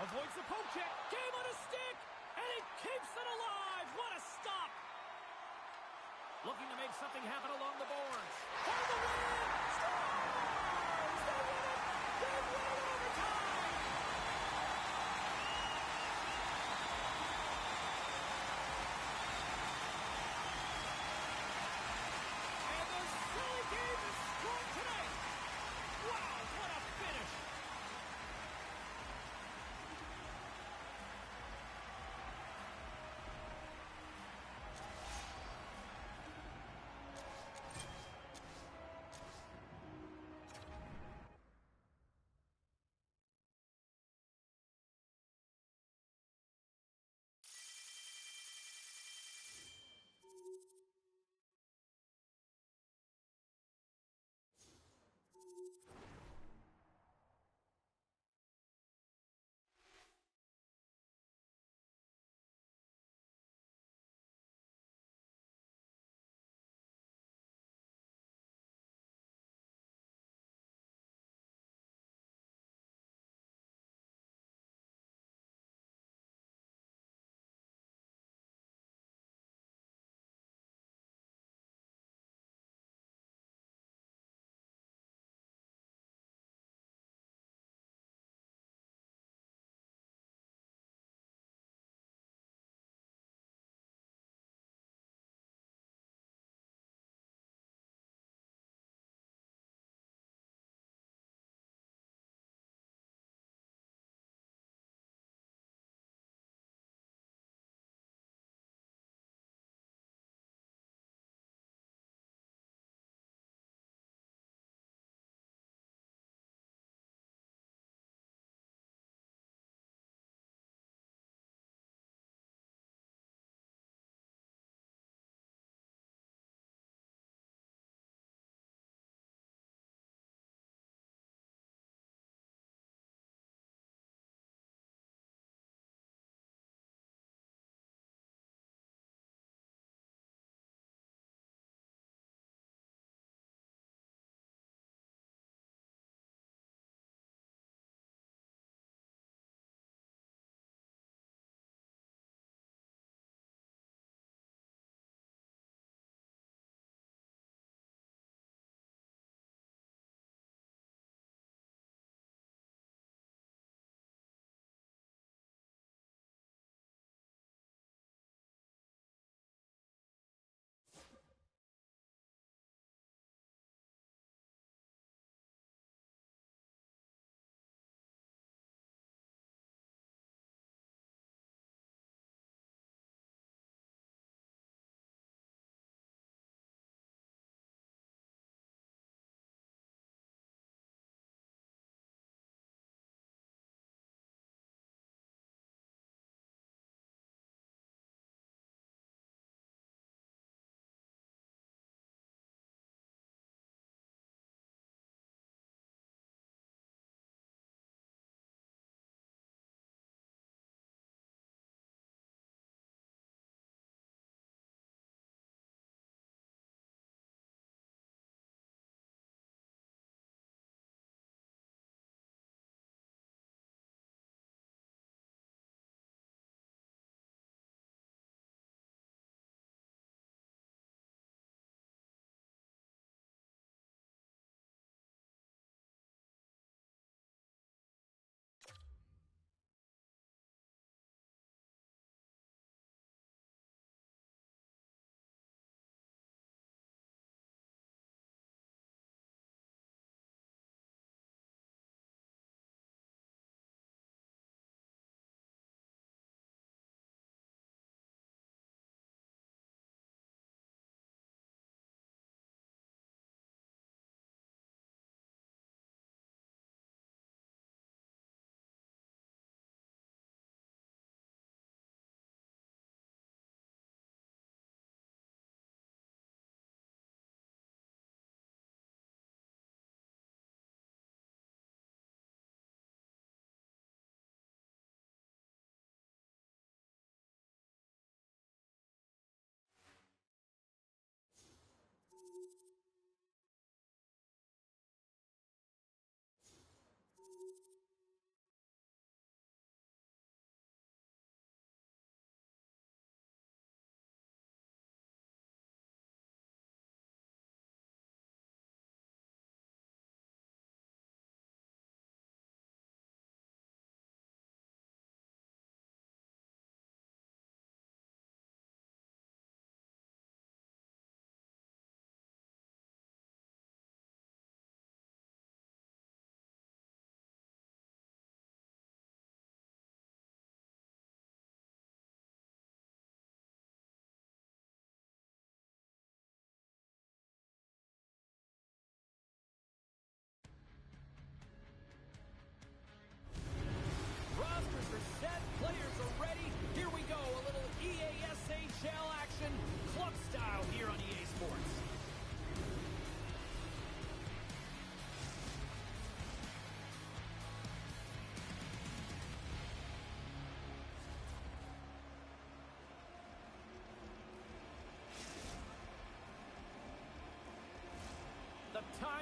Avoids the poke check. Game on a stick. And it keeps it alive. What a stop. Looking to make something happen along the boards. For the win. Stars! They win it. They win it overtime. And the silly game is scored tonight. Wow, what a finish.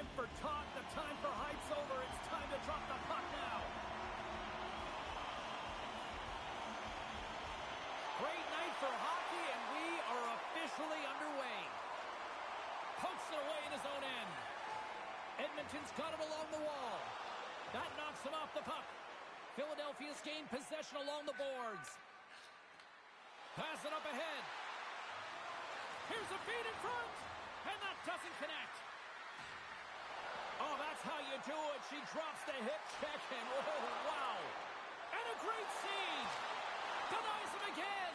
Tit for tat. The time for hype's over. It's time to drop the puck now. Great night for hockey, and we are officially underway. Pokes it away in his own end. Edmonton's got it along the wall. That knocks him off the puck. Philadelphia's gained possession along the boards. Pass it up ahead. Here's a feed in front, and that doesn't connect. Oh, that's how you do it. She drops the hip check, and oh, wow. And a great save. Denies him again.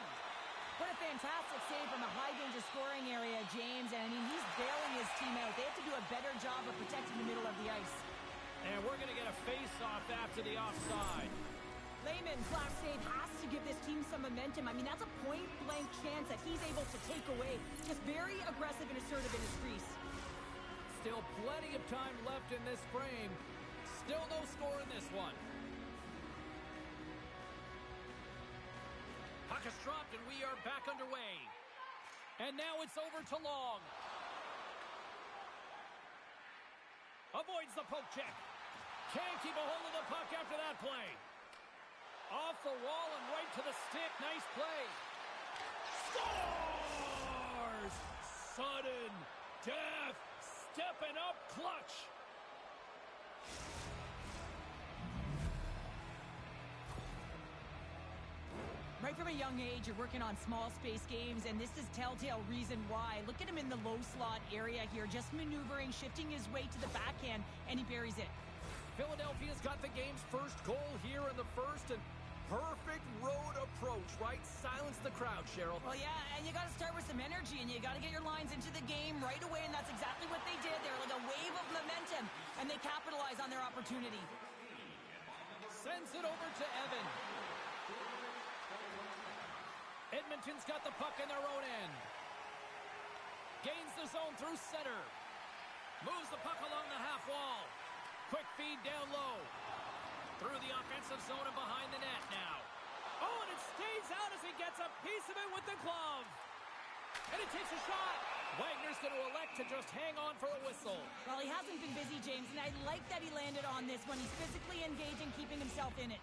What a fantastic save from a high-danger scoring area, James. And, I mean, he's bailing his team out. They have to do a better job of protecting the middle of the ice. And we're going to get a face-off after the offside. Lehman's last save has to give this team some momentum. I mean, that's a point-blank chance that he's able to take away. Just very aggressive and assertive in his crease. Still plenty of time left in this frame. Still no score in this one. Puck is dropped, and we are back underway. And now it's over to Long. Avoids the poke check. Can't keep a hold of the puck after that play. Off the wall and right to the stick. Nice play. Scores! Sudden death. Stepping up clutch. Right from a young age, you're working on small space games, and this is telltale reason why. Look at him in the low slot area here, just maneuvering, shifting his way to the backhand, and he buries it. Philadelphia's got the game's first goal here in the first, and perfect road approach, right? Silence the crowd, Cheryl. Well, yeah, and you got to start with some energy, and you got to get your lines into the game right away, and that's exactly what they did. They're like a wave of momentum, and they capitalize on their opportunity. Sends it over to Evan. Edmonton's got the puck in their own end. Gains the zone through center. Moves the puck along the half wall. Quick feed down low. Through the offensive zone and behind the net now. Oh, and it stays out as he gets a piece of it with the glove. And it takes a shot. Wagner's going to elect to just hang on for a whistle. Well, he hasn't been busy, James, and I like that he landed on this one. He's physically engaging, keeping himself in it.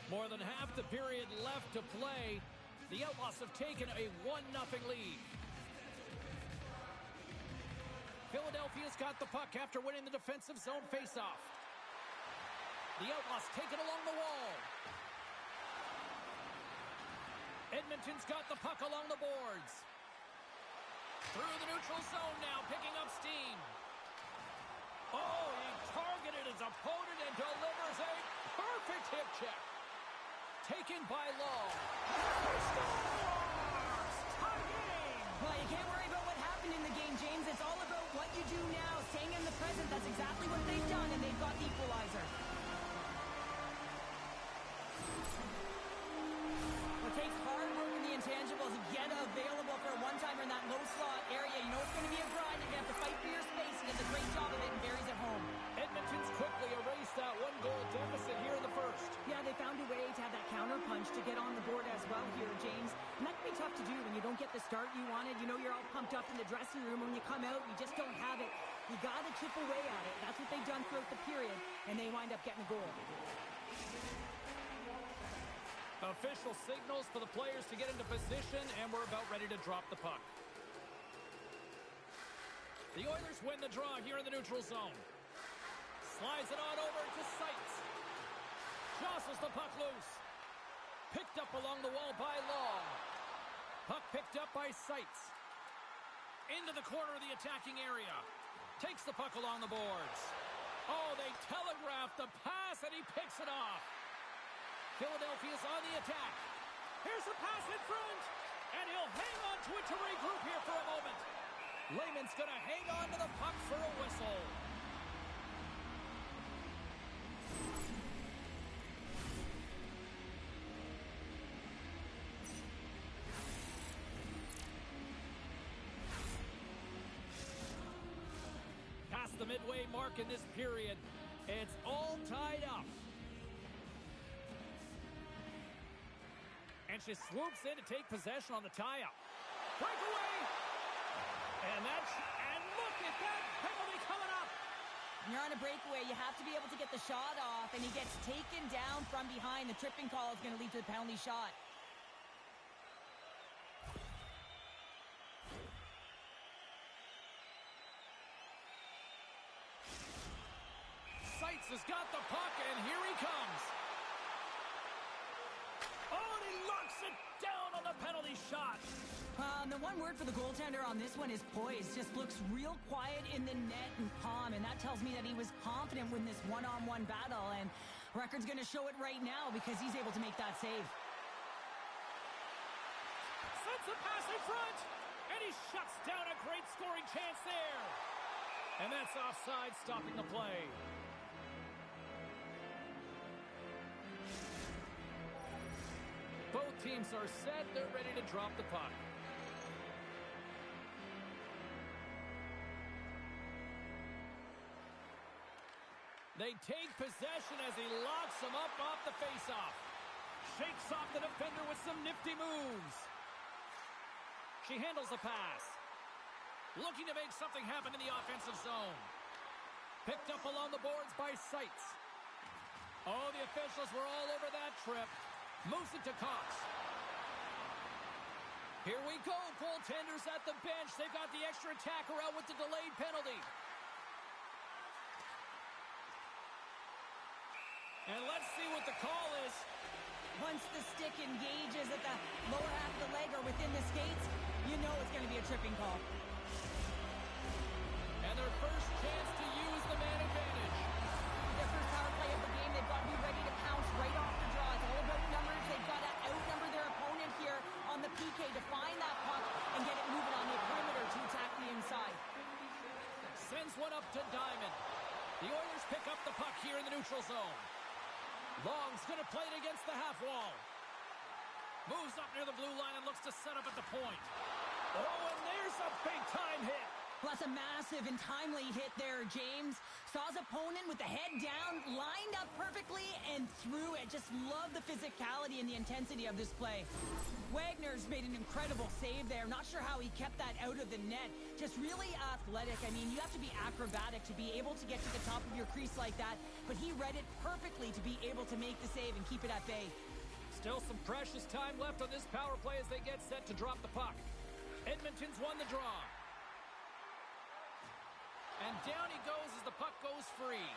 More than half the period left to play. The Outlaws have taken a 1-0 lead. Philadelphia's got the puck after winning the defensive zone faceoff. The Outlaws take it along the wall. Edmonton's got the puck along the boards. Through the neutral zone now, picking up steam. Oh, he targeted his opponent and delivers a perfect hip check. Taken by Long. Scores! Tie game! Well, you can't worry about what happened in the game, James. It's all about what you do now, staying in the present. That's exactly what they've done, and they've got the equalizer. It takes hard work in the intangibles to get available for a one-timer in that low slot area. You know it's going to be a grind. You're going to have to fight for your space. He does a great job of it and buries it home. Edmonton's quickly erased that one-goal deficit here in the first. Yeah, they found a way to have that counter punch to get on the board as well here, James. And that can be tough to do when you don't get the start you wanted. You know you're all pumped up in the dressing room. When you come out, you just don't have it. You got to chip away at it. That's what they've done throughout the period, and they wind up getting a goal. Official signals for the players to get into position, and we're about ready to drop the puck. The Oilers win the draw here in the neutral zone. Slides it on over to Seitz. Jostles the puck loose. Picked up along the wall by Long. Puck picked up by Seitz. Into the corner of the attacking area. Takes the puck along the boards. Oh, they telegraphed the pass, and he picks it off. Philadelphia's on the attack. Here's a pass in front, and he'll hang on to it to regroup here for a moment. Lehman's going to hang on to the puck for a whistle. Past the midway mark in this period, it's all tied up. And she swoops in to take possession on the tie-up. Breakaway! And look at that penalty coming up. When you're on a breakaway, you have to be able to get the shot off, and he gets taken down from behind. The tripping call is going to lead to the penalty shot. Seitz has got the puck, and here he comes. Oh, and he locks it down on the penalty shot. The one word for the goaltender on this one is poise. Just looks real quiet in the net and calm, and that tells me that he was confident with this one-on-one battle, and record's going to show it right now because he's able to make that save. Sends a pass in front, and he shuts down a great scoring chance there. And that's offside, stopping the play. Both teams are set. They're ready to drop the puck. They take possession as he locks him up off the faceoff. Shakes off the defender with some nifty moves. She handles the pass. Looking to make something happen in the offensive zone. Picked up along the boards by Seitz. Oh, the officials were all over that trip. Moves it to Cox. Here we go. Goaltenders at the bench. They've got the extra attacker out with the delayed penalty. And let's see what the call is. Once the stick engages at the lower half of the leg or within the skates, you know it's going to be a tripping call. And their first chance to use the man advantage. Their first power play of the game, they've got to be ready to pounce right off the draw. It's all about numbers. They've got to outnumber their opponent here on the PK to find that puck and get it moving on the perimeter to attack the inside. Sends one up to Diamond. The Oilers pick up the puck here in the neutral zone. Long's going to play it against the half wall. Moves up near the blue line and looks to set up at the point. Oh, and there's a big-time hit. Plus a massive and timely hit there, James. Saw his opponent with the head down, lined up perfectly, and threw it. Just love the physicality and the intensity of this play. Wagner's made an incredible save there. Not sure how he kept that out of the net. Just really athletic. I mean, you have to be acrobatic to be able to get to the top of your crease like that, but he read it perfectly to be able to make the save and keep it at bay. Still some precious time left on this power play as they get set to drop the puck. Edmonton's won the draw. And down he goes as the puck goes free.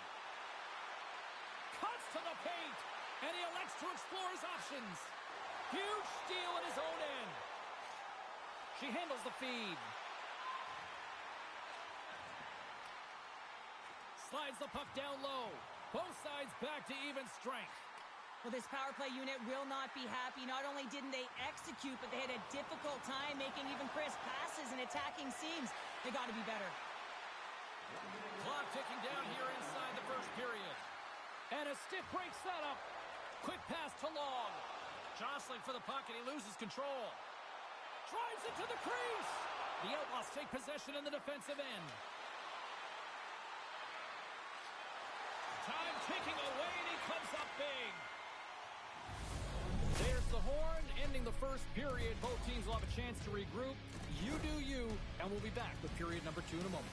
Cuts to the paint, and he elects to explore his options. Huge steal at his own end. She handles the feed. Slides the puck down low. Both sides back to even strength. Well, this power play unit will not be happy. Not only didn't they execute, but they had a difficult time making even crisp passes and attacking seams. They got to be better. Clock ticking down here inside the first period. And a stick breaks that up. Quick pass to Long. Jostling for the puck, and he loses control. Drives it to the crease. The Outlaws take possession in the defensive end. Time ticking away, and he comes up big. There's the horn, ending the first period. Both teams will have a chance to regroup. You do you, and we'll be back with period number 2 in a moment.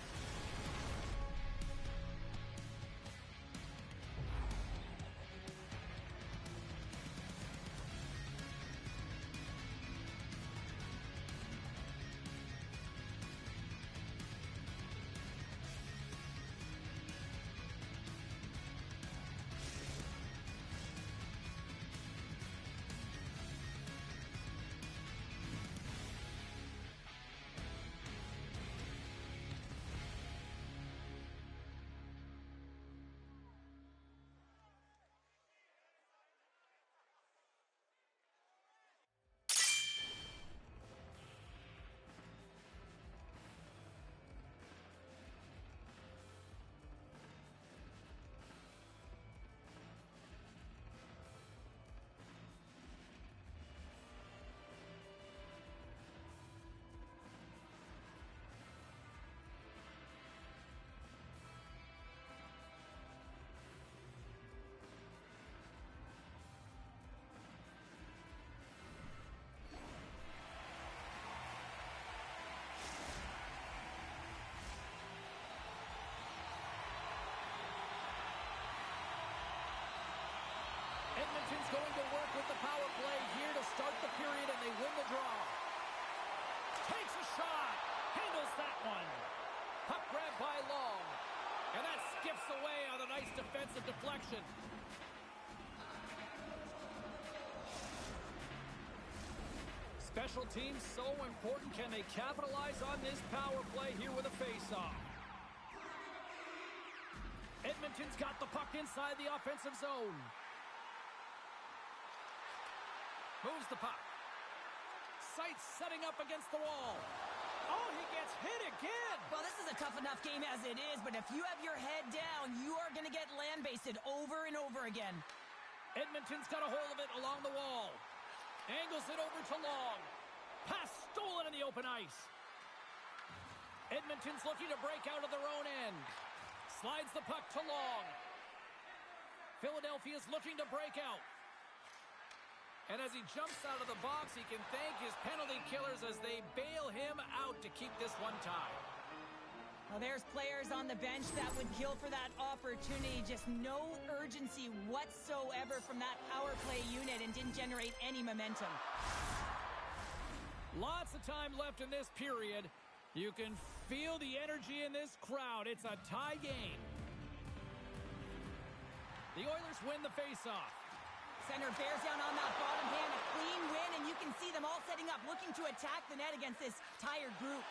going to work with the power play here to start the period, and they win the draw. Takes a shot. Handles that one. Puck grab by Long. And that skips away on a nice defensive deflection. Special teams so important. Can they capitalize on this power play here with a face-off? Edmonton's got the puck inside the offensive zone. Moves the puck. Sights setting up against the wall. Oh, he gets hit again. Well, this is a tough enough game as it is, but if you have your head down, you are going to get land-basted over and over again. Edmonton's got a hold of it along the wall. Angles it over to Long. Pass stolen in the open ice. Edmonton's looking to break out of their own end. Slides the puck to Long. Philadelphia's looking to break out. And as he jumps out of the box, he can thank his penalty killers as they bail him out to keep this one tied. Well, there's players on the bench that would kill for that opportunity. Just no urgency whatsoever from that power play unit and didn't generate any momentum. Lots of time left in this period. You can feel the energy in this crowd. It's a tie game. The Oilers win the faceoff. Center bears down on that bottom hand, a clean win, and you can see them all setting up, looking to attack the net against this tired group.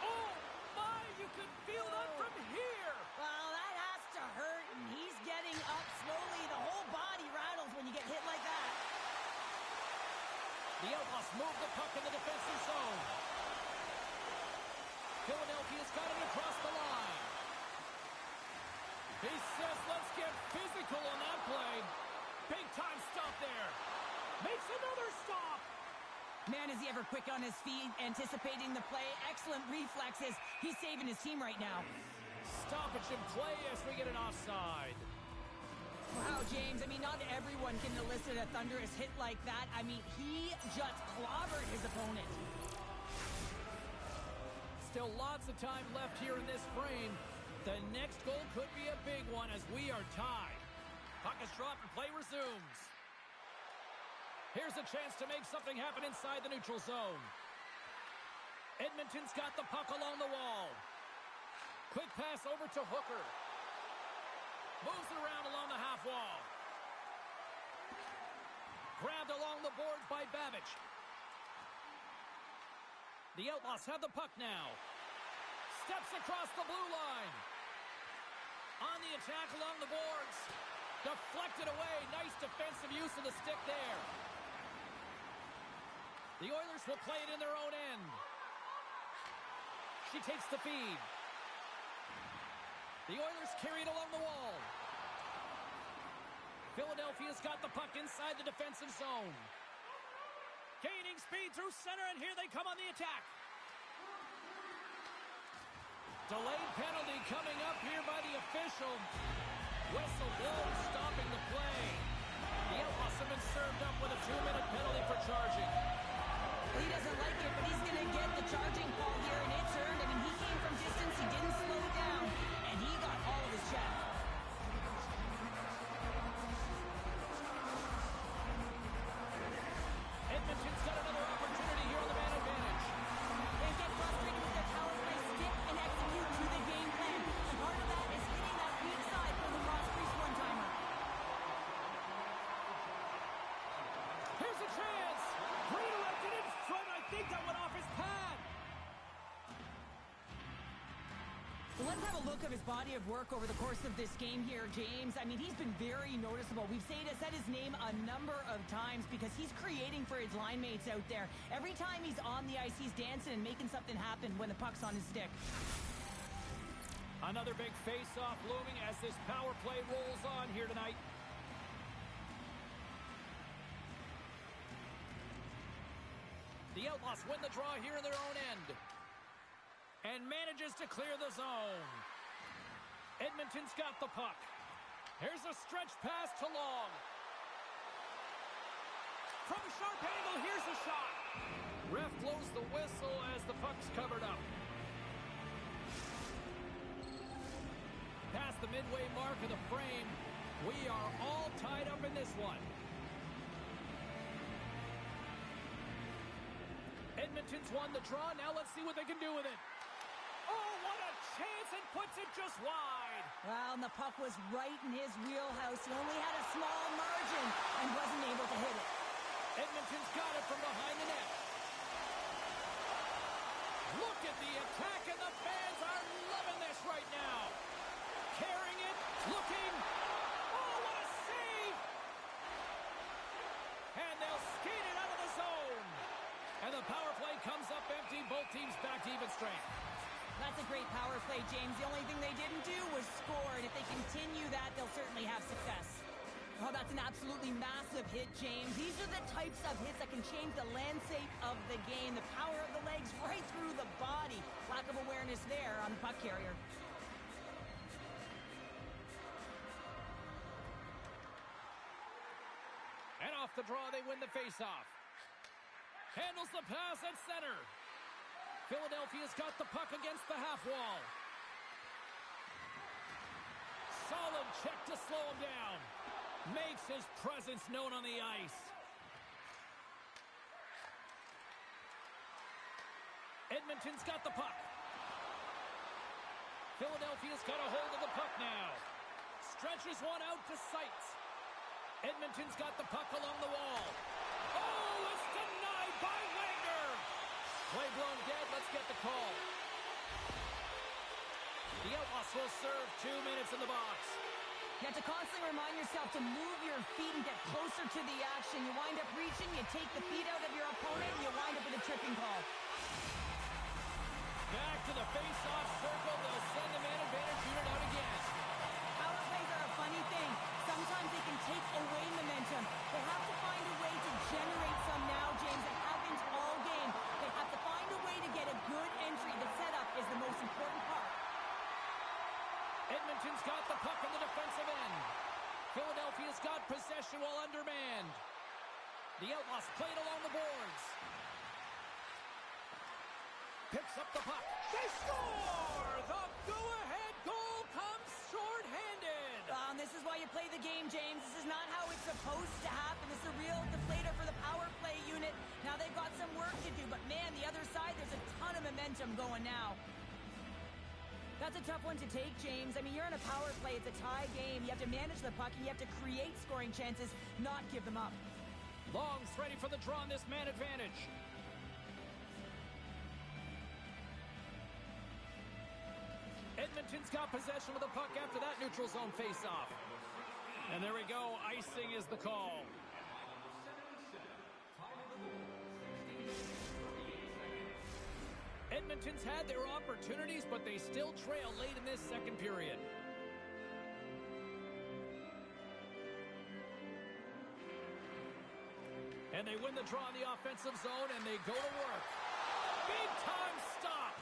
Oh, my, you can feel that from here. Well, that has to hurt, and he's getting up slowly. The whole body rattles when you get hit like that. The Outlaws move the puck in the defensive zone. Philadelphia's got it across the line. He says, let's get physical on that play. Big time stop there. Makes another stop. Man, is he ever quick on his feet, anticipating the play. Excellent reflexes. He's saving his team right now. Stoppage in play as we get an offside. Wow, James, I mean, not everyone can elicit a thunderous hit like that. I mean, he just clobbered his opponent. Still lots of time left here in this frame. The next goal could be a big one as we are tied. Puck is dropped and play resumes. Here's a chance to make something happen inside the neutral zone. Edmonton's got the puck along the wall. Quick pass over to Hooker. Moves it around along the half wall. Grabbed along the boards by Babbage. The Outlaws have the puck now. Steps across the blue line. On the attack along the boards. Deflected away. Nice defensive use of the stick there. The Oilers will play it in their own end. She takes the feed. The Oilers carry it along the wall. Philadelphia's got the puck inside the defensive zone. Gaining speed through center, and here they come on the attack. Delayed penalty coming up here by the official. Whistle blows, stopping the play. The Outlaws have been served up with a 2-minute penalty for charging. Well, he doesn't like it, but he's going to get the charging call here, and it's earned. I mean, he came from distance, he didn't slow down, and he got all of his check. Edmonton's got another opportunity here on the man advantage. They get frustrated with their power play, stick and execute to the game plan. And part of that is hitting that weak side for the cross-crease one-timer. Here's a chance. Redirected in front. I think that went off his pad. Well, let's have a look of his body of work over the course of this game here, James. I mean, he's been very noticeable. We've said his name a number of times because he's creating for his line mates out there. Every time he's on the ice, he's dancing and making something happen when the puck's on his stick. Another big face-off looming as this power play rolls on here tonight. The Outlaws win the draw here in their own end. And manages to clear the zone. Edmonton's got the puck. Here's a stretch pass to Long. From a sharp angle, here's a shot. Ref blows the whistle as the puck's covered up. Past the midway mark of the frame, we are all tied up in this one. Edmonton's won the draw. Now let's see what they can do with it. Oh, what a chance, and puts it just wide. Well, and the puck was right in his wheelhouse. He only had a small margin and wasn't able to hit it. Edmonton's got it from behind the net. Look at the attack, and the fans are loving this right now. Carrying it, looking. Oh, what a save! And they'll skate it out of the zone. And the power play comes up empty. Both teams back to even strength. That's a great power play, James. The only thing they didn't do was score, and if they continue that, they'll certainly have success. Oh, that's an absolutely massive hit, James. These are the types of hits that can change the landscape of the game. The power of the legs right through the body. Lack of awareness there on the puck carrier. And off the draw, they win the faceoff. Handles the pass at center. Philadelphia's got the puck against the half wall. Solid check to slow him down. Makes his presence known on the ice. Edmonton's got the puck. Philadelphia's got a hold of the puck now. Stretches one out to Seitz. Edmonton's got the puck along the wall. Oh, it's denied by Wagner. Play blown dead. Let's get the call. The Outlaws will serve 2 minutes in the box. You have to constantly remind yourself to move your feet and get closer to the action. You wind up reaching, you take the feet out of your opponent, and you wind up with a tripping call. Back to the face-off circle. They'll send the man advantage unit out again. Power plays are a funny thing. Sometimes they can take away momentum. They have to find a way to generate some now, James. They haven't all game. They have to find a way to get a good entry. The setup is the most important part. Edmonton's got the puck in the defensive end. Philadelphia's got possession while undermanned. The Outlaws played along the boards. Picks up the puck. They score! The go-ahead goal comes short-handed. This is why you play the game, James. This is not how it's supposed to happen. This is a real deflator for the power play unit. Now they've got some work to do, but man, the other side, there's a ton of momentum going now. That's a tough one to take, James. I mean, you're in a power play. It's a tie game. You have to manage the puck, and you have to create scoring chances, not give them up. Long's ready for the draw on this man advantage. Edmonton's got possession of the puck after that neutral zone faceoff. And there we go. Icing is the call. Edmonton's had their opportunities, but they still trail late in this second period. And they win the draw in the offensive zone, and they go to work. Big time stop.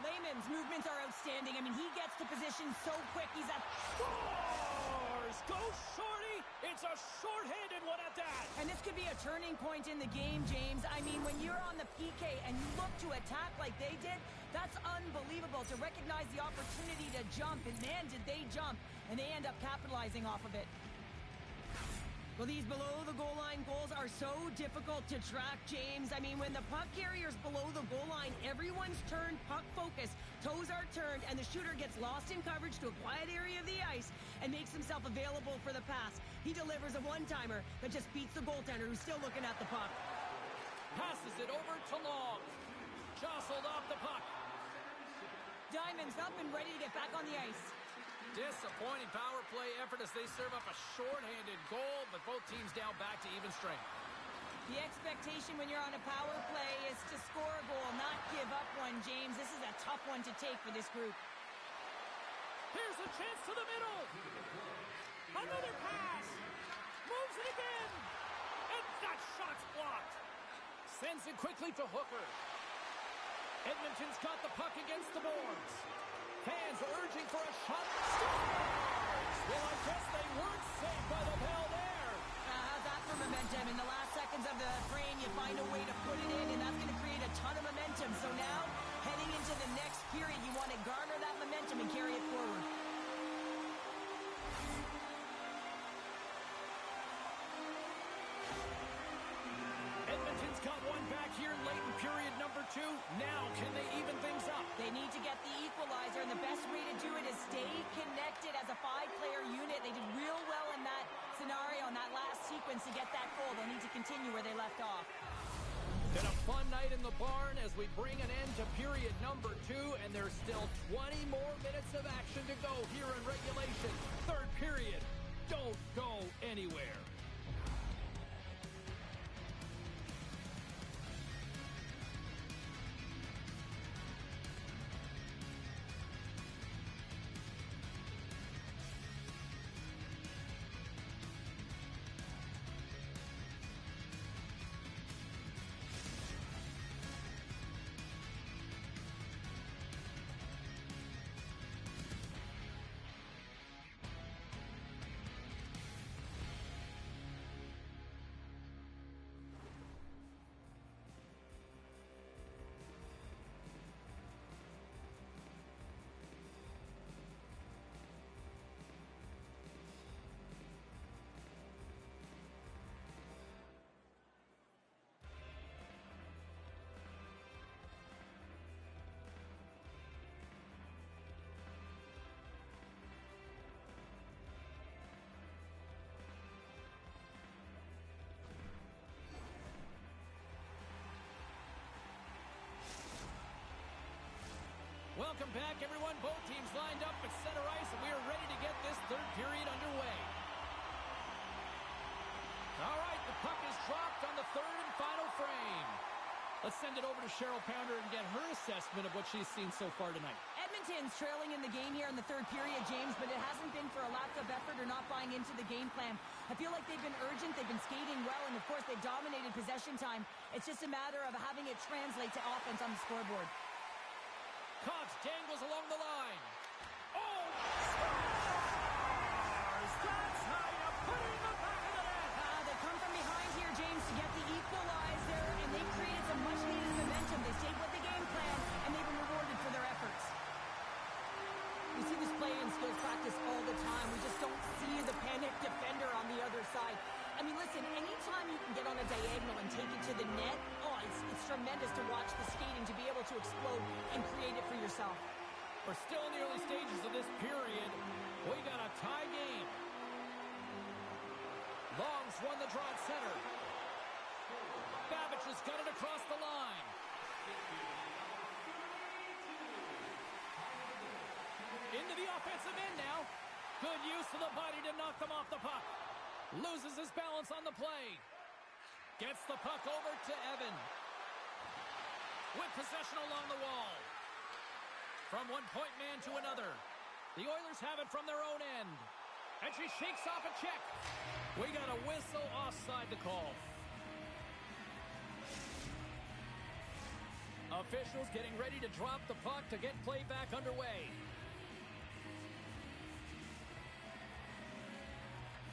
Lehman's movements are outstanding. I mean, he gets to position so quick. He's at... Scores! Go Shorty! It's a short-handed one at that. And this could be a turning point in the game, James. I mean, when you're on the PK and you look to attack like they did, that's unbelievable to recognize the opportunity to jump. And man, did they jump. And they end up capitalizing off of it. Well, these below-the-goal-line goals are so difficult to track, James. I mean, when the puck carrier's below the goal line, everyone's turned puck focus, toes are turned, and the shooter gets lost in coverage to a quiet area of the ice and makes himself available for the pass. He delivers a one-timer that just beats the goaltender who's still looking at the puck. Passes it over to Long. Jostled off the puck. Diamond's up and ready to get back on the ice. Disappointing power play effort as they serve up a short-handed goal, but both teams down back to even strength. The expectation when you're on a power play is to score a goal, not give up one, James. This is a tough one to take for this group. Here's a chance to the middle. Another pass. Moves it again. And that shot's blocked. Sends it quickly to Hooker. Edmonton's got the puck against the boards. Fans urging for a shot. Scores! Well, I guess they weren't saved by the bell there. How's that for momentum? In the last seconds of the frame, you find a way to put it in, and that's going to create a ton of momentum. So now, heading into the next period, you want to garner that momentum and carry it forward. Edmonton's got one back here late in period number to get the equalizer, and the best way to do it is stay connected as a five-player unit. They did real well in that scenario, in that last sequence, to get that goal. They'll need to continue where they left off. Been a fun night in the barn as we bring an end to period number 2, and there's still 20 more minutes of action to go here in regulation. Third period. Don't go anywhere. Welcome back, everyone. Both teams lined up at center ice, and we are ready to get this third period underway. All right, the puck is dropped on the third and final frame. Let's send it over to Cheryl Pounder and get her assessment of what she's seen so far tonight. Edmonton's trailing in the game here in the third period, James, but it hasn't been for a lack of effort or not buying into the game plan. I feel like they've been urgent, they've been skating well, and of course they've dominated possession time. It's just a matter of having it translate to offense on the scoreboard. Cox dangles along the line. Oh, scores! That's how you put it in the back of the net. They come from behind here, James, to get the equalizer, and they created some much-needed momentum. They stayed with the game plan, and they've been rewarded for their efforts. We see this play in skills practice all the time. We just don't see the panic defender on the other side. I mean, listen, anytime you can get on a diagonal and take it to the net, it's tremendous to watch the skating, to be able to explode and create it for yourself. We're still in the early stages of this period. We got a tie game. Long's won the draw at center. Babbage has got it across the line. Into the offensive end now. Good use of the body to knock them off the puck. Loses his balance on the play. Gets the puck over to Evan. With possession along the wall. From one point man to another. The Oilers have it from their own end. And she shakes off a check. We got a whistle offside to call. Officials getting ready to drop the puck to get play back underway.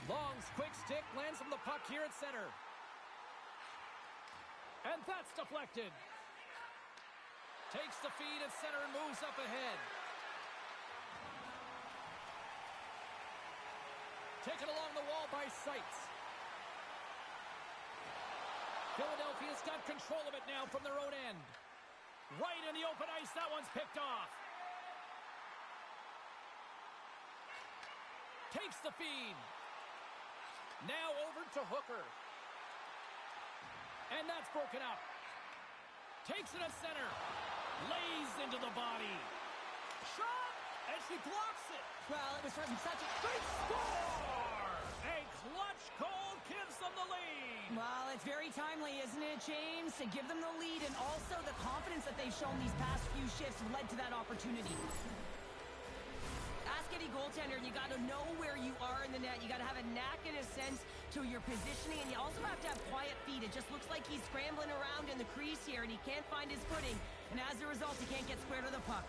Long's quick stick lands him the puck here at center. And that's deflected. Takes the feed at center and moves up ahead. Taken along the wall by Seitz. Philadelphia's got control of it now from their own end. Right in the open ice, that one's picked off. Takes the feed. Now over to Hooker. And that's broken up. Takes it at center. Lays into the body. Shot! And she blocks it. Well, it was from such a great score! A clutch goal gives them the lead. Well, it's very timely, isn't it, James? To give them the lead, and also the confidence that they've shown these past few shifts led to that opportunity. Ask any goaltender, you got to know where you are in the net. You got to have a knack and a sense to your positioning, and you also have to have quiet feet. It just looks like he's scrambling around in the crease here, and he can't find his footing, and as a result, he can't get square to the puck.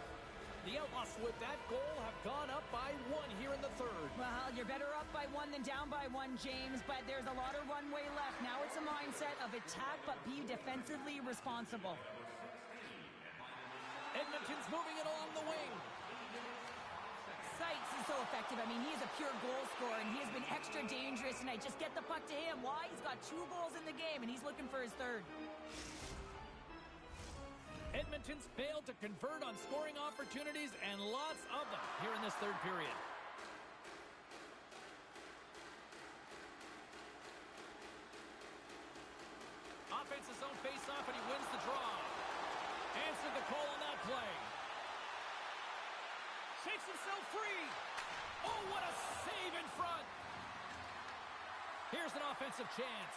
The Outlaws with that goal have gone up by one here in the third. Well, you're better up by one than down by one, James, but there's a lot of runway left. Now it's a mindset of attack, but be defensively responsible. Edmonton's moving it along the wing. Seitz is so effective. I mean, he is a pure goal scorer, and he has been extra dangerous tonight. Just get the puck to him. Why? He's got 2 goals in the game, and he's looking for his third. Edmonton Edmonton's failed to convert on scoring opportunities, and lots of them here in this third period. Offensive zone face-off, and he wins the draw. Answered the call on that play. Shakes himself free. Oh, what a save in front. Here's an offensive chance.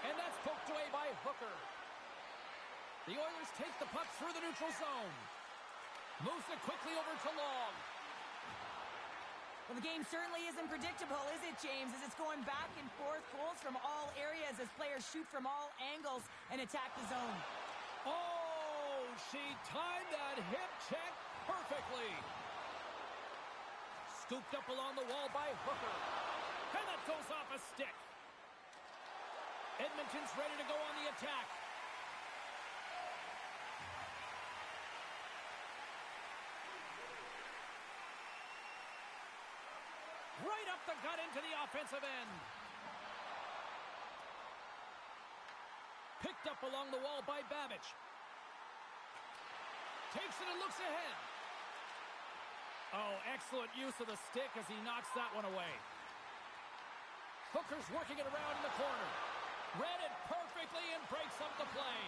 And that's poked away by Hooker. The Oilers take the puck through the neutral zone. Moves it quickly over to Long. Well, the game certainly isn't predictable, is it, James? As it's going back and forth, goals from all areas as players shoot from all angles and attack the zone. Oh, she timed that hip check perfectly. Scooped up along the wall by Hooker. And that goes off a stick. Edmonton's ready to go on the attack. Right up the gut into the offensive end. Picked up along the wall by Babbage. Takes it and looks ahead. Oh, excellent use of the stick as he knocks that one away. Hooker's working it around in the corner. Read it perfectly and breaks up the play.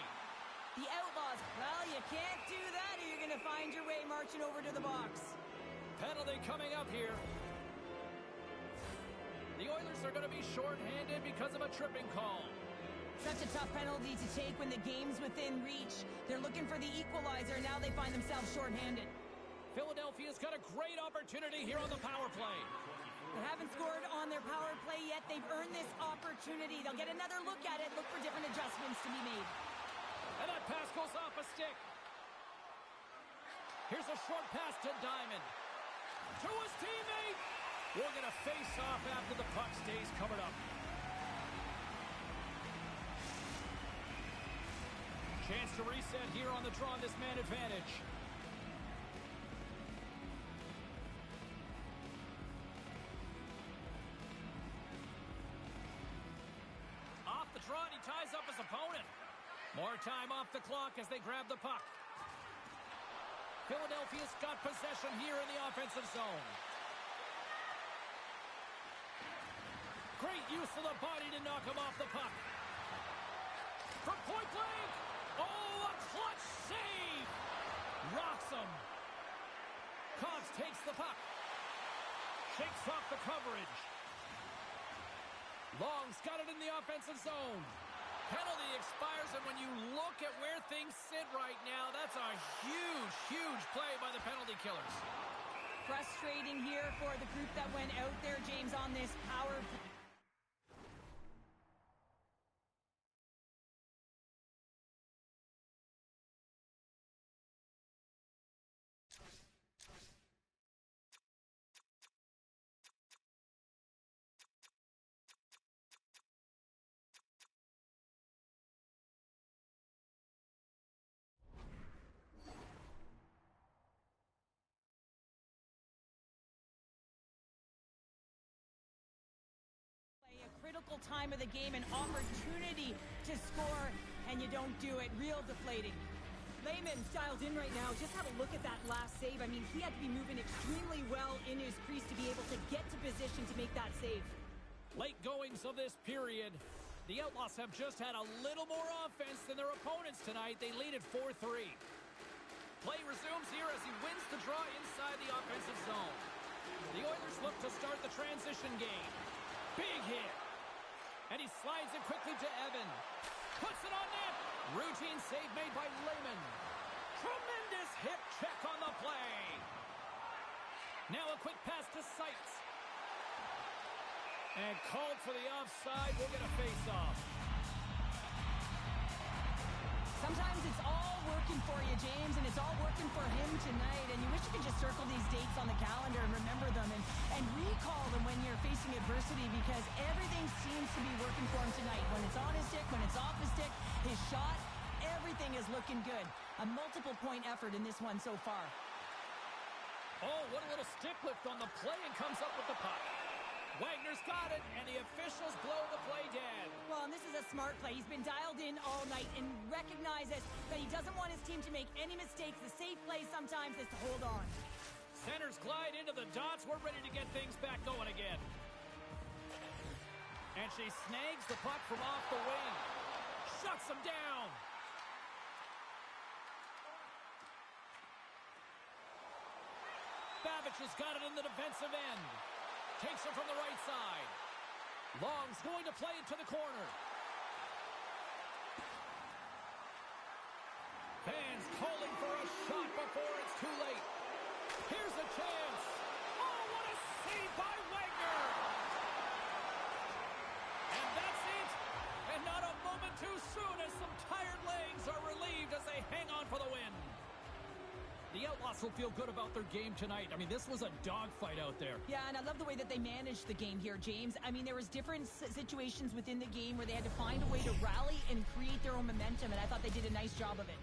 The Outlaws, well, you can't do that or you're going to find your way marching over to the box. Penalty coming up here. The Oilers are going to be shorthanded because of a tripping call. Such a tough penalty to take when the game's within reach. They're looking for the equalizer. Now they find themselves shorthanded. Philadelphia's got a great opportunity here on the power play. They haven't scored on their power play yet. They've earned this opportunity. They'll get another look at it, look for different adjustments to be made. And that pass goes off a stick. Here's a short pass to Diamond. To his teammate. We're going to face off after the puck stays covered up. Chance to reset here on the draw on this man advantage. Off the draw, and he ties up his opponent. More time off the clock as they grab the puck. Philadelphia's got possession here in the offensive zone. Great use of the body to knock him off the puck. From point blank. Oh, a clutch save. Rocks him. Cobbs takes the puck. Shakes off the coverage. Long's got it in the offensive zone. Penalty expires, and when you look at where things sit right now, that's a huge, huge play by the penalty killers. Frustrating here for the group that went out there, James, on this power play. Critical time of the game, an opportunity to score, and you don't do it. Real deflating. Lehman's dialed in right now. Just have a look at that last save. I mean, he had to be moving extremely well in his crease to be able to get to position to make that save. Late goings of this period. The Outlaws have just had a little more offense than their opponents tonight. They lead at 4-3. Play resumes here as he wins the draw inside the offensive zone. The Oilers look to start the transition game. Big hit. And he slides it quickly to Evan. Puts it on net. Routine save made by Lehman. Tremendous hip check on the play. Now a quick pass to Seitz. And called for the offside. We'll get a face-off. Sometimes it's all working for you, James, and it's all working for him tonight. And you wish you could just circle these dates on the calendar and remember them and recall them when you're facing adversity, because everything seems to be working for him tonight. When it's on his stick, when it's off his stick, his shot, everything is looking good. A multiple-point effort in this one so far. Oh, what a little stick lift on the play, and comes up with the puck. Wagner's got it, and the officials blow the play dead. Well, and this is a smart play. He's been dialed in all night and recognizes that he doesn't want his team to make any mistakes. The safe play sometimes is to hold on. Centers glide into the dots. We're ready to get things back going again. And she snags the puck from off the wing. Shuts him down. Babic has got it in the defensive end. Takes it from the right side. Long's going to play it to the corner. Fans calling for a shot before it's too late. Here's a chance. Oh, what a save by Wagner. And that's it. And not a moment too soon as some tired legs are relieved as they hang on for the win. The Outlaws will feel good about their game tonight. I mean, this was a dogfight out there. Yeah, and I love the way that they managed the game here, James. I mean, there was different situations within the game where they had to find a way to rally and create their own momentum, and I thought they did a nice job of it.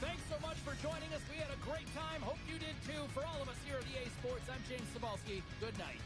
Thanks so much for joining us. We had a great time. Hope you did too. For all of us here at EA Sports, I'm James Cybulski. Good night.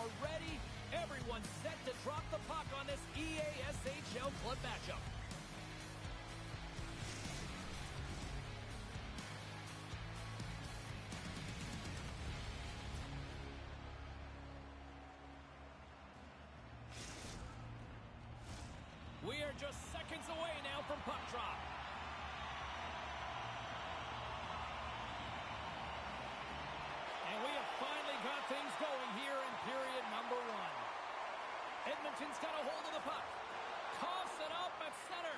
are ready. Everyone's set to drop the puck on this EASHL club matchup. We are just seconds away now from puck drop. And we have finally got things going here in period number 1. Edmonton's got a hold of the puck. Coughs it up at center.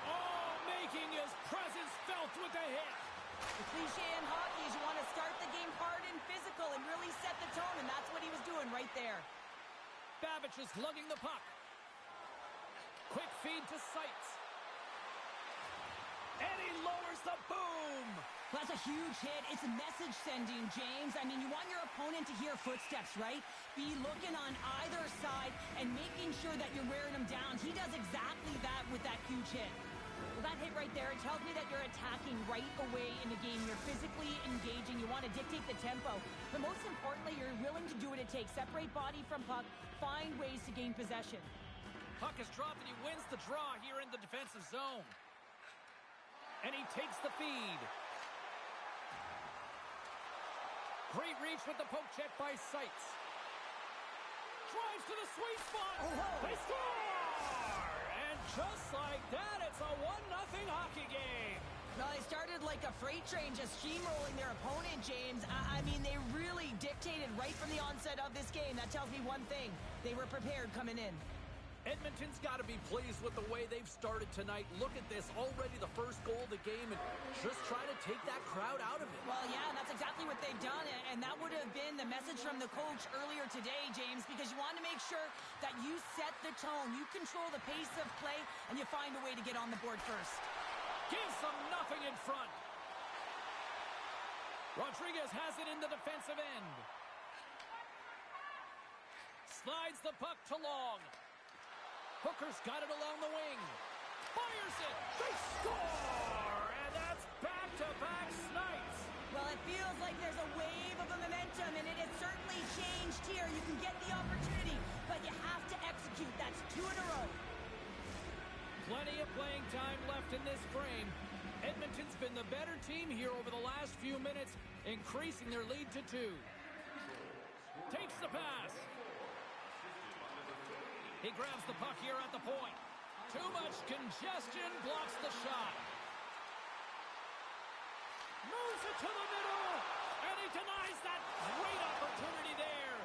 Oh, making his presence felt with the hit. The cliche in hockey is you want to start the game hard and physical and really set the tone, and that's what he was doing right there. Babic is lugging the puck. Quick feed to Seitz. And he lowers the boom. That's a huge hit. It's a message sending, James. I mean, you want your opponent to hear footsteps, right? Be looking on either side and making sure that you're wearing them down. He does exactly that with that huge hit. Well, that hit right there, it tells me that you're attacking right away in the game. You're physically engaging. You want to dictate the tempo. But most importantly, you're willing to do what it takes. Separate body from puck. Find ways to gain possession. Puck is dropped and he wins the draw here in the defensive zone. And he takes the feed. Great reach with the poke check by Seitz. Drives to the sweet spot. They score! And just like that, it's a 1-0 hockey game. Well, they started like a freight train just steamrolling their opponent, James. I mean, they really dictated right from the onset of this game. That tells me one thing. They were prepared coming in. Edmonton's got to be pleased with the way they've started tonight. Look at this, already the first goal of the game, and just trying to take that crowd out of it. Well, yeah, that's exactly what they've done, and that would have been the message from the coach earlier today, James, because you want to make sure that you set the tone, you control the pace of play, and you find a way to get on the board first. Gives them nothing in front. Rodriguez has it in the defensive end. Slides the puck to Long. Hooker's got it along the wing. Fires it. They score! And that's back-to-back Snites. Well, it feels like there's a wave of momentum, and it has certainly changed here. You can get the opportunity, but you have to execute. That's 2 in a row. Plenty of playing time left in this frame. Edmonton's been the better team here over the last few minutes, increasing their lead to 2. Takes the pass. He grabs the puck here at the point. Too much congestion, blocks the shot. Moves it to the middle, and he denies that great opportunity there.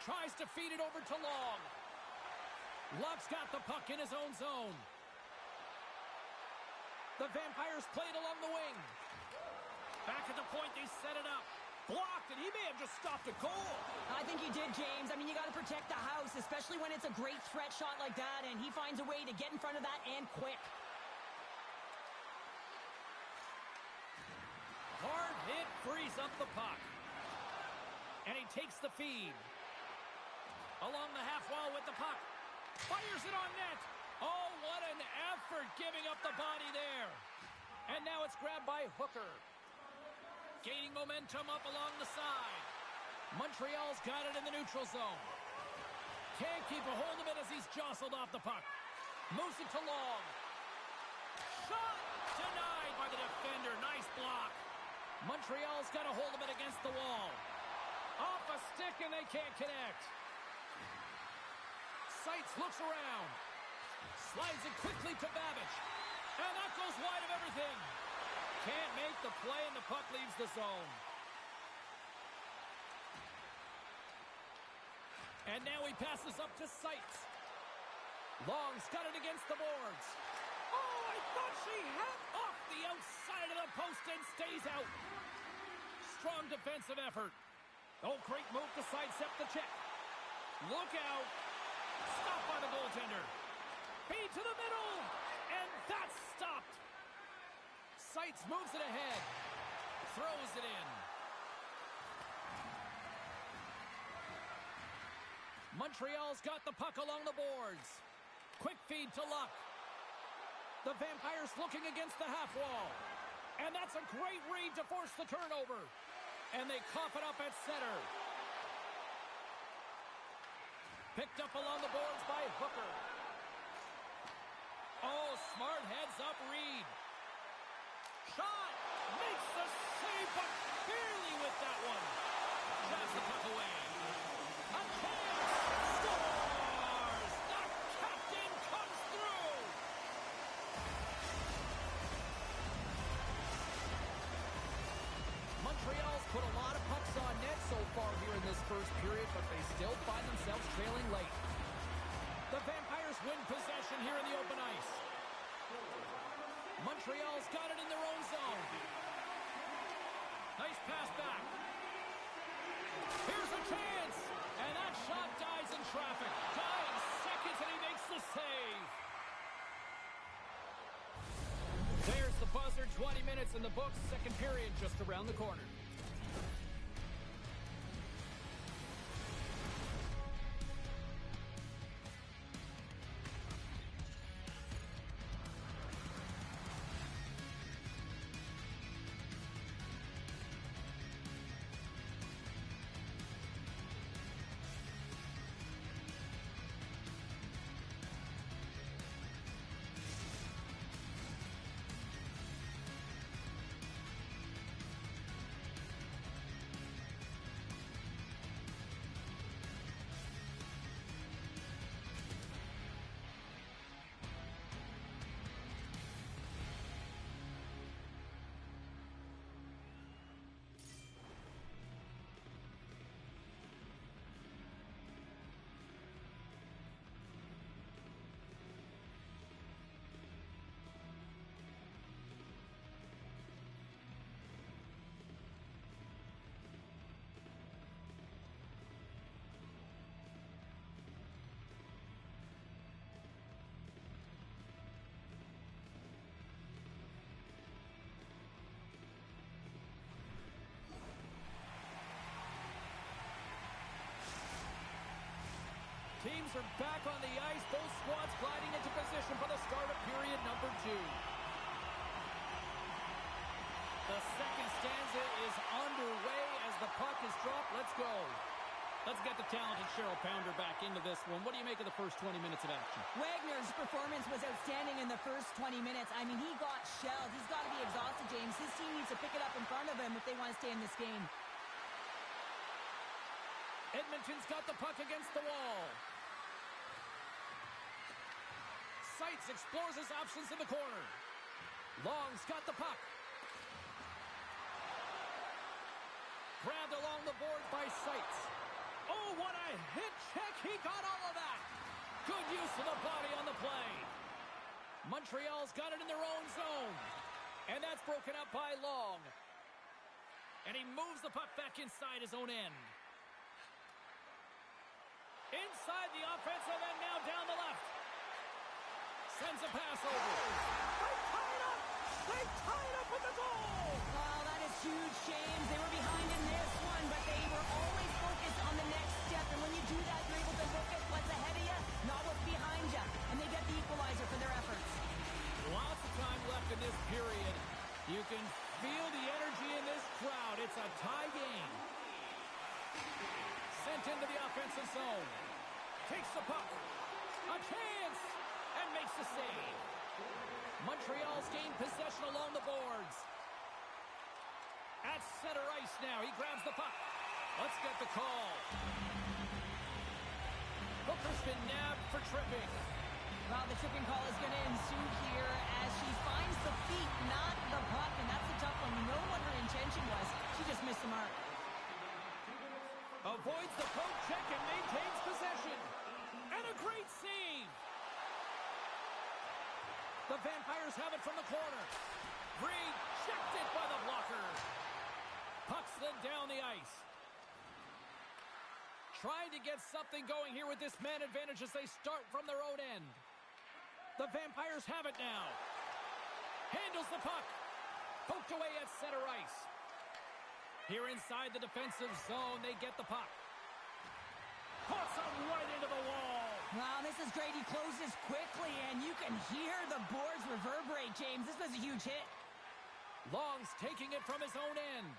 Tries to feed it over to Long. Luck's got the puck in his own zone. The Vampires play it along the wing. Back at the point, they set it up. Blocked, and he may have just stopped a goal. I think he did, James. I mean, you got to protect the house, especially when it's a great threat shot like that, and he finds a way to get in front of that and quick. Hard hit frees up the puck. And he takes the feed. Along the half wall with the puck. Fires it on net. Oh, what an effort giving up the body there. And now it's grabbed by Hooker. Gaining momentum up along the side. Montreal's got it in the neutral zone. Can't keep a hold of it as he's jostled off the puck. Moves it to Long. Shot denied by the defender. Nice block. Montreal's got a hold of it against the wall. Off a stick and they can't connect. Seitz looks around. Slides it quickly to Babic. And that goes wide of everything. Can't make the play, and the puck leaves the zone. And now he passes up to Seitz. Long's got it against the boards. Oh, I thought she had off the outside of the post and stays out. Strong defensive effort. Oh, great move to sidestep the check. Look out. Stopped by the goaltender. Feed to the middle. And that's stopped. Seitz moves it ahead. Throws it in. Montreal's got the puck along the boards. Quick feed to Luck. The Vampires looking against the half wall. And that's a great read to force the turnover. And they cough it up at center. Picked up along the boards by Hooker. Oh, smart heads-up read. Shot! Makes the save, but barely with that one. Grabs the puck away. A chance! Scores! The captain comes through! Montreal's put a lot of pucks on net so far here in this first period, but they still find themselves trailing late. The Vampires win possession here in the open ice. Montreal's got it in their own zone. Nice pass back. Here's a chance! And that shot dies in traffic. Dying seconds, and he makes the save. There's the buzzer. 20 minutes in the books. Second period just around the corner. Teams are back on the ice. Both squads gliding into position for the start of period number 2. The second stanza is underway as the puck is dropped. Let's go. Let's get the talented Cheryl Pounder back into this one. What do you make of the first 20 minutes of action? Wagner's performance was outstanding in the first 20 minutes. I mean, he got shelled. He's got to be exhausted, James. His team needs to pick it up in front of him if they want to stay in this game. Edmonton's got the puck against the wall. Seitz explores his options in the corner. Long's got the puck. Grabbed along the board by Seitz. Oh, what a hit check. He got all of that. Good use of the body on the play. Montreal's got it in their own zone. And that's broken up by Long. And he moves the puck back inside his own end. Inside the offensive end, now down the left. Sends a pass over. They tie it up! They tie it up with the goal! Oh, that is huge, James. They were behind in this one, but they were always focused on the next step. And when you do that, you're able to look at what's ahead of you, not what's behind you. And they get the equalizer for their efforts. Lots of time left in this period. You can feel the energy in this crowd. It's a tie game. Sent into the offensive zone. Takes the puck. A chance! And makes the save. Montreal's gained possession along the boards. At center ice now. He grabs the puck. Let's get the call. Hooker's been nabbed for tripping. Well, the tripping call is going to ensue here as she finds the feet, not the puck. And that's a tough one. We know what her intention was. She just missed the mark. Avoids the poke check and maintains possession. And a great save. The Vampires have it from the corner. Rejected by the blocker. Puck slid down the ice. Trying to get something going here with this man advantage as they start from their own end. The Vampires have it now. Handles the puck. Poked away at center ice. Here inside the defensive zone, they get the puck. Puts him right into the wall. Wow, this is great. He closes quickly, and you can hear the boards reverberate, James. This was a huge hit. Long's taking it from his own end.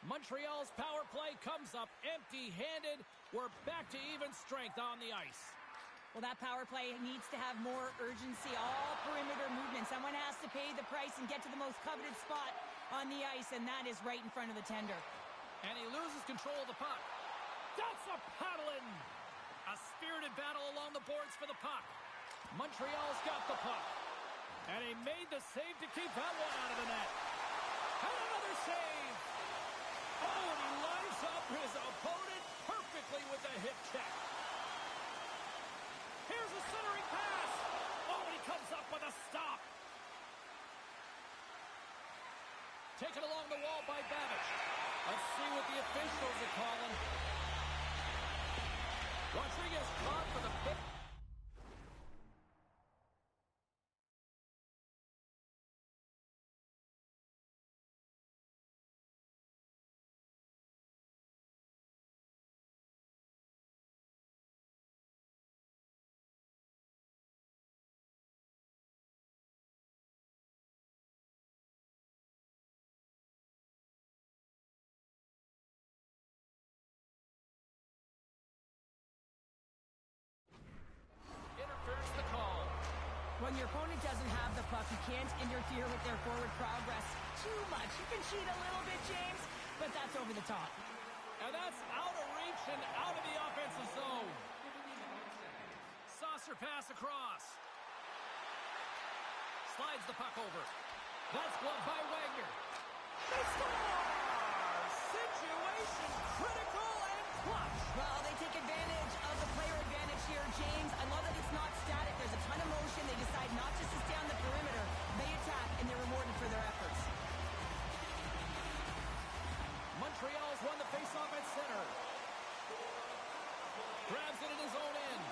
Montreal's power play comes up empty-handed. We're back to even strength on the ice. Well, that power play needs to have more urgency. All perimeter movement. Someone has to pay the price and get to the most coveted spot on the ice, and that is right in front of the tender. And he loses control of the puck. That's a paddling! A spirited battle along the boards for the puck. Montreal's got the puck. And he made the save to keep that one out of the net. And another save! Oh, and he lines up his opponent perfectly with the hip check. Here's a centering pass. Oh, and he comes up with a stop. Taken along the wall by Babic. Let's see what the officials are calling. Rodriguez caught for the pick. When your opponent doesn't have the puck, you can't interfere with their forward progress too much. You can cheat a little bit, James, but that's over the top. And that's out of reach and out of the offensive zone. Saucer pass across. Slides the puck over. That's gloved by Wagner. They score! Situation critical and clutch. Well, they take advantage of the player advantage here, James. I love that it's not static. There's a ton of motion. They decide not just to stay on the perimeter. They attack, and they're rewarded for their efforts. Montreal's won the faceoff at center. Grabs it in his own end.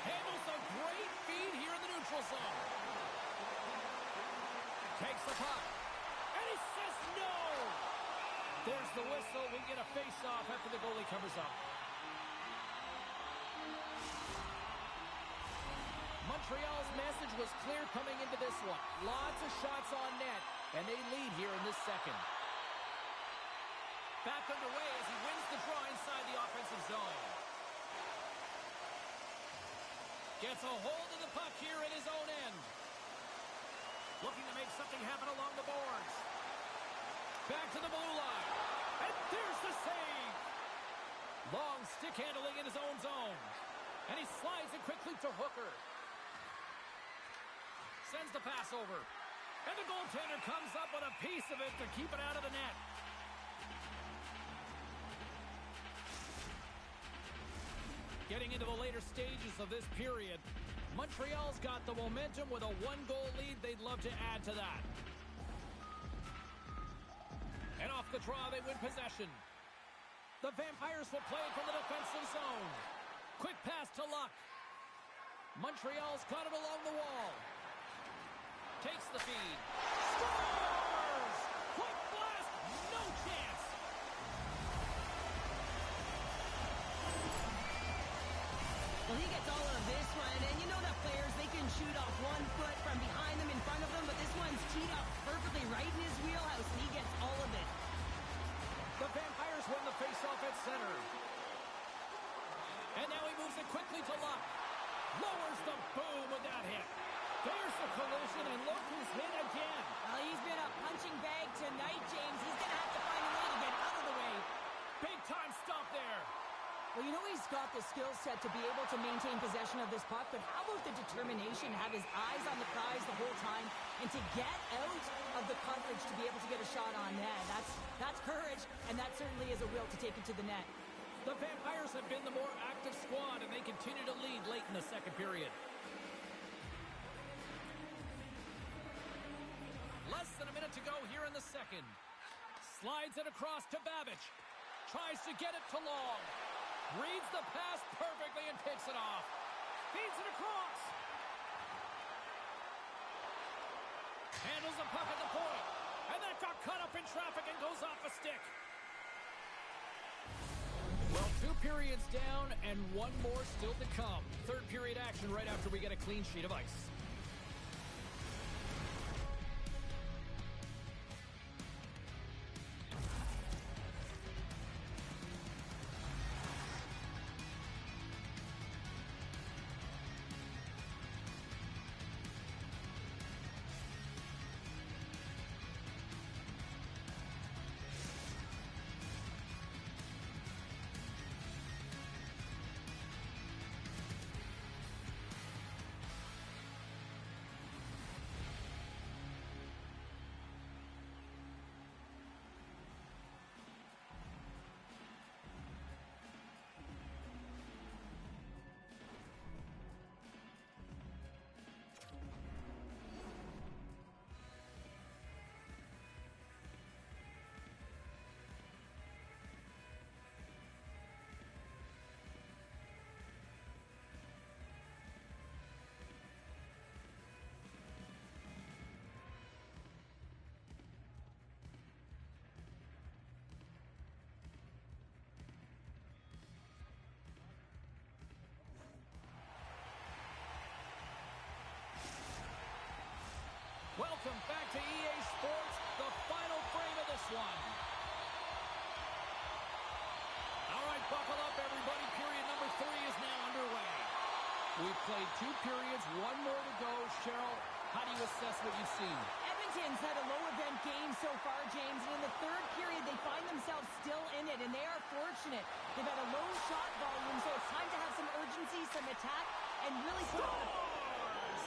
Handles a great feed here in the neutral zone. Takes the puck. And he says no! There's the whistle. We get a face-off after the goalie covers up. Montreal's message was clear coming into this one. Lots of shots on net, and they lead here in this second. Back underway as he wins the draw inside the offensive zone. Gets a hold of the puck here in his own end. Looking to make something happen along the boards. Back to the blue line. And there's the save. Long stick handling in his own zone. And he slides it quickly to Hooker. Sends the pass over. And the goaltender comes up with a piece of it to keep it out of the net. Getting into the later stages of this period, Montreal's got the momentum with a one-goal lead. They'd love to add to that. And off the draw, they win possession. The Vampires will play it from the defensive zone. Quick pass to Luck. Montreal's got it along the wall. Takes the feed. Scores! Quick blast! No chance! Well, he gets all of this one, and you know that players, they can shoot off 1 foot from behind them, in front of them, but this one's teed up perfectly right in his wheelhouse, and he gets all of it. The Vampires win the faceoff at center. And now he moves it quickly to Luck. Lowers the boom with that hit. There's the collision, and look who's hit again. Well, he's been a punching bag tonight, James. He's going to have to find a way to get out of the way. Big time stop there. Well, you know he's got the skill set to be able to maintain possession of this puck, but how about the determination, have his eyes on the prize the whole time, and to get out of the coverage to be able to get a shot on net? That's courage, and that certainly is a will to take it to the net. The Vampires have been the more active squad, and they continue to lead late in the second period. Less than a minute to go here in the second. Slides it across to Babic. Tries to get it to Long. Reads the pass perfectly and picks it off. Feeds it across. Handles the puck at the point. And that got caught up in traffic and goes off a stick. Well, 2 periods down and 1 more still to come. Third period action right after we get a clean sheet of ice. this one. All right, buckle up, everybody. Period number 3 is now underway. We've played 2 periods, 1 more to go. Cheryl, how do you assess what you've seen? Edmonton's had a low-event game so far, James, and in the third period, they find themselves still in it, and they are fortunate. They've had a low shot volume, so it's time to have some urgency, some attack, and really put on a...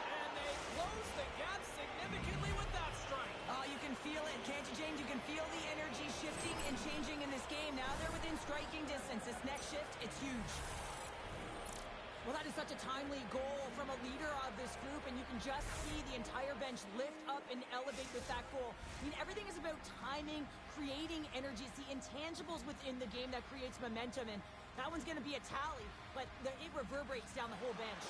And they close the gap significantly with that strike. Oh, you can feel it, can't you, James? You can feel the energy shifting and changing in this game. Now they're within striking distance. This next shift, it's huge. Well, that is such a timely goal from a leader of this group, and you can just see the entire bench lift up and elevate with that goal. I mean, everything is about timing, creating energy. It's the intangibles within the game that creates momentum, and that one's going to be a tally, but it reverberates down the whole bench.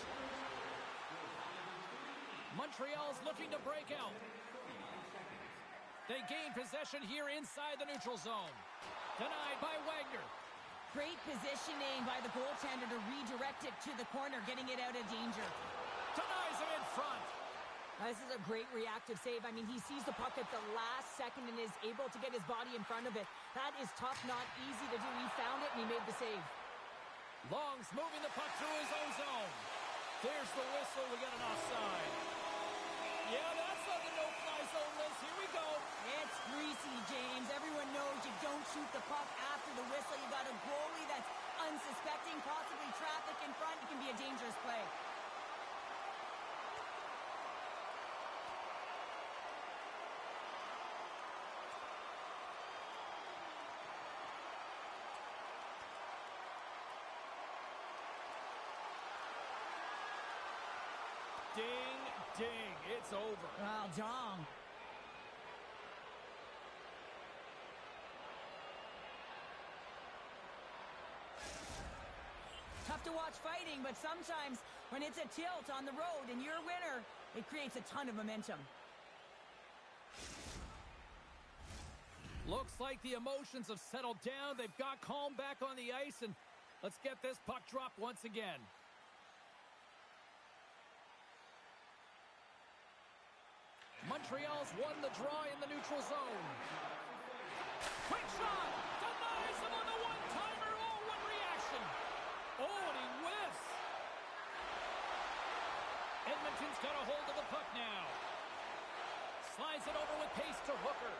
Montreal's looking to break out. They gain possession here inside the neutral zone. Denied by Wagner. Great positioning by the goaltender to redirect it to the corner, getting it out of danger. Denies him in front. This is a great reactive save. I mean, he sees the puck at the last second and is able to get his body in front of it. That is tough, not easy to do. He found it and he made the save. Long's moving the puck through his own zone. There's the whistle. We got an offside. Yeah, that's on the no-fly zone list. Here we go. It's greasy, James. Everyone knows you don't shoot the puck after the whistle. You got a goalie that's unsuspecting, possibly traffic in front. It can be a dangerous play. Ding, ding. It's over. Well, Dom. Tough to watch fighting, but sometimes when it's a tilt on the road and you're a winner, it creates a ton of momentum. Looks like the emotions have settled down. They've got calm back on the ice, and let's get this puck dropped once again. Montreal's won the draw in the neutral zone. Quick shot! Denies him on the one-timer. Oh, what reaction! Oh, and he whiffs! Edmonton's got a hold of the puck now. Slides it over with pace to Hooker.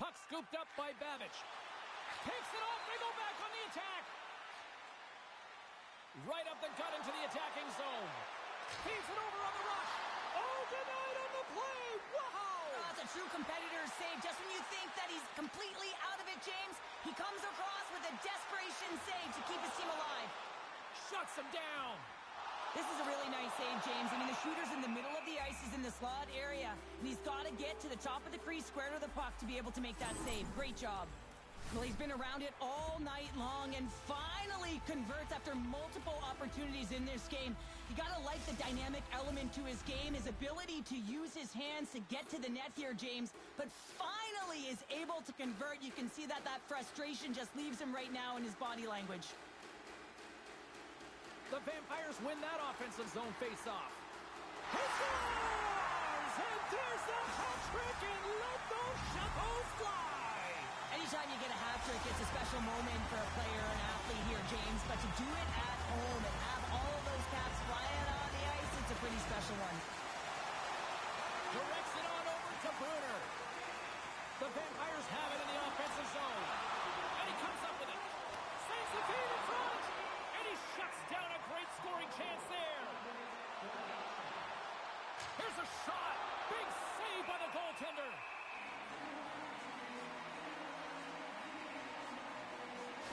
Puck scooped up by Babbage. Picks it off. They go back on the attack. Right up the gut into the attacking zone. Feeds it over on the rush. Oh, denied on the play. Wow! Oh, that's a true competitor's save. Just when you think that he's completely out of it, James, he comes across with a desperation save to keep his team alive. Shuts him down. This is a really nice save, James. I mean, the shooter's in the middle of the ice. He's in the slot area, and he's got to get to the top of the crease, square to the puck, to be able to make that save. Great job. Well, he's been around it all night long and finally converts after multiple opportunities in this game. You got to like the dynamic element to his game, his ability to use his hands to get to the net here, James, but finally is able to convert. You can see that frustration just leaves him right now in his body language. The Vampires win that offensive zone face-off. He scores! And there's the hat trick, and let those shackles fly! Anytime you get a hat trick, it's a special moment for a player, an athlete here, James. But to do it at home and have all of those caps flying on the ice, it's a pretty special one. Directs it on over to Bruner. The Vampires have it in the offensive zone. And he comes up with it. Saves the feed in front. And he shuts down a great scoring chance there. Here's a shot. Big save by the goaltender.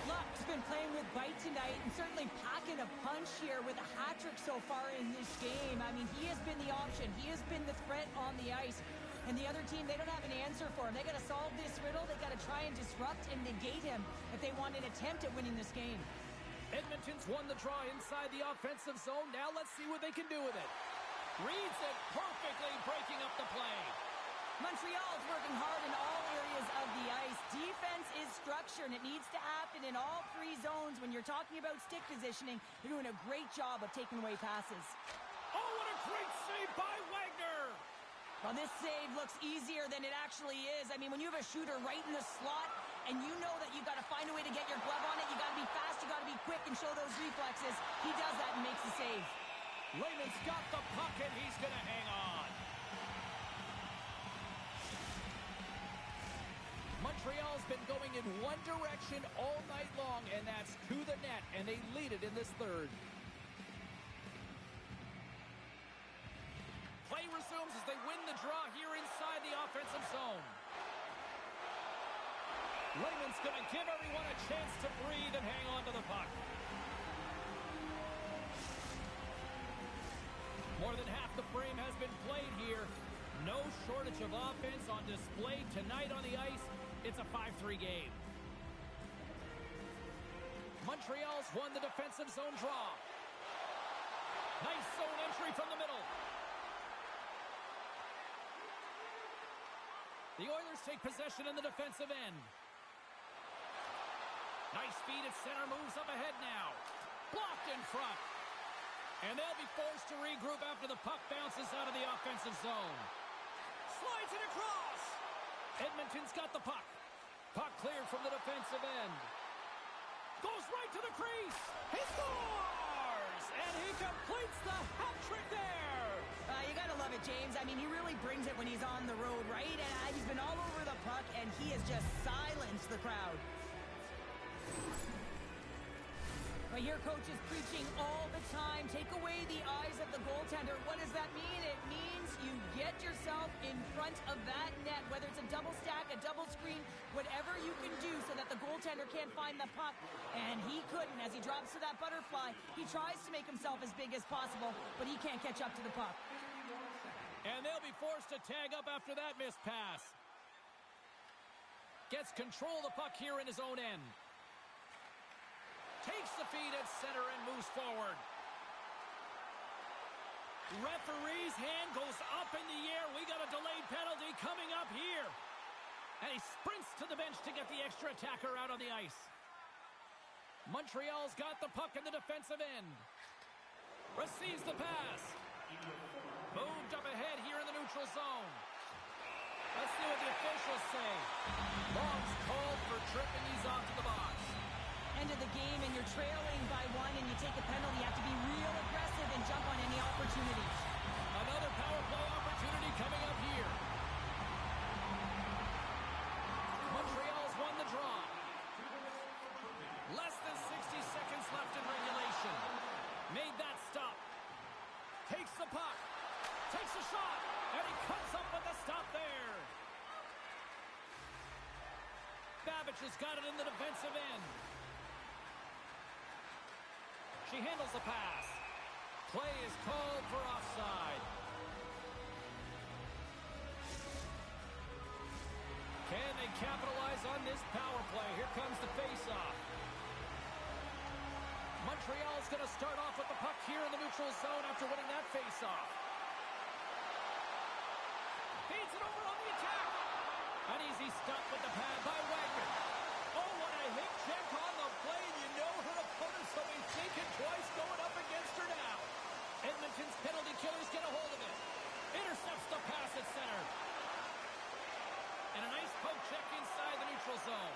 Luck's been playing with bite tonight and certainly packing a punch here with a hat trick so far in this game. I mean, he has been the option. He has been the threat on the ice. And the other team, they don't have an answer for him. They got to solve this riddle. They got to try and disrupt and negate him if they want an attempt at winning this game. Edmonton's won the draw inside the offensive zone. Now let's see what they can do with it. Reads it perfectly, breaking up the play. Montreal's working hard in all areas of the ice. Defense is structure, and it needs to happen in all three zones. When you're talking about stick positioning, they're doing a great job of taking away passes. Oh, what a great Well, this save looks easier than it actually is. I mean, when you have a shooter right in the slot and you know that you've got to find a way to get your glove on it, you got to be fast, you got to be quick and show those reflexes. He does that and makes the save. Raymond's got the puck, and he's going to hang on. Montreal's been going in one direction all night long, and that's to the net, and they lead it in this third. Play resumes as they win the draw here inside the offensive zone. Raymond's going to give everyone a chance to breathe and hang on to the puck. More than half the frame has been played here. No shortage of offense on display tonight on the ice. It's a 5-3 game. Montreal's won the defensive zone draw. Nice zone entry from the middle. The Oilers take possession in the defensive end. Nice feed at center, moves up ahead now. Blocked in front. And they'll be forced to regroup after the puck bounces out of the offensive zone. Slides it across. Edmonton's got the puck. Puck cleared from the defensive end. Goes right to the crease. He scores! And he completes the hat trick there. You gotta love it, James. I mean, he really brings it when he's on the road, right? And he's been all over the puck, and he has just silenced the crowd. But here, coach is preaching all the time. Take away the eyes of the goaltender. What does that mean? It means you get yourself in front of that net, whether it's a double stack, a double screen, whatever you can do so that the goaltender can't find the puck. And he couldn't. As he drops to that butterfly, he tries to make himself as big as possible, but he can't catch up to the puck. And they'll be forced to tag up after that missed pass. Gets control of the puck here in his own end. Takes the feed at center and moves forward. Referee's hand goes up in the air. We got a delayed penalty coming up here. And he sprints to the bench to get the extra attacker out on the ice. Montreal's got the puck in the defensive end. Receives the pass. Moved up ahead here in the neutral zone. Let's see what the officials say. Long's called for tripping. He's off to the box. End of the game and you're trailing by one and you take a penalty, you have to be real aggressive and jump on any opportunity. Another power play opportunity coming up here. Montreal's won the draw. Less than 60 seconds left in regulation. Made that stop. Takes the puck. Takes a shot. And he cuts up with the stop there. Babbage has got it in the defensive end. She handles the pass. Play is called for offside. Can they capitalize on this power play? Here comes the face-off. Montreal's going to start off with the puck here in the neutral zone after winning that face-off. Feeds it over on the attack. An easy stop with the pad by Wagner. Oh, what a hit check on the play. You know her opponent, so he's thinking twice going up against her now. Edmonton's penalty killers get a hold of it. Intercepts the pass at center. And a nice poke check inside the neutral zone.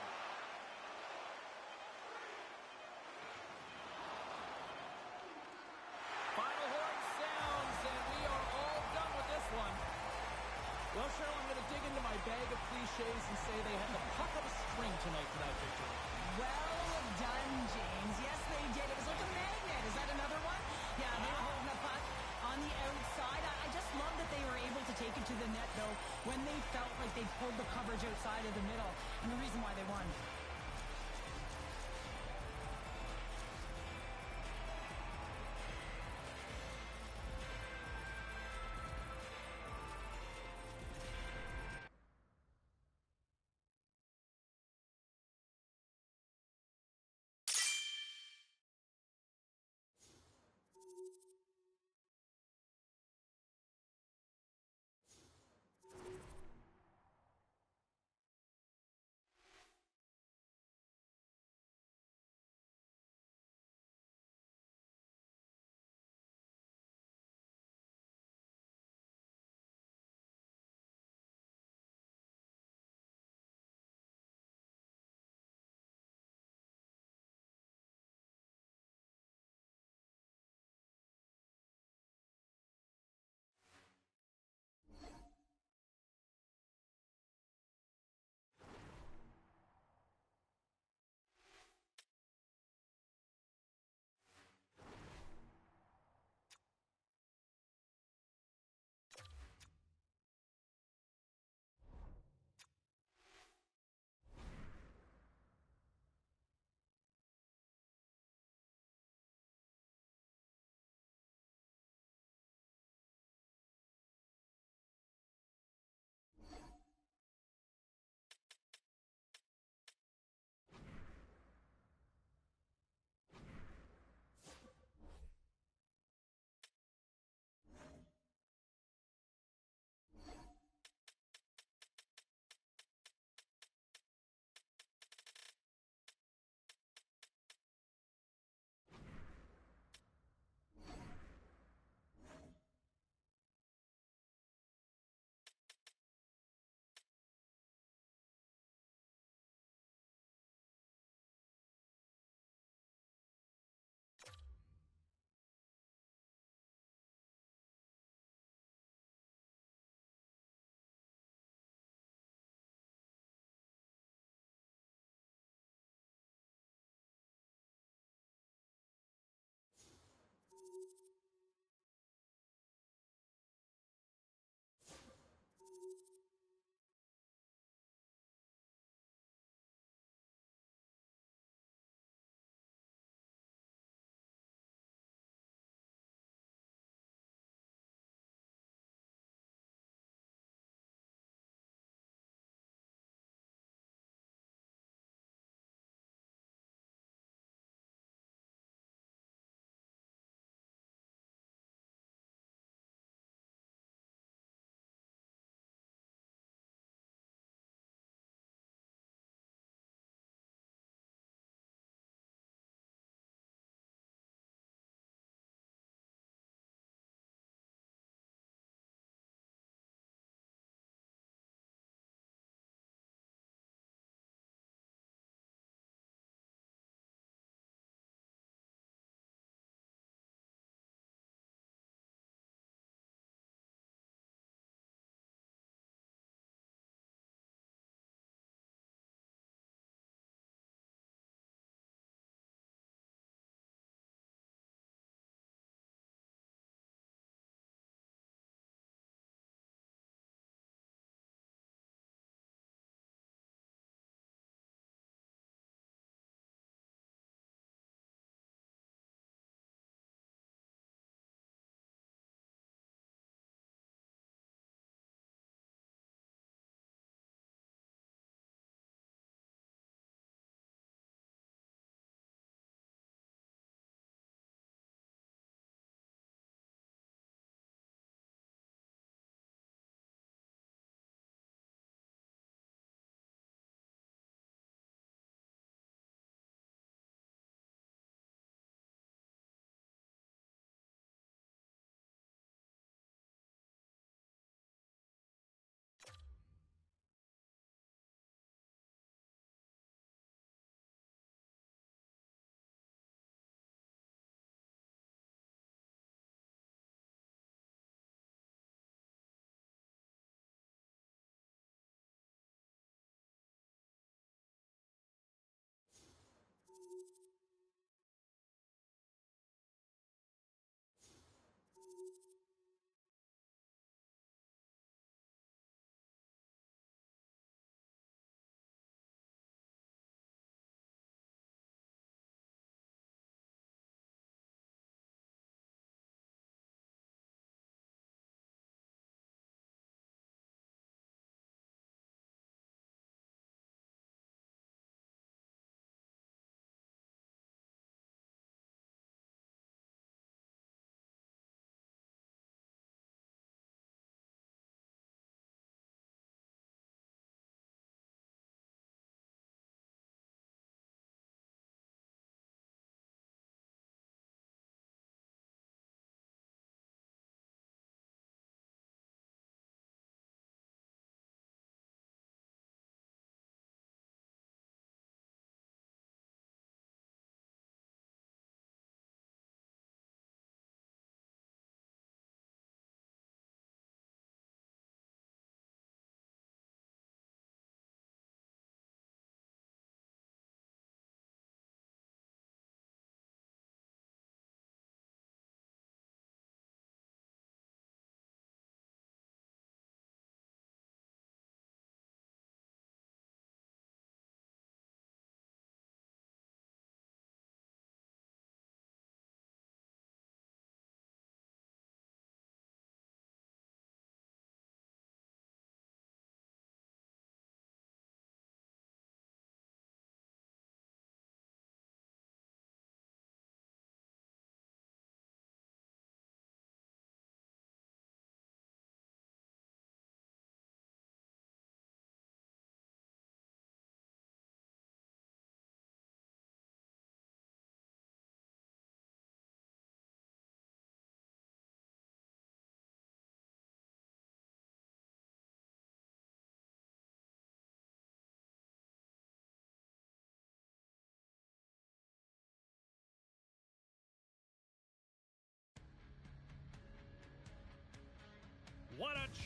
Final horn sounds, and we are all done with this one. Well, Cheryl, I'm going to dig into my bag of cliches and say they had the puck of a string tonight for that victory. Well done, James. Yes, they did. It was like a magnet. Is that another one? Yeah, they were holding the puck on the outside. I just love that they were able to take it to the net, though, when they felt like they pulled the coverage outside of the middle. And the reason why they won.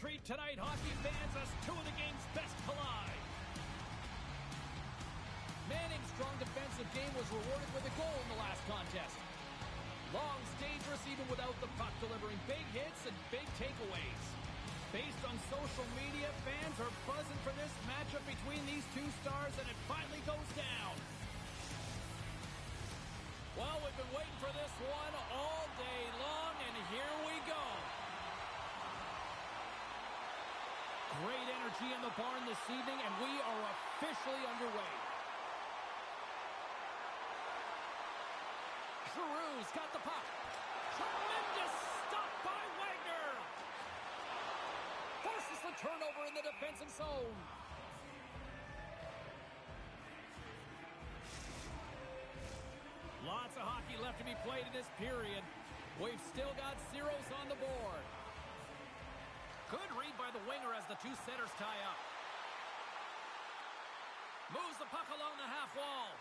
treat tonight, hockey fans, as two of the game's best collide. Manning's strong defensive game was rewarded with a goal in the last contest. Long's dangerous even without the puck, delivering big hits and big takeaways. Based on social media, fans are buzzing for this matchup between these two stars, and it finally goes down. Well, we've been waiting for this one all day long, and here we go. Great energy in the barn this evening, and we are officially underway. Giroux's got the puck. Tremendous stop by Wagner. Forces the turnover in the defensive zone. Lots of hockey left to be played in this period. We've still got zeros on the board. Good read by the winger as the two centers tie up. Moves the puck along the half wall.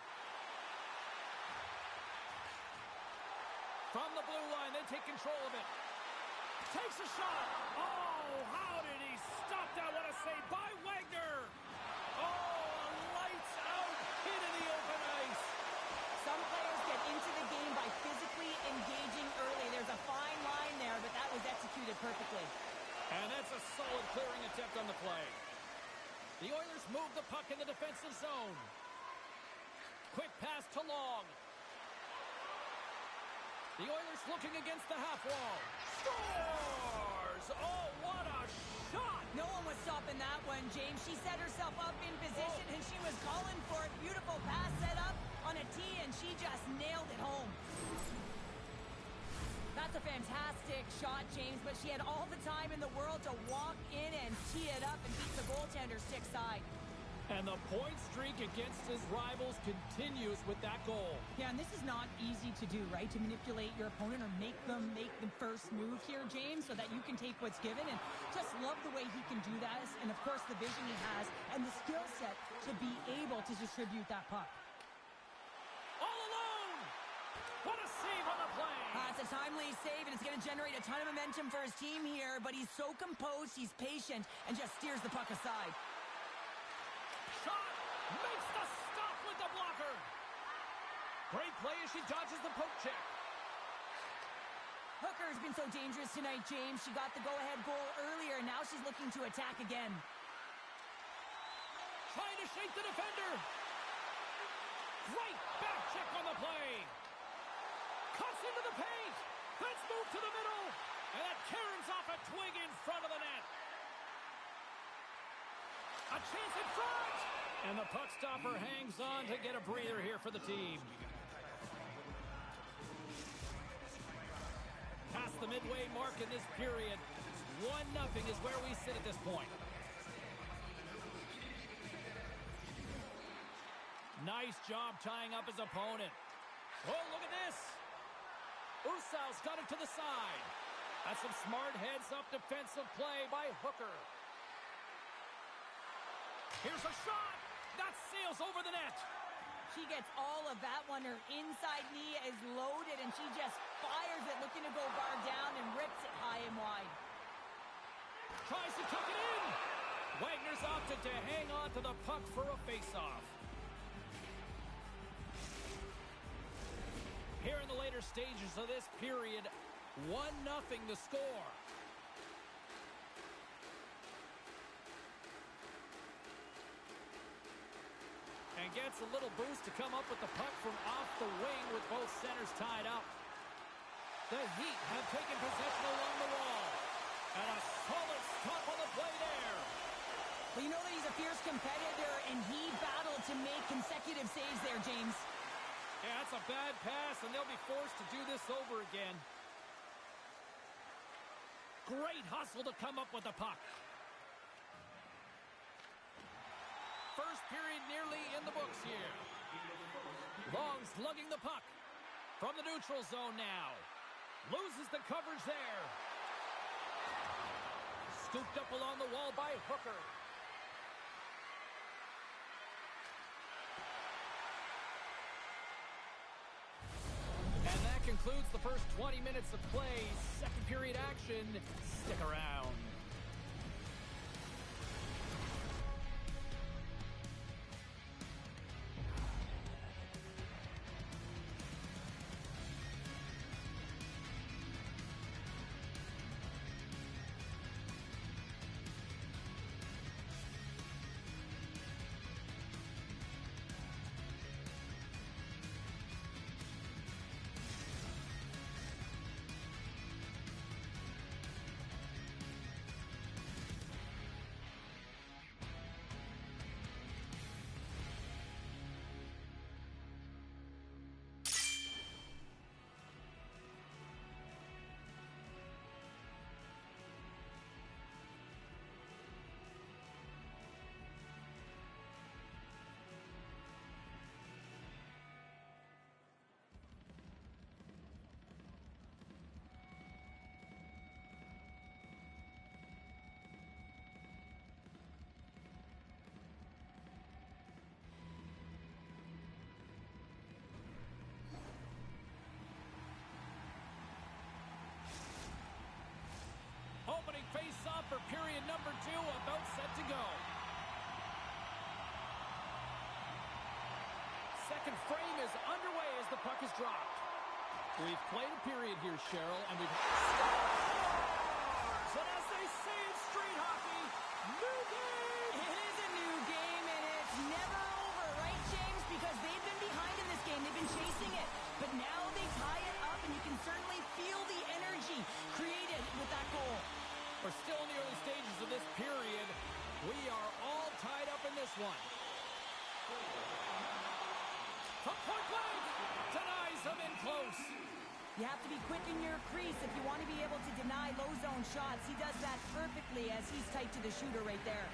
From the blue line, they take control of it. Takes a shot. Oh, how did he stop that? What a save by Wagner. Oh, a lights-out hit in the open ice. Some players get into the game by physically engaging early. There's a fine line there, but that was executed perfectly. And that's a solid clearing attempt on the play. The Oilers move the puck in the defensive zone. Quick pass to Long. The Oilers looking against the half wall. Scores! Oh, what a shot! No one was stopping that one, James. She set herself up in position, and she was calling for it. Beautiful pass set up on a tee, and she just nailed it home. That's a fantastic shot, James, but she had all the time in the world to walk in and tee it up and beat the goaltender stick side. And the point streak against his rivals continues with that goal. Yeah, and this is not easy to do, right? To manipulate your opponent or make them make the first move here, James, so that you can take what's given. And just love the way he can do that. And, of course, the vision he has and the skill set to be able to distribute that puck. All alone! What a save on the play! It's a timely save, and it's going to generate a ton of momentum for his team here. But he's so composed, he's patient, and just steers the puck aside. Shot! Makes the stop with the blocker! Great play as she dodges the poke check. Hooker's been so dangerous tonight, James. She got the go-ahead goal earlier, and now she's looking to attack again. Trying to shake the defender. Great back check on the play. Cuts into the paint. Let's move to the middle. And that caroms off a twig in front of the net. A chance in front! And the puck stopper hangs on to get a breather here for the team. Past the midway mark in this period. 1-0 is where we sit at this point. Nice job tying up his opponent. Oh, look at this! Usau's got it to the side. That's some smart heads-up defensive play by Hooker. Here's a shot! That sails over the net! She gets all of that one. Her inside knee is loaded, and she just fires it, looking to go guard down and rips it high and wide. Tries to tuck it in! Wagner's opted to hang on to the puck for a face-off. Here in the later stages of this period, 1-0 the score. And gets a little boost to come up with the puck from off the wing with both centers tied up. The Heat have taken possession along the wall. And a solid stop on the play there. Well, you know that he's a fierce competitor, and he battled to make consecutive saves there, James. Yeah, that's a bad pass, and they'll be forced to do this over again. Great hustle to come up with the puck. First period nearly in the books here. Long's lugging the puck from the neutral zone now. Loses the coverage there. Scooped up along the wall by Hooker. And that concludes the first 20 minutes of play. Second period action. Stick around. for period number 2, about set to go. Second frame is underway as the puck is dropped. We've played a period here, Cheryl, and we've... Scores! And as they say in street hockey, new game! It is a new game, and it's never over, right, James? Because they've been behind in this game. They've been chasing it. But now they tie it up, and you can certainly feel the energy created with that goal. We're still in the early stages of this period. We are all tied up in this one. From point blank, denies them in close. You have to be quick in your crease if you want to be able to deny low zone shots. He does that perfectly as he's tight to the shooter right there.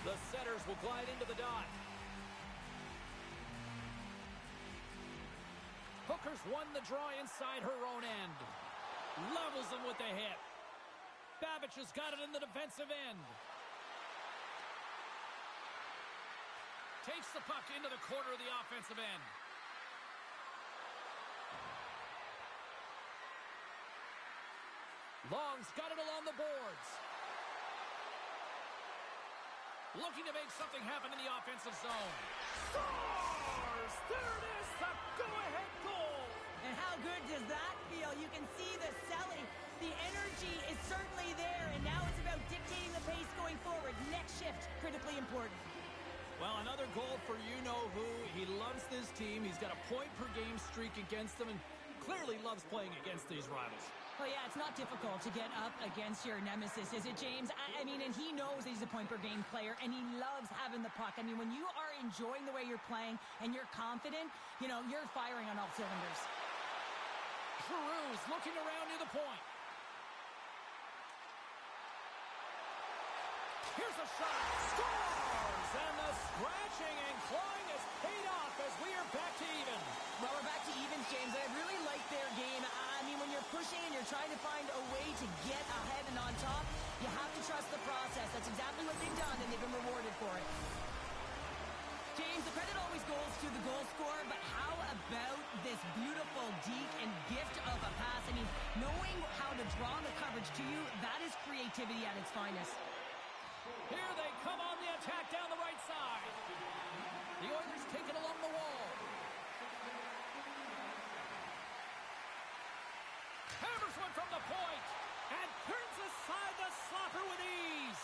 The setters will glide into the dot. Hooker's won the draw inside her own end. Levels him with the hit. Babbage has got it in the defensive end. Takes the puck into the corner of the offensive end. Long's got it along the boards. Looking to make something happen in the offensive zone. Scores! There it is, the go-ahead goal! And how good does that feel? You can see the selling. The energy is certainly there, and now it's about dictating the pace going forward. Next shift, critically important. Well, another goal for you-know-who. He loves this team. He's got a point-per-game streak against them and clearly loves playing against these rivals. Well, yeah, it's not difficult to get up against your nemesis, is it, James? I mean, and he knows that he's a point-per-game player, and he loves having the puck. I mean, when you are enjoying the way you're playing and you're confident, you know, you're firing on all cylinders. Giroux's looking around near the point. Here's a shot. Scores! And the scratching and clawing has paid off as we are back to even. Well, we're back to evens, James. I really like their game. I mean, when you're pushing and you're trying to find a way to get ahead and on top, you have to trust the process. That's exactly what they've done, and they've been rewarded for it. James, the credit always goes to the goal scorer, but how about this beautiful deke and gift of a pass? I mean, knowing how to draw the coverage to you, that is creativity at its finest. Here they come on the attack down the right side. The Oilers take it along the wall. Hammers one from the point and turns aside the slapper with ease.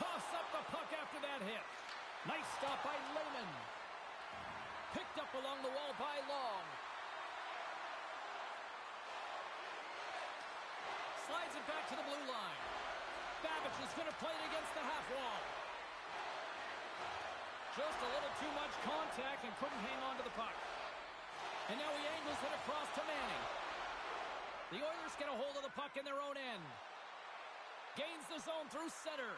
Coughs up the puck after that hit. Nice stop by Lehman. Picked up along the wall by Long. Slides it back to the blue line. Babbage is going to play it against the half wall. Just a little too much contact and couldn't hang on to the puck. And now he angles it across to Manning. The Oilers get a hold of the puck in their own end. Gains the zone through center.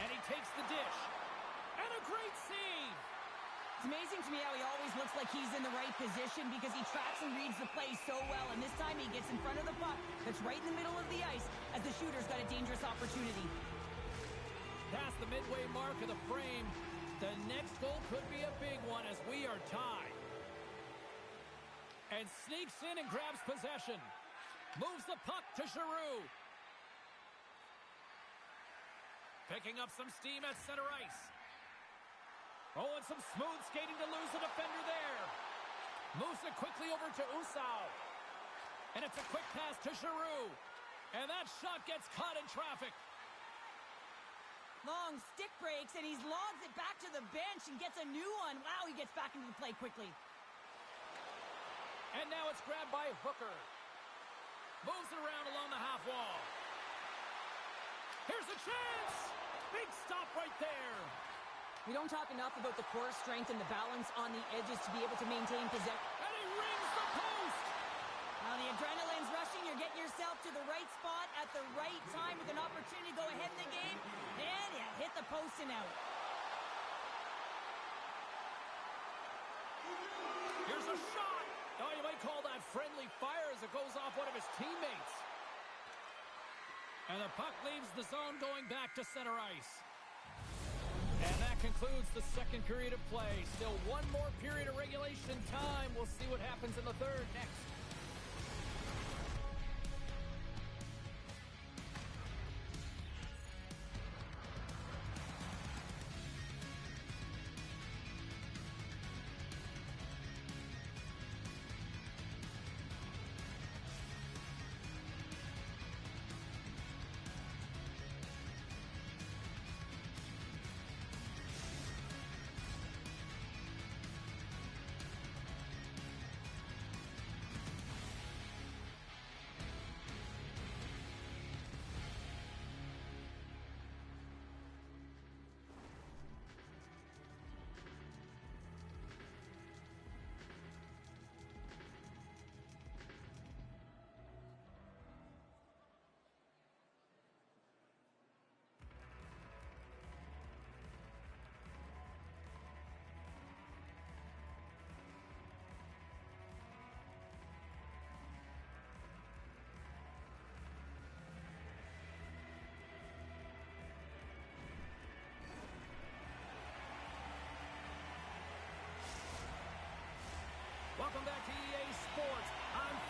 And he takes the dish. And a great save. It's amazing to me how he always looks like he's in the right position because he tracks and reads the play so well. And this time he gets in front of the puck that's right in the middle of the ice as the shooter's got a dangerous opportunity. Past the midway mark of the frame. The next goal could be a big one as we are tied. And sneaks in and grabs possession. Moves the puck to Giroux. Picking up some steam at center ice. Oh, and some smooth skating to lose the defender there. Moves it quickly over to Usau. And it's a quick pass to Giroux. And that shot gets caught in traffic. Long stick breaks, and he logs it back to the bench and gets a new one. Wow, he gets back into the play quickly. And now it's grabbed by Hooker. Moves it around along the half wall. Here's a chance! Big stop right there. We don't talk enough about the core strength and the balance on the edges to be able to maintain possession. And he rings the post! Now the adrenaline's rushing. You're getting yourself to the right spot at the right time with an opportunity to go ahead in the game. And you hit the post and out. Here's a shot! Oh, you might call that friendly fire as it goes off one of his teammates. And the puck leaves the zone going back to center ice. And that concludes the second period of play. Still one more period of regulation time. We'll see what happens in the third next.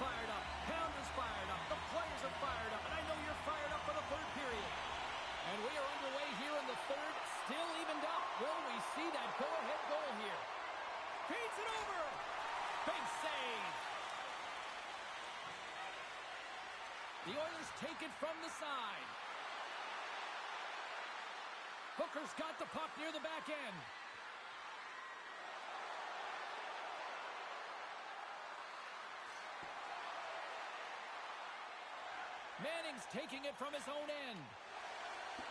fired up. Pounder's fired up. The players are fired up. And I know you're fired up for the third period. And we are underway here in the third. Still evened up. Will we see that go-ahead goal here? Feeds it over. Big save. The Oilers take it from the side. Hooker's got the puck near the back end. Manning's taking it from his own end.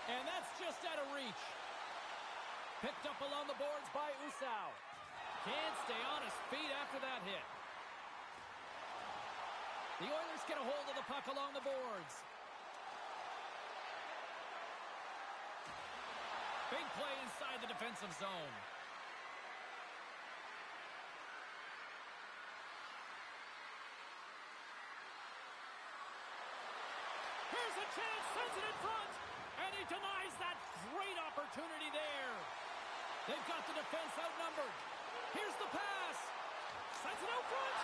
And that's just out of reach. Picked up along the boards by Usau. Can't stay on his feet after that hit. The Oilers get a hold of the puck along the boards. Big play inside the defensive zone. Here's a chance, sends it in front, and he denies that great opportunity there. They've got the defense outnumbered. Here's the pass. Sends it out front,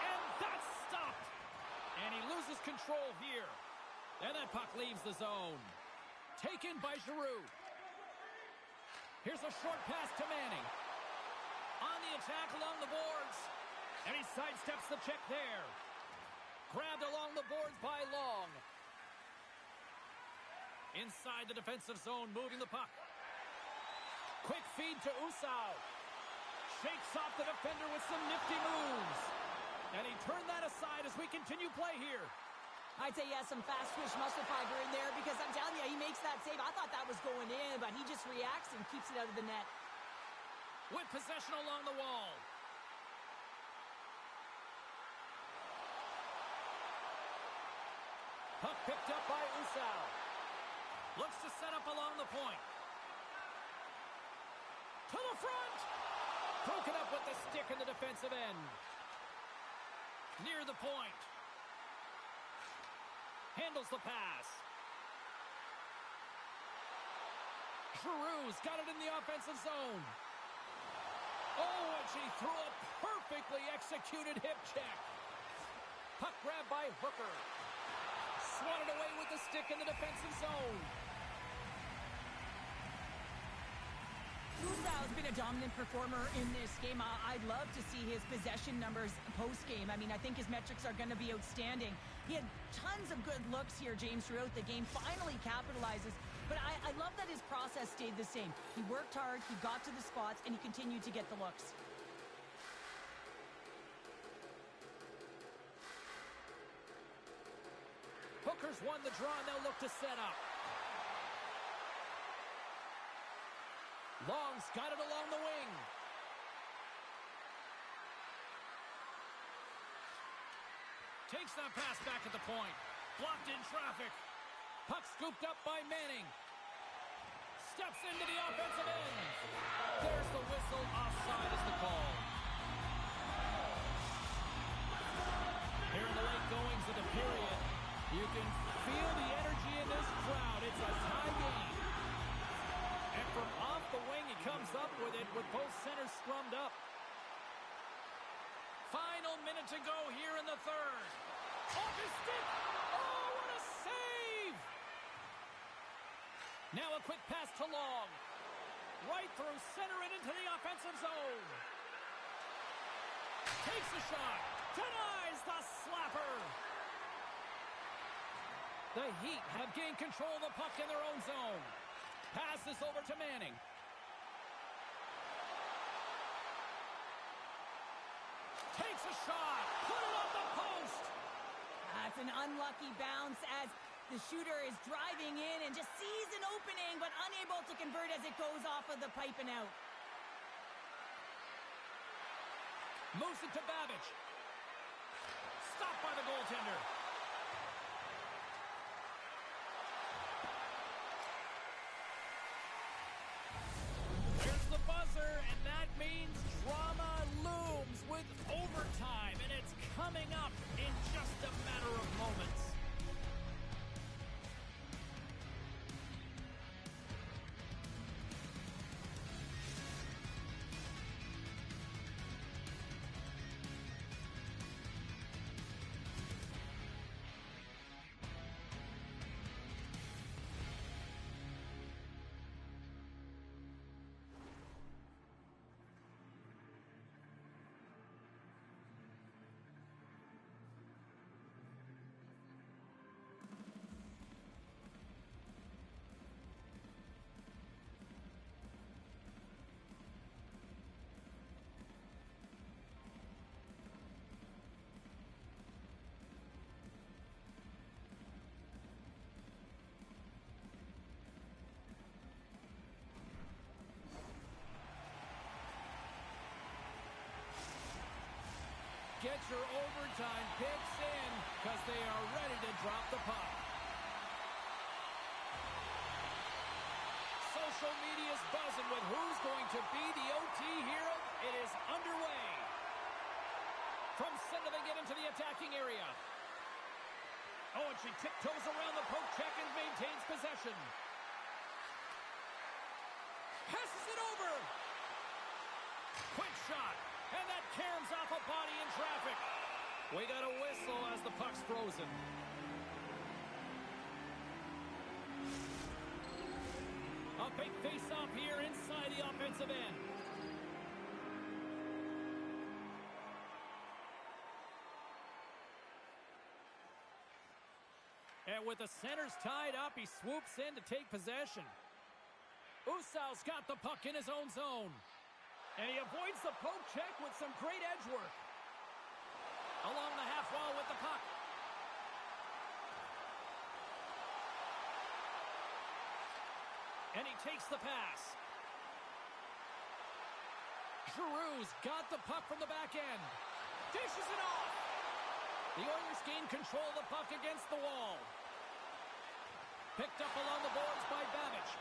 and that's stopped. And he loses control here. And that puck leaves the zone. Taken by Giroux. Here's a short pass to Manning. On the attack along the boards. And he sidesteps the check there. Grabbed along the boards by Long. Inside the defensive zone, moving the puck. Quick feed to Usau. Shakes off the defender with some nifty moves. And he turned that aside as we continue play here. I'd say he has some fast twitch muscle fiber in there because I'm telling you, he makes that save. I thought that was going in, but he just reacts and keeps it out of the net. With possession along the wall. Puck picked up by Usau. Looks to set up along the point. To the front! Broken up with the stick in the defensive end. Near the point. Handles the pass. Giroux's got it in the offensive zone. Oh, and she threw a perfectly executed hip check. Puck grabbed by Hooker. Swatted away with the stick in the defensive zone. Usau's been a dominant performer in this game. I'd love to see his possession numbers post-game. I mean, I think his metrics are going to be outstanding. He had tons of good looks here, James, throughout the game. Finally capitalizes. But I love that his process stayed the same. He worked hard, he got to the spots, and he continued to get the looks. Hooker's won the draw, and they'll look to set up. Long's got it along the wing. Takes that pass back at the point. Blocked in traffic. Puck scooped up by Manning. Steps into the offensive end. There's the whistle. Offside is the call. Here in the late goings of the period, you can feel the energy in this crowd. It's a tie game. And from off the wing, he comes up with it with both centers scrummed up. Final minute to go here in the third. Off his stick. Oh, what a save! Now a quick pass to Long. Right through center and into the offensive zone. Takes a shot. Denies the slapper. The Heat have gained control of the puck in their own zone. Passes over to Manning. Takes a shot. Put it on the post. That's an unlucky bounce as the shooter is driving in and just sees an opening but unable to convert as it goes off of the pipe and out. Moves it to Babbage. Stopped by the goaltender. There's the buzzer, and that means drama looms with overtime, and it's coming up in just a matter of moments. Get your overtime picks in because they are ready to drop the puck. Social media's buzzing with who's going to be the OT hero. It is underway. From center, they get into the attacking area. Oh, and she tiptoes around the poke check and maintains possession. Passes it over. Quick shot. And that caroms off a body in traffic. We got a whistle as the puck's frozen. A big face-off here inside the offensive end. And with the centers tied up, he swoops in to take possession. Usau's got the puck in his own zone. And he avoids the poke check with some great edge work. Along the half wall with the puck. And he takes the pass. Giroux's got the puck from the back end. Dishes it off. The Oilers gain control of the puck against the wall. Picked up along the boards by Babbage.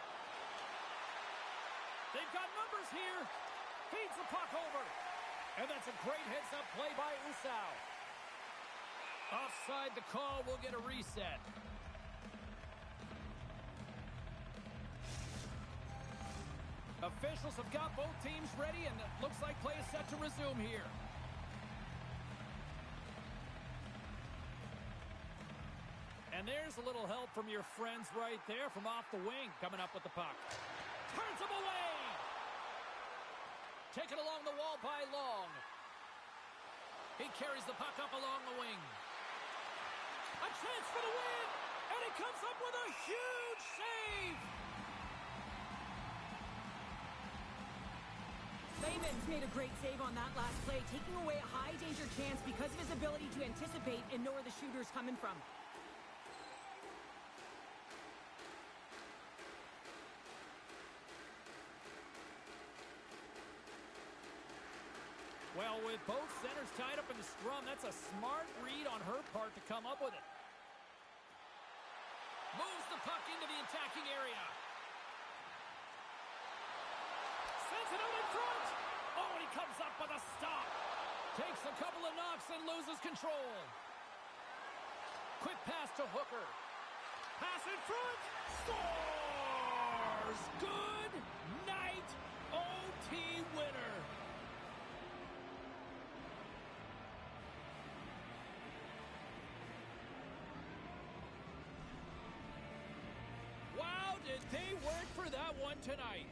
They've got numbers here. Feeds the puck over. And that's a great heads-up play by Usau. Offside the call. We'll get a reset. Officials have got both teams ready, and it looks like play is set to resume here. And there's a little help from your friends right there from off the wing, coming up with the puck. Turns him away! Taken along the wall by Long. He carries the puck up along the wing. A chance for the win! And he comes up with a huge save! Layman's made a great save on that last play, taking away a high-danger chance because of his ability to anticipate and know where the shooter's coming from. Well, with both centers tied up in the scrum, that's a smart read on her part to come up with it. Moves the puck into the attacking area. Sends it out in front. Oh, and he comes up with a stop. Takes a couple of knocks and loses control. Quick pass to Hooker. Pass in front. Scores! Good night, OT winner. Wow, did they work for that one tonight.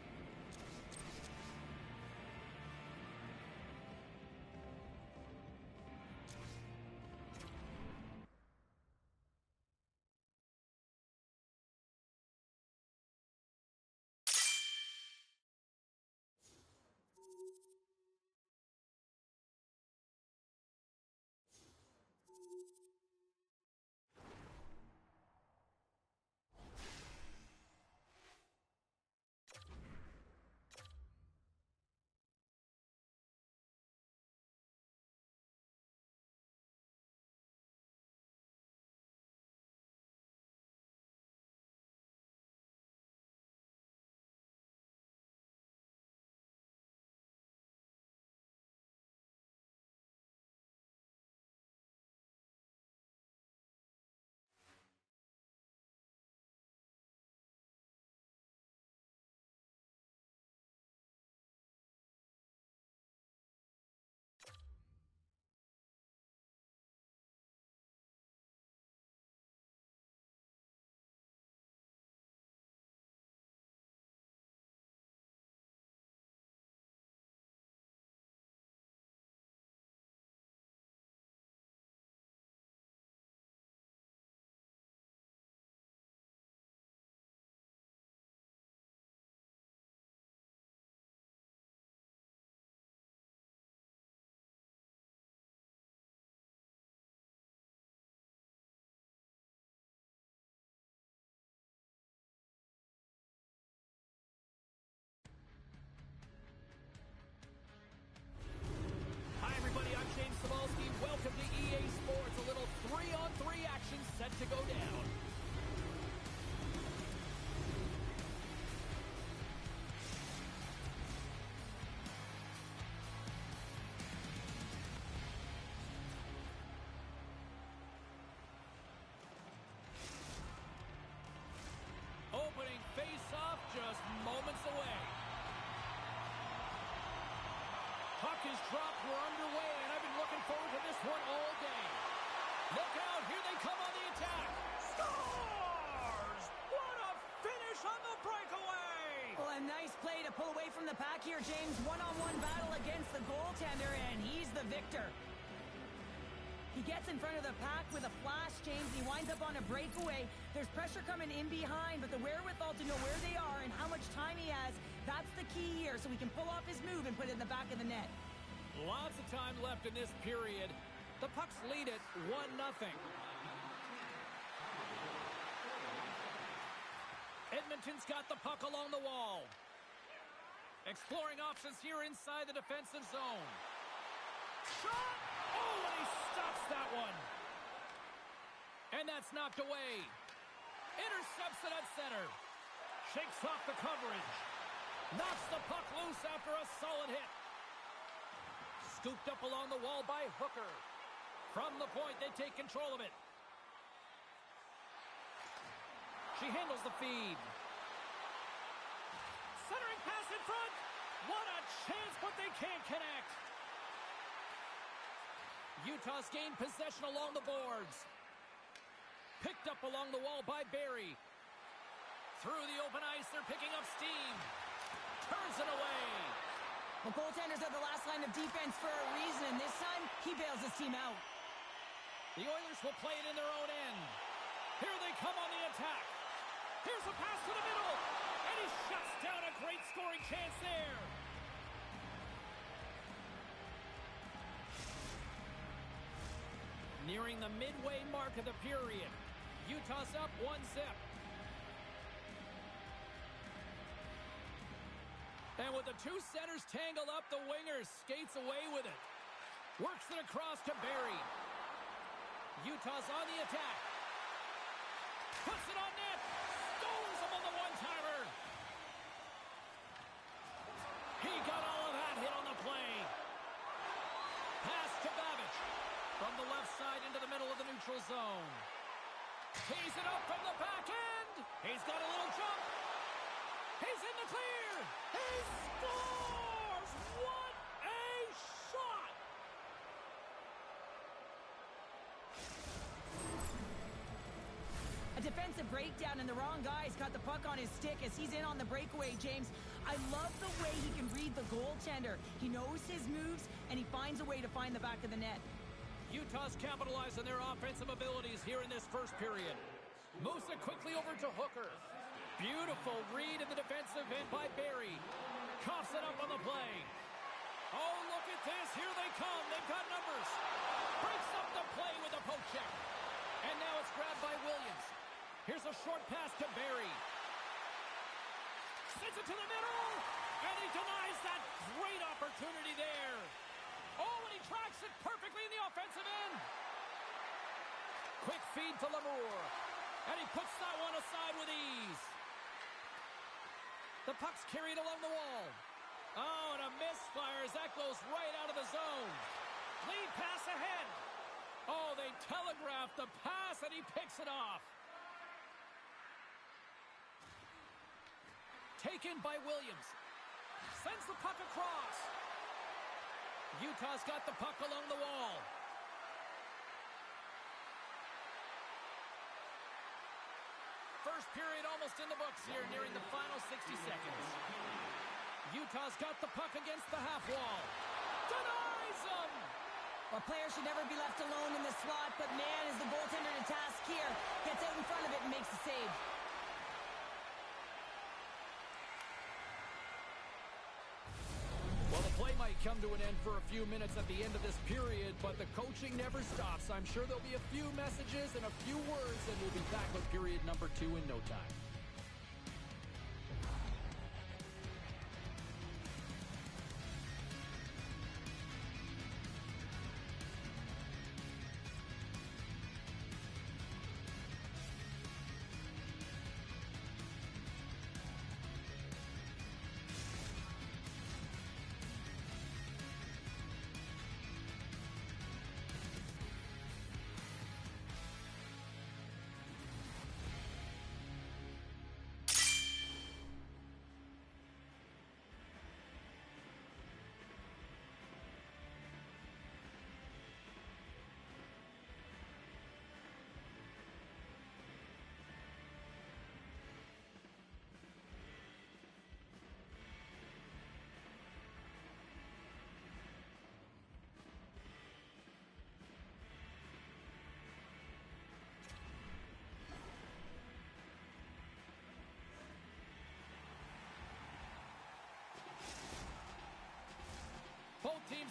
to go down. Opening face-off just moments away. Puck is dropped. We're underway, and I've been looking forward to this one all day. Look out. Here they come on the attack. Scores! What a finish on the breakaway! Well, a nice play to pull away from the pack here, James. One-on-one battle against the goaltender, and he's the victor. He gets in front of the pack with a flash, James. He winds up on a breakaway. There's pressure coming in behind, but the wherewithal to know where they are and how much time he has, that's the key here, so he can pull off his move and put it in the back of the net. Lots of time left in this period. The Pucks lead it 1-0. Edmonton's got the puck along the wall. Exploring options here inside the defensive zone. Shot! Oh, and he stops that one. And that's knocked away. Intercepts it at center. Shakes off the coverage. Knocks the puck loose after a solid hit. Scooped up along the wall by Hooker. From the point, they take control of it. She handles the feed. Centering pass in front. What a chance, but they can't connect. Utah's gained possession along the boards. Picked up along the wall by Barrie. Through the open ice, they're picking up steam. Turns it away. Well, goaltenders are the last line of defense for a reason, and this time, he bails his team out. The Oilers will play it in their own end. Here they come on the attack. Here's a pass to the middle. And he shuts down a great scoring chance there. Nearing the midway mark of the period. Utah's up 1-0. And with the two centers tangled up, the winger skates away with it. Works it across to Barrie. Utah's on the attack. Puts it on net. Stones him on the one-timer. He got all of that hit on the play. Pass to Babic. From the left side into the middle of the neutral zone. Tees it up from the back end. He's got a little jump. He's in the clear. He scores! What a shot! A defensive breakdown, and the wrong guy's got the puck on his stick as he's in on the breakaway, James. I love the way he can read the goaltender. He knows his moves, and he finds a way to find the back of the net. Utah's capitalized on their offensive abilities here in this first period. Moves it quickly over to Hooker. Beautiful read in the defensive end by Barrie. Coughs it up on the play. Oh, look at this. Here they come. They've got numbers. Breaks up the play with a poke check. And now it's grabbed by Williams. Here's a short pass to Barrie. Sends it to the middle. And he denies that great opportunity there. Oh, and he tracks it perfectly in the offensive end. Quick feed to Lamour. And he puts that one aside with ease. The puck's carried along the wall. Oh, and a misfire as that goes right out of the zone. Lead pass ahead. Oh, they telegraphed the pass, and he picks it off. Taken by Williams. Sends the puck across. Utah's got the puck along the wall. First period almost in the books here, nearing the final 60 seconds. Utah's got the puck against the half wall. Denies him! Well, players should never be left alone in the slot, but man, is the goaltender to task here. Gets out in front of it and makes the save. Well, the play might come to an end for a few minutes at the end of this period, but the coaching never stops. I'm sure there'll be a few messages and a few words, and we'll be back with period number 2 in no time.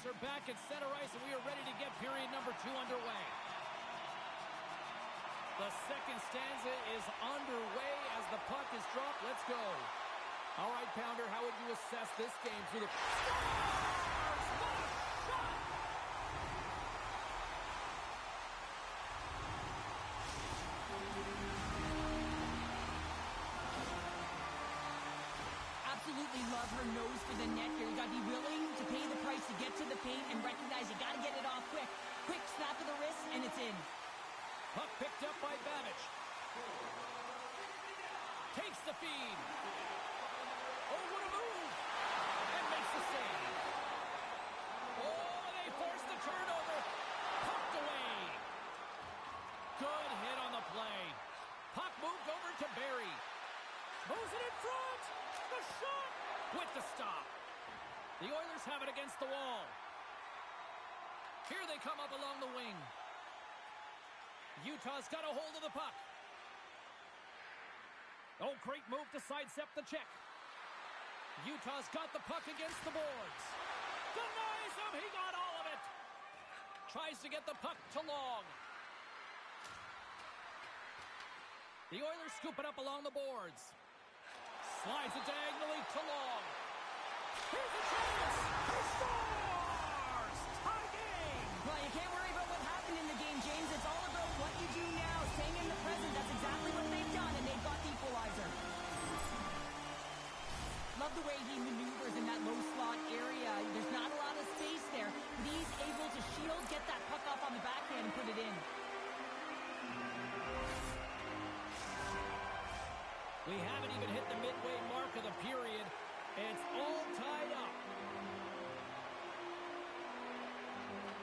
are back at center ice, and we are ready to get period number 2 underway. The second stanza is underway as the puck is dropped. Let's go. All right, Pounder, how would you assess this game through the... Stars! What a shot! Absolutely love her nose for the net here. You got to be willing to pay the price to get to the paint and recognize you got to get it off quick. Quick snap of the wrist, and it's in. Puck picked up by Babbage. Takes the feed. Oh, what a move! And makes the save. Oh, they force the turnover. Pucked away. Good hit on the play. Puck moved over to Barry. Moves it in front. The shot with the stop. The Oilers have it against the wall. Here they come up along the wing. Utah's got a hold of the puck. Oh, great move to sidestep the check. Utah's got the puck against the boards. Denies him. He got all of it. Tries to get the puck to Long. The Oilers scoop it up along the boards. Slides it diagonally to Long. Here's a chance. He scores! Tie game! Well, you can't worry about what happened in the game, James. It's all about what you do now. Staying in the present. That's exactly what they've done, and they've got the equalizer. Love the way he maneuvers in that low slot area. There's not a lot of space there, but he's able to shield, get that puck up on the backhand, and put it in. We haven't even hit the midway mark of the period. It's all tied up.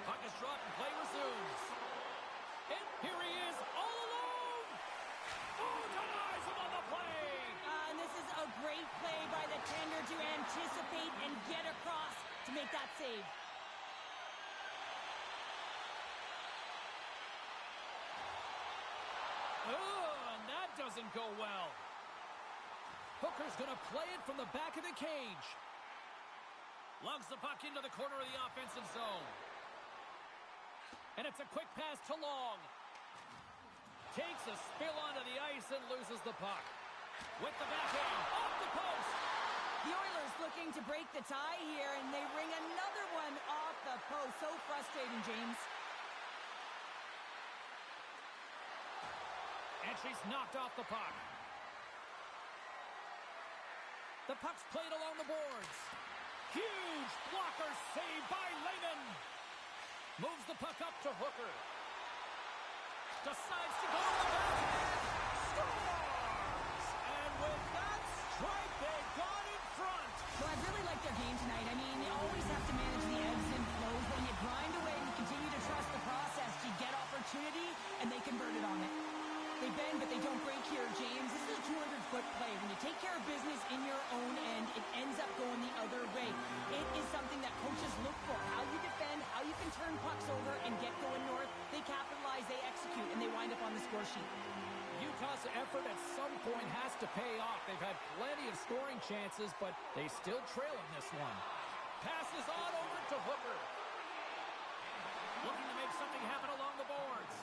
Puck is dropped and play resumes. And here he is, all alone. Oh, denies him on the play. And this is a great play by the tender to anticipate and get across to make that save. Oh, and that doesn't go well. Hooker's going to play it from the back of the cage. Lugs the puck into the corner of the offensive zone. And it's a quick pass to Long. Takes a spill onto the ice and loses the puck. With the backhand, off the post. The Oilers looking to break the tie here, and they ring another one off the post. So frustrating, James. And she's knocked off the puck. The puck's played along the boards. Huge blocker save by Lehman. Moves the puck up to Hooker. Decides to go to the backhand. Scores! And with that strike, they got in front. Well, I really like their game tonight. I mean, you always have to manage the ebbs and flows. When you grind away and you continue to trust the process, you get opportunity, and they convert it on it. They bend, but they don't break here, James. This is a 200-foot play. When you take care of business in your own end, it ends up going the other way. It is something that coaches look for. How you defend, how you can turn pucks over and get going north. They capitalize, they execute, and they wind up on the score sheet. Utah's effort at some point has to pay off. They've had plenty of scoring chances, but they still trail in this one. Passes on over to Hooker. Looking to make something happen along the boards.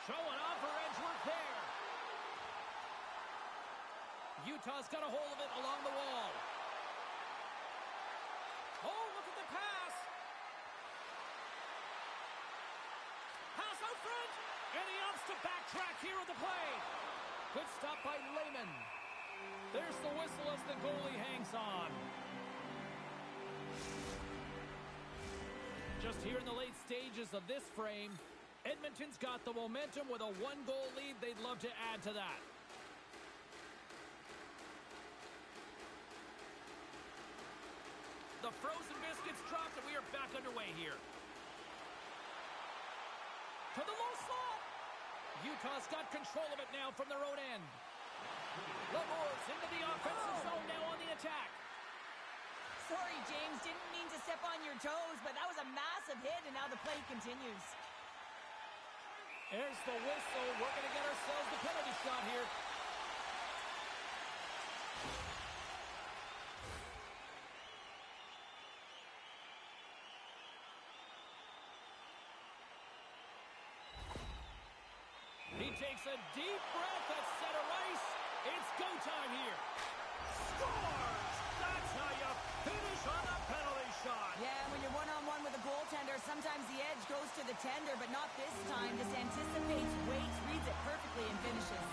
Showing off her edge work there. Utah's got a hold of it along the wall. Oh, look at the pass. Pass out front. And he opts to backtrack here at the play. Good stop by Lehman. There's the whistle as the goalie hangs on. Just here in the late stages of this frame, Edmonton's got the momentum with a one-goal lead. They'd love to add to that. The frozen biscuits dropped, and we are back underway here. To the low slot. Utah's got control of it now from their own end. Lamour's into the offensive zone now on the attack. Sorry, James. Didn't mean to step on your toes, but that was a massive hit, and now the play continues. There's the whistle. We're going to get ourselves the penalty shot here. takes a deep breath at center ice. It's go time here. Scores! That's how you finish on a penalty shot. Yeah, when you're one-on-one with a goaltender, sometimes the edge goes to the tender, but not this time. This anticipates, waits, reads it perfectly, and finishes.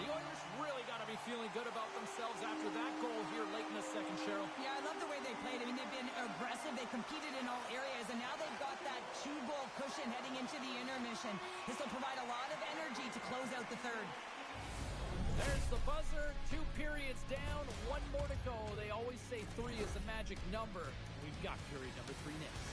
The Oilers really got to be feeling good about themselves after that goal here late in the second, Cheryl. Yeah, I love the way they played. I mean, they've been aggressive. They competed in all areas, and now they've got that 2-goal cushion heading into the intermission. This will provide a lot of energy to close out the third. There's the buzzer. 2 periods down. 1 more to go. They always say 3 is the magic number. We've got period number 3 next.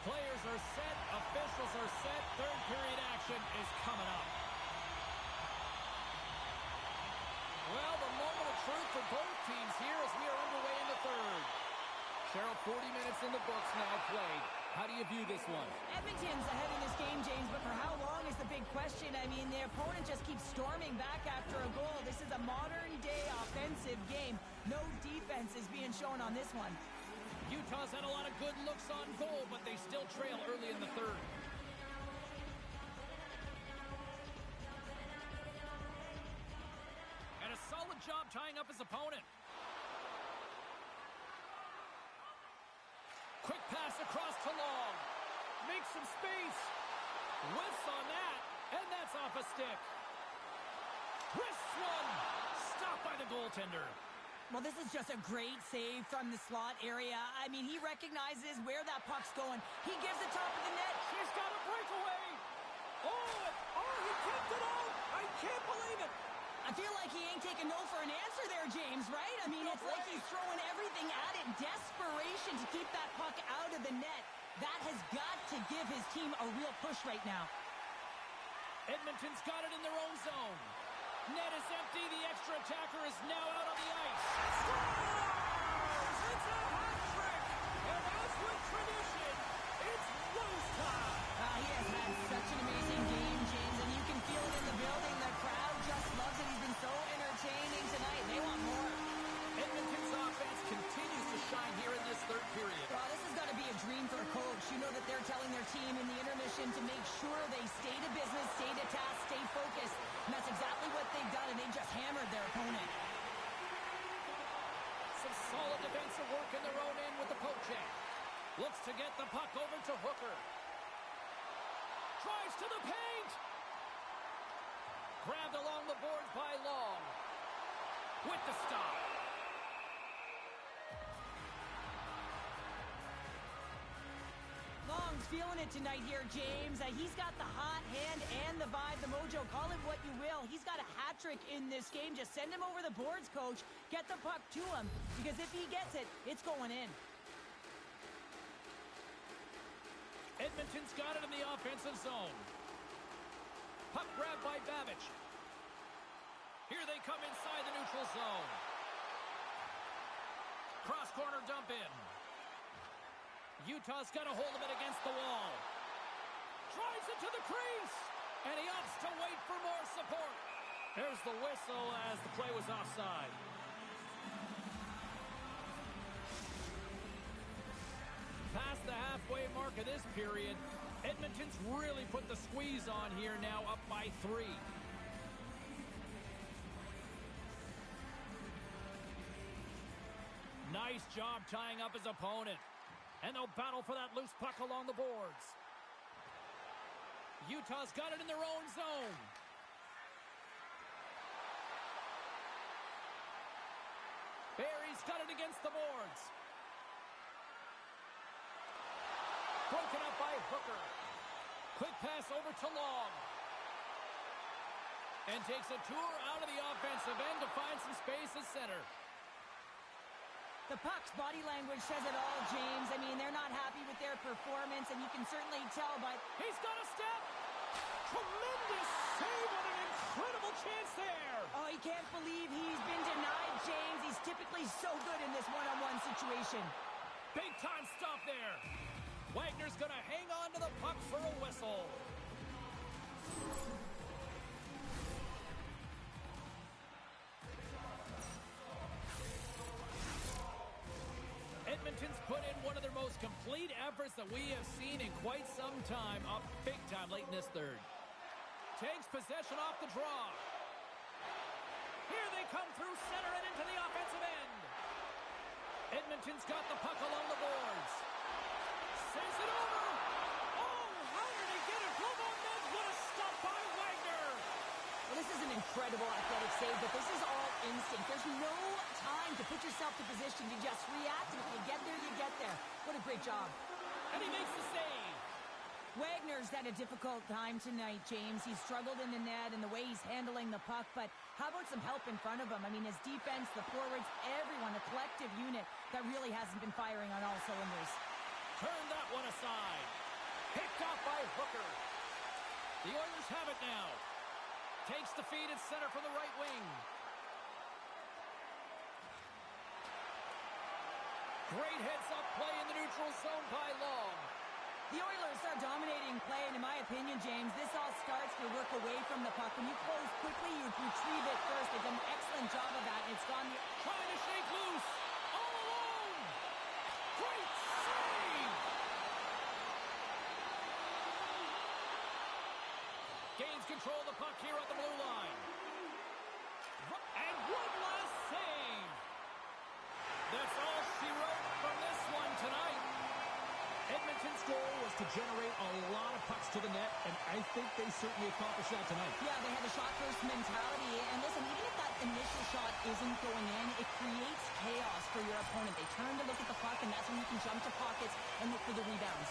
Players are set, officials are set, third period action is coming up. Well, the moment of truth for both teams here as we are underway in the third. Cheryl, 40 minutes in the books now played. How do you view this one? Edmonton's ahead in this game, James, but for how long is the big question. I mean, the opponent just keeps storming back after a goal. This is a modern-day offensive game. No defense is being shown on this one. Utah's had a lot of good looks on goal, but they still trail early in the third. And a solid job tying up his opponent. Quick pass across to Long. Makes some space. Whiffs on that, and that's off a stick. Wrists one. Stopped by the goaltender. Well, this is just a great save from the slot area. I mean, he recognizes where that puck's going. He gives it top of the net. She's got a breakaway. He kept it out. I can't believe it. I feel like he ain't taking no for an answer there, James, right? I mean, it's like he's throwing everything at it. Desperation to keep that puck out of the net. That has got to give his team a real push right now. Edmonton's got it in their own zone. Net is empty. The extra attacker is now out on the ice. Scores! It's a hat trick! And as with tradition, it's Rose time! He has had such an amazing game, James, and you can feel it in the building. The crowd just loves it. He's been so entertaining tonight. They want more. Edmonton's offense continues to shine here in this third period. Well, this has got to be a dream for a coach. You know that they're telling their team in the intermission to make sure they stay to business, stay to task, stay focused. And that's exactly what they've done, and they just hammered their opponent. Some solid defensive work in their own end with the poke check. Looks to get the puck over to Hooker. Drives to the paint. Grabbed along the boards by Long. With the stop. Long's feeling it tonight here, James. He's got the hot hand and the vibe, the mojo. Call it what you will. He's got a hat trick in this game. Just send him over the boards, coach. Get the puck to him, because if he gets it, it's going in. Edmonton's got it in the offensive zone. Puck grab by Babbage. Here they come inside the neutral zone. Cross corner dump in. Utah's got a hold of it against the wall. Drives it to the crease. And he opts to wait for more support. There's the whistle as the play was offside. Past the halfway mark of this period. Edmonton's really put the squeeze on here now, up by 3. Nice job tying up his opponent. And they'll battle for that loose puck along the boards. Utah's got it in their own zone. Barry's got it against the boards. Broken up by Hooker. Quick pass over to Long. And takes a tour out of the offensive end to find some space at center. The puck's body language says it all, James. I mean, they're not happy with their performance, and you can certainly tell, but... He's got a step! Tremendous save on an incredible chance there! Oh, he can't believe he's been denied, James. He's typically so good in this one-on-one situation. Big time stop there! Wagner's gonna hang on to the puck for a whistle. Edmonton's put in one of their most complete efforts that we have seen in quite some time, up big time late in this third. Takes possession off the draw. Here they come through center and into the offensive end. Edmonton's got the puck along the boards. Sends it over. Oh, how did he get it? Glove on net. What a stop by Wagner. Well, this is an incredible athletic save, but this is all instinct. There's no time to put yourself to position. You just react, and if you get there, you get there. What a great job. And he makes the save. Wagner's had a difficult time tonight, James. He's struggled in the net and the way he's handling the puck, but how about some help in front of him? I mean, his defense, the forwards, everyone, a collective unit that really hasn't been firing on all cylinders. Turn that one aside. Picked off by Hooker. The Oilers have it now. Takes the feed at center from the right wing. Great heads-up play in the neutral zone by Long. The Oilers are dominating play, and in my opinion, James, this all starts to work away from the puck. When you close quickly, you retrieve it first. They've done an excellent job of that, and it's gone... Trying to shake loose. All alone. Great save. Gains control of the puck here at the blue line. And one last save. That's all she wrote from this one tonight. Edmonton's goal was to generate a lot of pucks to the net, and I think they certainly accomplished that tonight. Yeah, they have a shot-first mentality, and listen, even if that initial shot isn't going in, it creates chaos for your opponent. They turn to look at the puck, and that's when you can jump to pockets and look for the rebounds.